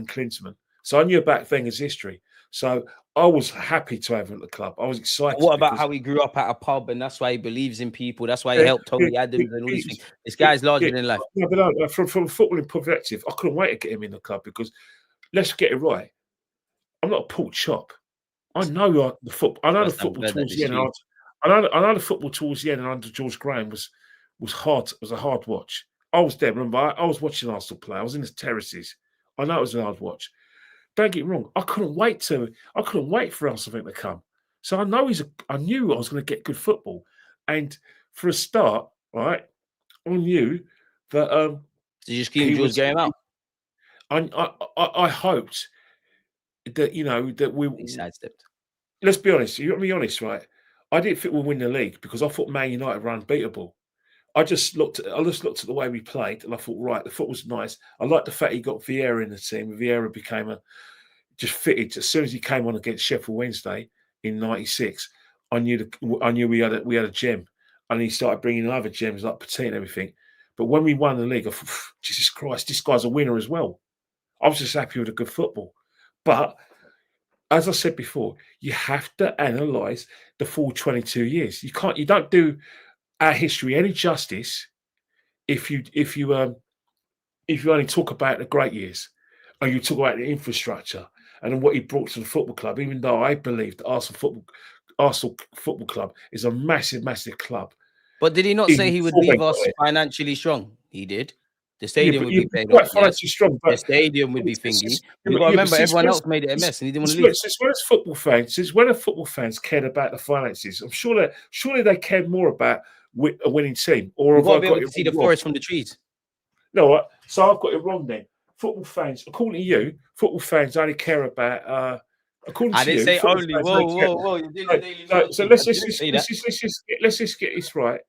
Klinsmann. So I knew about Wenger's history. So I was happy to have him at the club. I was excited. What about how he grew up at a pub and that's why he believes in people? That's why he helped Tony Adams and all these things. This guy's larger than life. Yeah, but no, from a footballing perspective, I couldn't wait to get him in the club because let's get it right. I'm not a pork chop. I know the football. I know the football towards the end. I know the football towards the end and under George Graham was hard. It was a hard watch. I was there. Remember, I was watching Arsenal play. I was in the terraces. I know it was a hard watch. Don't get me wrong. I couldn't wait for Arsenal to come. So I knew I was going to get good football. And for a start, right, I knew that. So you just keep George Graham out. I hoped that that we sidestepped. Let's be honest. You got to be honest, right? I didn't think we'd win the league because I thought Man United were unbeatable. I just looked at the way we played, and I thought, right, the foot was nice. I liked the fact he got Vieira in the team. Vieira became just fitted as soon as he came on against Sheffield Wednesday in '96. I knew we had a gem, and he started bringing in other gems like Petit and everything. But when we won the league, I thought, Jesus Christ, this guy's a winner as well. I was just happy with the good football, but as I said before, you have to analyse the full 22 years. You don't do our history any justice if you only talk about the great years and you talk about the infrastructure and what he brought to the football club. Even though I believe that Arsenal Football Club is a massive, massive club. But did he not say he would leave us financially strong? He did. The stadium would be paid off. Financially strong, but the stadium would be thingy. You got to remember, everyone else made it a mess, and he didn't want to leave. Since when have football fans cared about the finances? I'm sure surely they cared more about a winning team. Or you've got to be able to see the forest from the trees. No, so I've got it wrong then. Football fans, according to you, football fans only care about. According to you, I didn't say only. Whoa! So let's just get this right.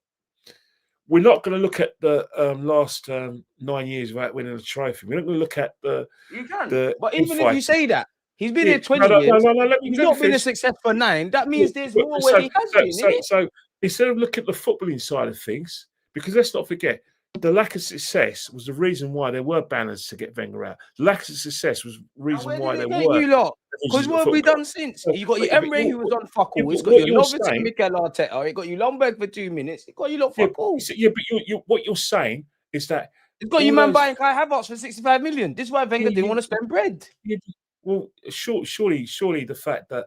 We're not going to look at the last 9 years without winning a trophy. We're not going to look at the. You can, but even if you say that, he's been here 20 years. He's not been a success for 9. That means there's more where he has been. So instead of looking at the footballing side of things, because let's not forget, the lack of success was the reason why there were banners to get Wenger out. The lack of success was the reason why there were. You lot? Because what have we done since? You got your Emre who was on fuck all. It's got your Novatic Mikel Arteta. It got you Lomberg for 2 minutes. It got you lot fuck all. Yeah, but what you're saying is that it's got you man buying Kai Havertz for 65 million. This is why Wenger didn't want to spend bread. Yeah, well, surely the fact that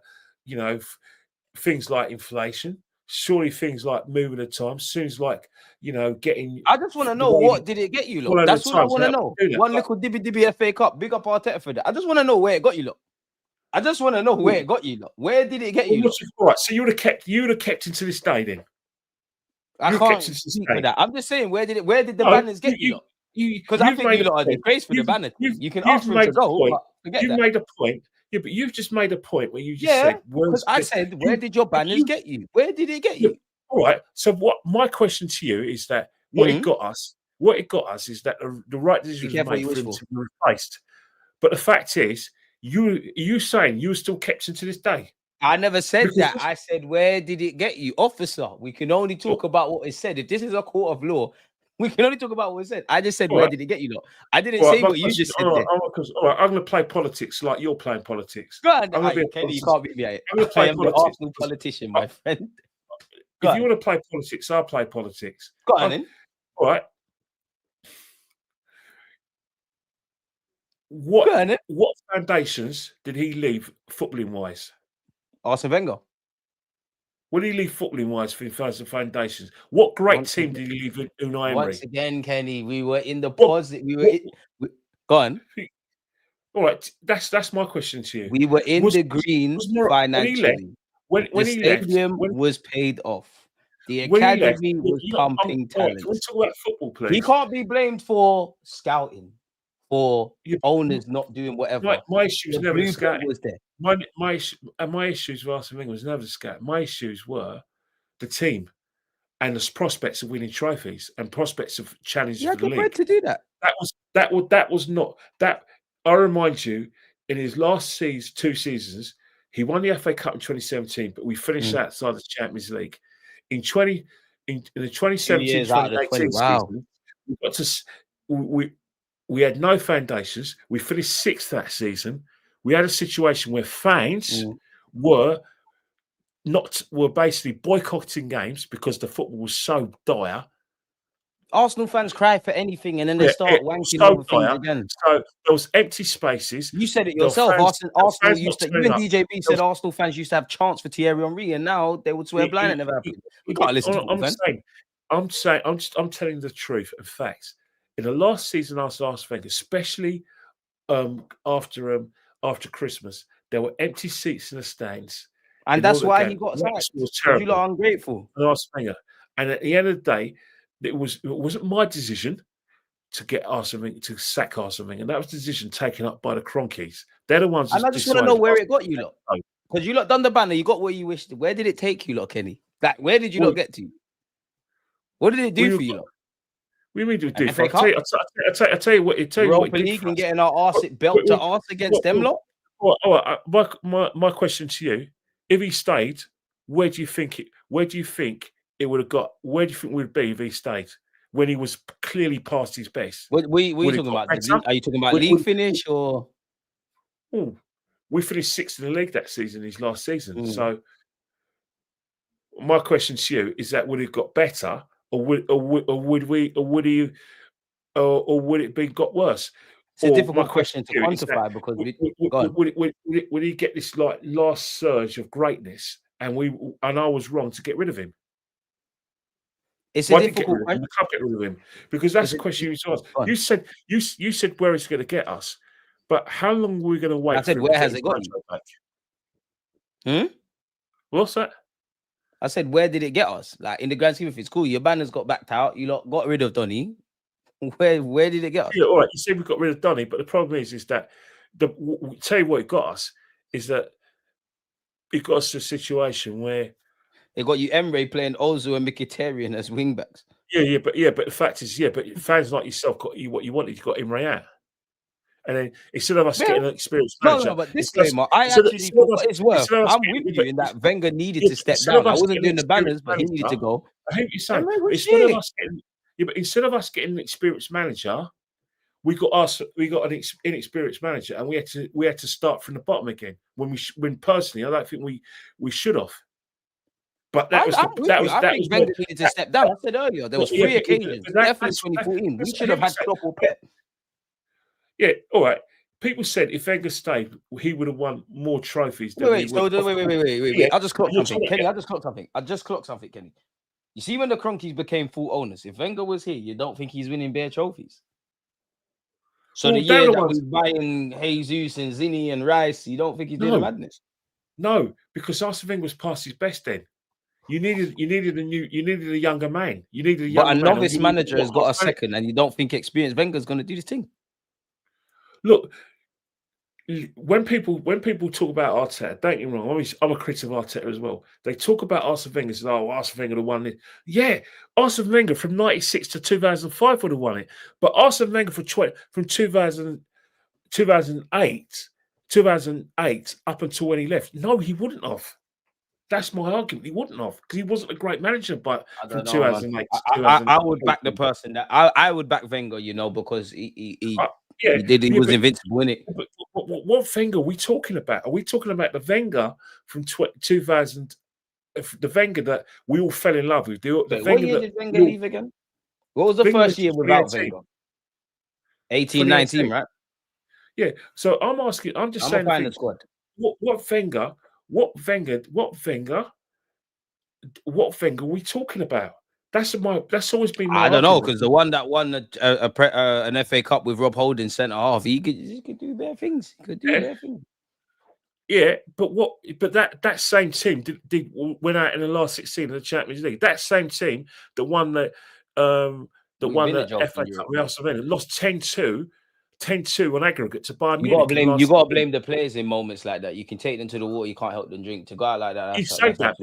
things like inflation, surely things like moving the time, things like getting. I just want to know what did it get you, lot? That's what I want to know. One little dibby FA Cup, big up Arteta for that. I just want to know where it got you, lot. I just want to know where it got you, lot. Where did it get you? All right, so you would have kept into this day then. I can't speak for that. I'm just saying, where did the banners get you, lot? Because I think you lot are disgraced for the banner. You can ask for it to go, but forget that. You made a point. Yeah, but you've just made a point where you just said, because I said, where did your banners get you? Where did it get you? All right. So what my question to you is that what it got us is that the right decision was made for him to be replaced. But the fact is, you saying you were still kept into this day. I never said that. I said, where did it get you? Officer, we can only talk about what is said. If this is a court of law, we can only talk about what is said. I just said, where did it get you, lot? I didn't say what you just said. All right, I'm going to play politics like you're playing politics. Go on, Kenny, you can't beat me. I am the Arsenal politician, my friend. If you want to play politics, I'll play politics. Go on, then. All right. What foundations did he leave footballing wise? Arsene Wenger. What did he leave footballing wise for the foundations? What great team did he leave Unai Emery? Once again, Kenny, we were in the positive. Go on. All right, that's my question to you. We were in the green financially. When the he stadium was paid off. The academy was pumping talent. Can we talk about football, please? He can't be blamed for scouting, for owners not doing whatever. My issue was never the scouting. Was there. My issues with Arsene Wenger was never the scouting. My issues were the team and the prospects of winning trophies and prospects of challenges for the league. You had to do that. That was not that. I remind you, in his last two seasons, he won the FA Cup in 2017, but we finished outside the Champions League. In the 2017-2018 season, we had no foundations. We finished sixth that season. We had a situation where fans were basically boycotting games because the football was so dire. Arsenal fans cry for anything and then they start wanking over things again. So there was empty spaces. You said it yourself. Arsenal used to, you and DJB said Arsenal fans used to have chance for Thierry Henry, and now they would swear blind it never happened. We can't listen to I'm telling the truth and facts. In the last season after Arsene Wenger, especially after Christmas, there were empty seats in the stands. And that's why he got sacked. You lot ungrateful. Arsene Wenger. And at the end of the day, it wasn't my decision to get Arsene Wenger, to sack Arsene Wenger. That was the decision taken up by the Cronkies. They're the ones. And I just want to know where it got you lot. Because you lot done the banner, you got where you wished. Where did it take you lot, Kenny? Where did you lot get to? What did it do for you lot? We mean to do. I tell you what. Europa League and getting our arse belt to arse against them lot. My question to you: if he stayed, where do you think it would have got? Where do you think we'd be if he stayed when he was clearly past his best? What are you talking about? Are you talking about league finish or? We finished sixth in the league that season, his last season. So my question to you is that would it have got better, or would it be got worse? It's a difficult question to quantify because would he get this like last surge of greatness, and I was wrong to get rid of him? It's a difficult question. I can't get rid of him because that's the question you asked. You said where it's going to get us, but how long are we going to wait? I said where has it got you? What's that? I said where did it get us? Like in the grand scheme of things, cool. Your banners got backed out. You lot got rid of Donny. Where did it get us? Yeah, all right. You said we got rid of Donny, but the problem is that tell you what it got us is that it got us to a situation where it got you Emre playing Ozu and Mkhitaryan as wing backs. Yeah, but the fact is, but fans like yourself got you what you wanted. You got Emre out, and then instead of us getting an experienced manager, no, but disclaimer, I actually for what it's worth, I'm with you in that Wenger needed to step down. I wasn't doing the banners, but he needed to go. I hear what you're saying. Yeah, but instead of us getting an experienced manager, we got an inexperienced manager, and we had to start from the bottom again. When personally, I don't think we should have. But that was I'm with you. I think Wenger needed to step down. I said earlier there was 3 occasions. Definitely 2014. We should have had Klopp or Pep. Yeah, all right. People said if Wenger stayed, he would have won more trophies. Wait. I just clocked something, Kenny. I just clocked something, Kenny. You see, when the Cronkies became full owners, if Wenger was here, you don't think he's winning bare trophies. So the year that we're buying Jesus and Zinni and Rice, you don't think he's doing madness? No, because Arsene Wenger was past his best then. You needed a younger man. You needed a younger man. But a novice manager has got a second, and you don't think experienced Wenger's going to do this thing? Look, when people talk about Arteta, don't get me wrong. I'm a critic of Arteta as well. They talk about Arsene Wenger, say, "Oh, Arsene Wenger would have won it." Yeah, Arsene Wenger from '96 to 2005 would have won it. But Arsene Wenger from 2008 up until when he left, no, he wouldn't have. That's my argument. He wouldn't have, because he wasn't a great manager. But from 2008 to 2008, I would back the person that I would back Wenger, because he was invincible, innit? But what Wenger are we talking about? Are we talking about the Wenger from 2000? The Wenger that we all fell in love with. What year did Wenger leave again? What was the first year without Wenger? 18-19, right? Yeah. So I'm asking. I'm just saying. The squad. What Wenger are we talking about? That's always been my I don't know, because the one that won an FA Cup with Rob Holding centre half, he could do bare things. Yeah, but that same team went out in the last 16 of the Champions League. That same team that won the FA Cup with Arsenal lost 10-2 on aggregate to Bayern Munich. You got to blame the players in moments like that. You can take them to the water, you can't help them drink. To go out like that, you say that,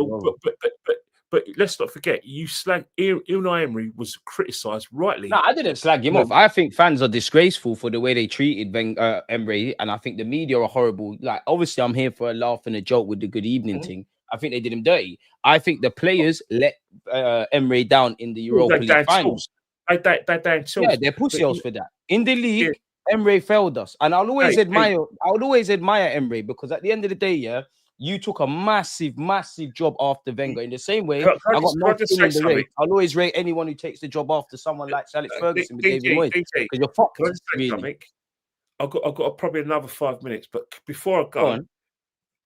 but let's not forget, you slag Unai Emery was criticised rightly. No, I didn't slag him off. I think fans are disgraceful for the way they treated Emery, and I think the media are horrible. Like, obviously, I'm here for a laugh and a joke with the good evening thing. I think they did him dirty. I think the players let Emery down in the Europa League finals. They're pussy-holes for that. In the league, Emery failed us, and I'll always admire Emery, because at the end of the day, you took a massive job after Wenger. In the same way, I got no skin in the race. I'll always rate anyone who takes the job after someone like Alex Ferguson with David Moyes, because you're fucked. Really. I've got probably another 5 minutes, but before I go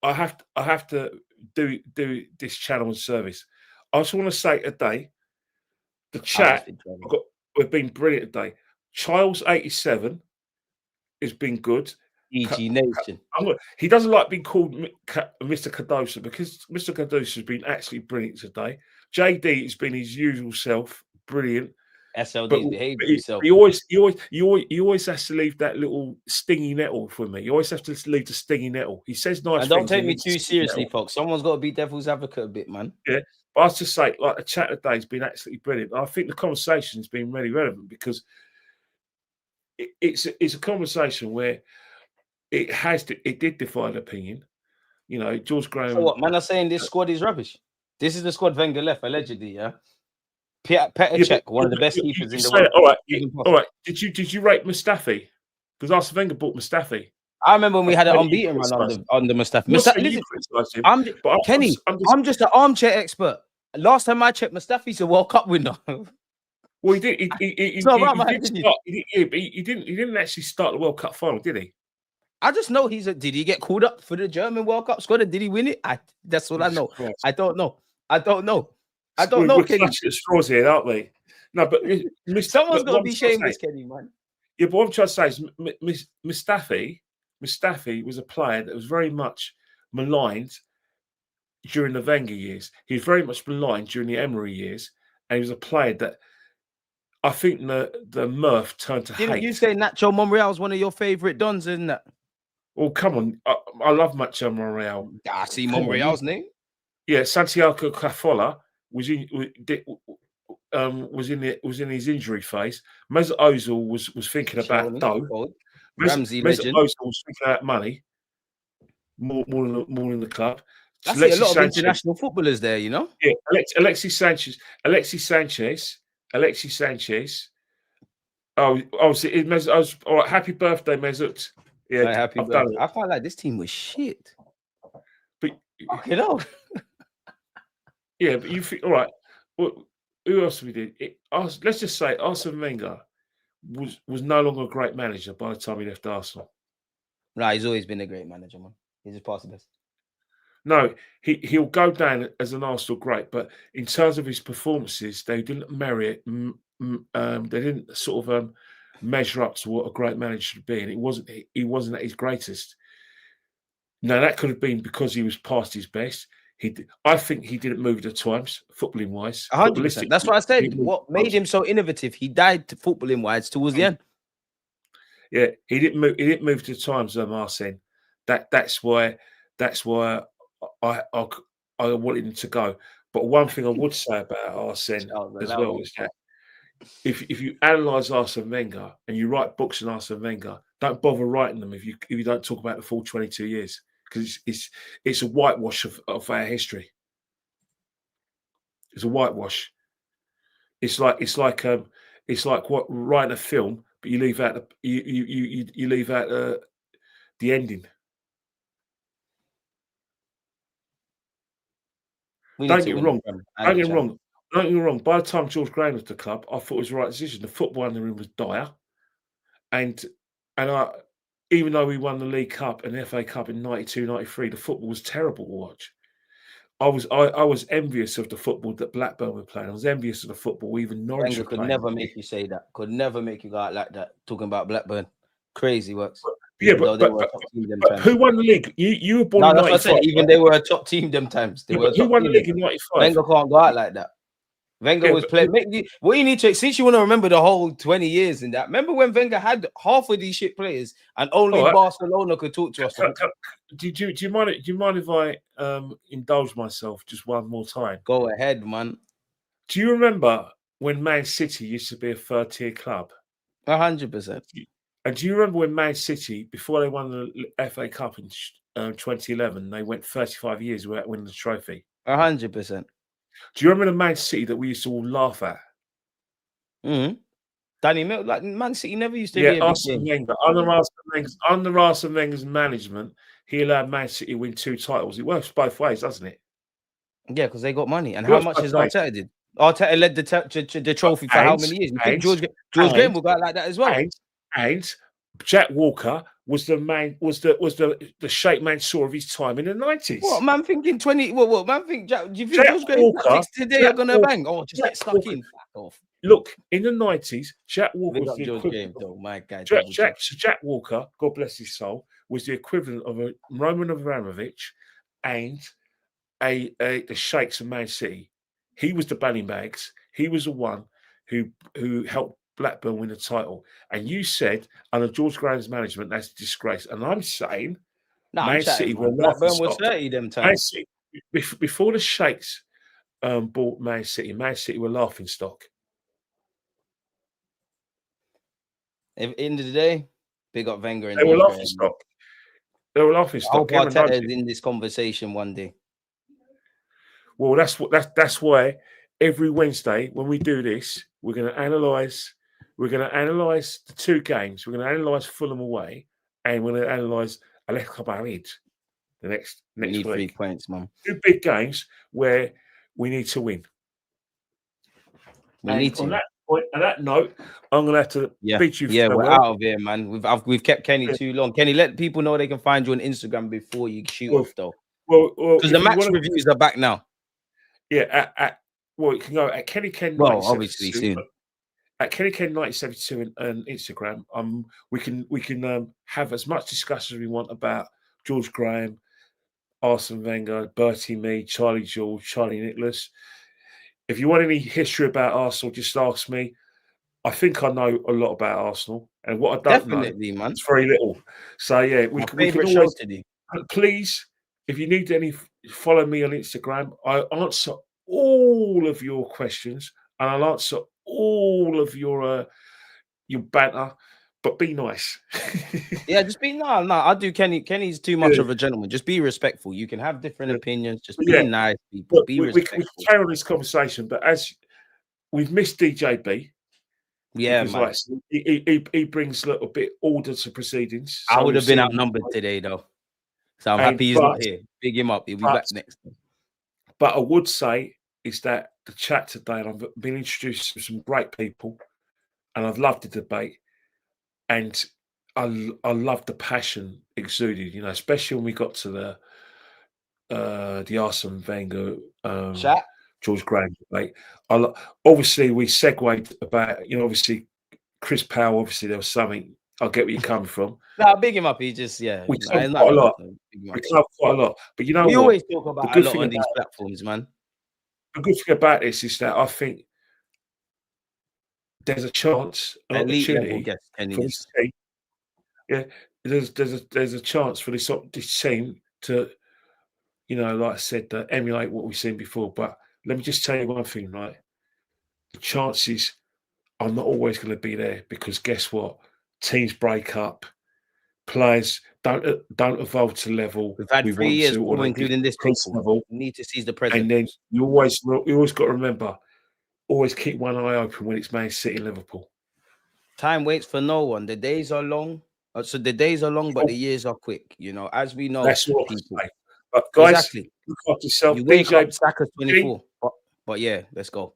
I have to do this channel and service. I just want to say today, the chat we've been brilliant today. Charles 87 has been good. EG Nation. He doesn't like being called Mr. Cardoso, because Mr. Cardoso has been absolutely brilliant today. JD has been his usual self, brilliant. SLD's behaved himself. He always has to leave that little stingy nettle for me. He always has to leave the stingy nettle. He says nice things. And don't take me too seriously, folks. Someone's got to be devil's advocate a bit, man. Yeah. But I was just say, like, the chat today has been absolutely brilliant. I think the conversation's been really relevant, because it's a conversation where it did divide opinion. George Graham. So what, man are saying this squad is rubbish? This is the squad Wenger left, allegedly, yeah? Petr one of the best keepers in the world. All right. Did you rate Mustafi? Because Arsene Wenger bought Mustafi. I remember when we had an unbeaten run under Mustafi. I'm just an armchair expert. Last time I checked, Mustafi's a World Cup winner. Well, he did. He didn't actually start the World Cup final, did he? I just know did he get called up for the German World Cup squad? Did he win it? That's what I know. I don't know. We're clutching at straws here, aren't we? No, but someone's got to be shameless, Kenny, man. Yeah, but what I'm trying to say is Mustafi was a player that was very much maligned during the Wenger years. He was very much maligned during the Emery years, and he was a player that I think the mirth turned to hate. Didn't you say Nacho Monreal's one of your favourite dons, isn't that? Oh, come on. I love Nacho Monreal. I see Monreal's name. Yeah, Santiago Cazorla was in his injury phase. Mesut Ozil was thinking about dough. Ramsey legend. Mesut Ozil was thinking about money more than the club. So I see a lot of international footballers there, Yeah, Alexis Sanchez Alexis Sanchez. Oh, I was all right. Happy birthday, Mesut. Yeah, Like, happy I've done birthday. it. I felt like this team was shit. But Fucking hell. yeah, but you think all right. Well, who else we did? Let's just say Arsene Wenger was no longer a great manager by the time he left Arsenal. Nah, he's always been a great manager, man. He's just past the best. No, he'll go down as an Arsenal great, but in terms of his performances, they didn't merit. They didn't sort of measure up to what a great manager should be, and he wasn't at his greatest. Now that could have been because he was past his best. I think he didn't move at the times, footballing wise. 100%. That's what I said. What made him so innovative? He died footballing wise towards the end. Yeah, he didn't move. He didn't move to the times, Arsene. That's why I wanted him to go. But one thing I would say about Arsene as well is that if you analyse Arsene Wenger and you write books on Arsene Wenger, don't bother writing them if you don't talk about the full 22 years, because it's a whitewash of our history. It's a whitewash. It's like what writing a film, but you leave out you leave out the ending. Don't get me wrong. Don't get me wrong. Don't get me wrong. By the time George Graham left the club, I thought it was the right decision. The football in the room was dire, and even though we won the League Cup and the FA Cup in 92, 93, the football was terrible to watch. I was envious of the football that Blackburn were playing. I was envious of the football even Norwich were playing. Could never make you say that. Could never make you go out like that. Talking about Blackburn, crazy works. Yeah, but who won the league? You were born in 95. Even they were a top team them times. Who won the league in 95? Wenger can't go out like that. Wenger was playing. What you need to, since you want to remember the whole 20 years in that, remember when Wenger had half of these shit players and only Barcelona could talk to us. Do you mind if I indulge myself just one more time? Go ahead, man. Do you remember when Man City used to be a third-tier club? 100%. And do you remember when Man City, before they won the FA Cup in 2011, they went 35 years without winning the trophy? 100%. Do you remember the Man City that we used to all laugh at? Danny Milk, like Man City never used to be a big Arsene Wenger. Under Arsene Wenger's management, he allowed Man City to win 2 titles. It works both ways, doesn't it? Yeah, because they got money. And how much has Arteta did? Arteta led the trophy for how many years? You think George Graham will go out like that as well? And Jack Walker was the Sheikh Mansour of his time in the 90s. What man thinking 20? What man think? Do you think George Graham today are gonna bang? Oh, just get stuck in. Fuck off. Look, in the 90s, Jack Walker was the equivalent. My guy, Jack Walker, God bless his soul, was the equivalent of a Roman Abramovich and the Sheikhs of Man City. He was the banning bags. He was the one who helped Blackburn win the title. And you said under George Graham's management, that's a disgrace. And I'm saying Man City were Blackburn was 30 them times. Before the Sheikhs bought Man City were laughing stock. At the end of the day, big up Wenger and they were laughing stock. They were laughing stock. I hope Arteta is in this conversation one day. Well, that's why every Wednesday when we do this, we're going to analyse. We're going to analyse the 2 games. We're going to analyse Fulham away, and we're going to analyse Atletico Madrid the next week. 3 points, man. 2 big games where we need to win. We need to. On that note, I'm going to have to beat you. Yeah, we're out of here, man. We've kept Kenny too long. Kenny, let people know they can find you on Instagram before you shoot off, though. Well, because the match reviews are back now. Yeah, you can go at Kenny Ken. Well, obviously soon. At Kenny Ken 1972 on Instagram. We can have as much discussion as we want about George Graham, Arsene Wenger, Bertie Mee, Charlie George, Charlie Nicholas. If you want any history about Arsenal, just ask me. I think I know a lot about Arsenal, and what I don't know, man, it's very little. So yeah, we can always. Please, if you need any, follow me on Instagram. I answer all of your questions, and I'll answer all of your banter. But be nice. Yeah, just be no. I do Kenny. Kenny's too much of a gentleman. Just be respectful. You can have different opinions. Just be nice, people. Be respectful. We can carry on this conversation, but as we've missed DJB. Yeah, because, man. like, he brings a little bit order to proceedings. I So would we've have been seen- outnumbered today, though. So I'm And- happy he's but- not here. Big him up. He'll be back next time. But I would say is that the chat today, and I've been introduced to some great people, and I've loved the debate, and I love the passion exuded. You know, especially when we got to the Arsene Wenger, Chat. George Graham debate. Obviously, we segued about, you know, obviously Chris Powell. Obviously, there was something. I get where you're coming from. Nah, big him up. He just, yeah. We nah, covered it's quite a not- lot. big him up. We covered quite a lot, but you know We what? always talk The about good a lot thing on these about- platforms, man. The good thing about this is that I think there's a chance, an Elite level opportunity guest, Kenny. for this team. Yeah, there's a chance for this team to, you know, like I said, emulate what we've seen before. But let me just tell you one thing, right? The chances are not always going to be there because guess what? Teams break up, players don't evolve to the level We've had we 3 want years, to, or they including this decrease people. level. We need to seize the present. And then you always got to remember, always keep one eye open when it's Man City, Liverpool. Time waits for no one. The days are long. So the days are long, but the years are quick. You know, as we know, That's what people. I say. But guys, Exactly. look after yourself. You wake DJ, up, Saka's 24. But yeah, let's go.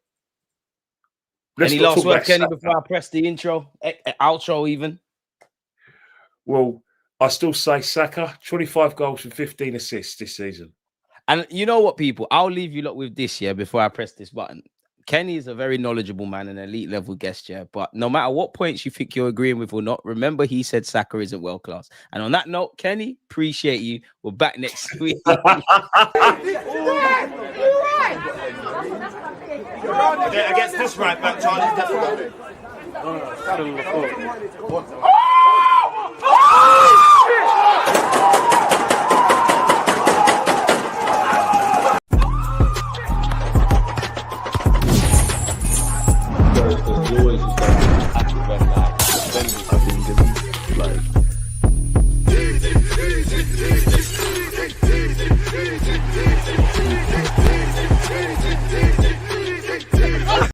let's Any not last talk words, about Kenny, Saka. before I press the intro, outro even? Well, I still say Saka, 25 goals and 15 assists this season. And you know what, people? I'll leave you lot with this, yeah, before I press this button. Kenny is a very knowledgeable man, an elite level guest, yeah. But no matter what points you think you're agreeing with or not, remember he said Saka isn't world class. And on that note, Kenny, appreciate you. We're back next week. Against this right back, Charlie.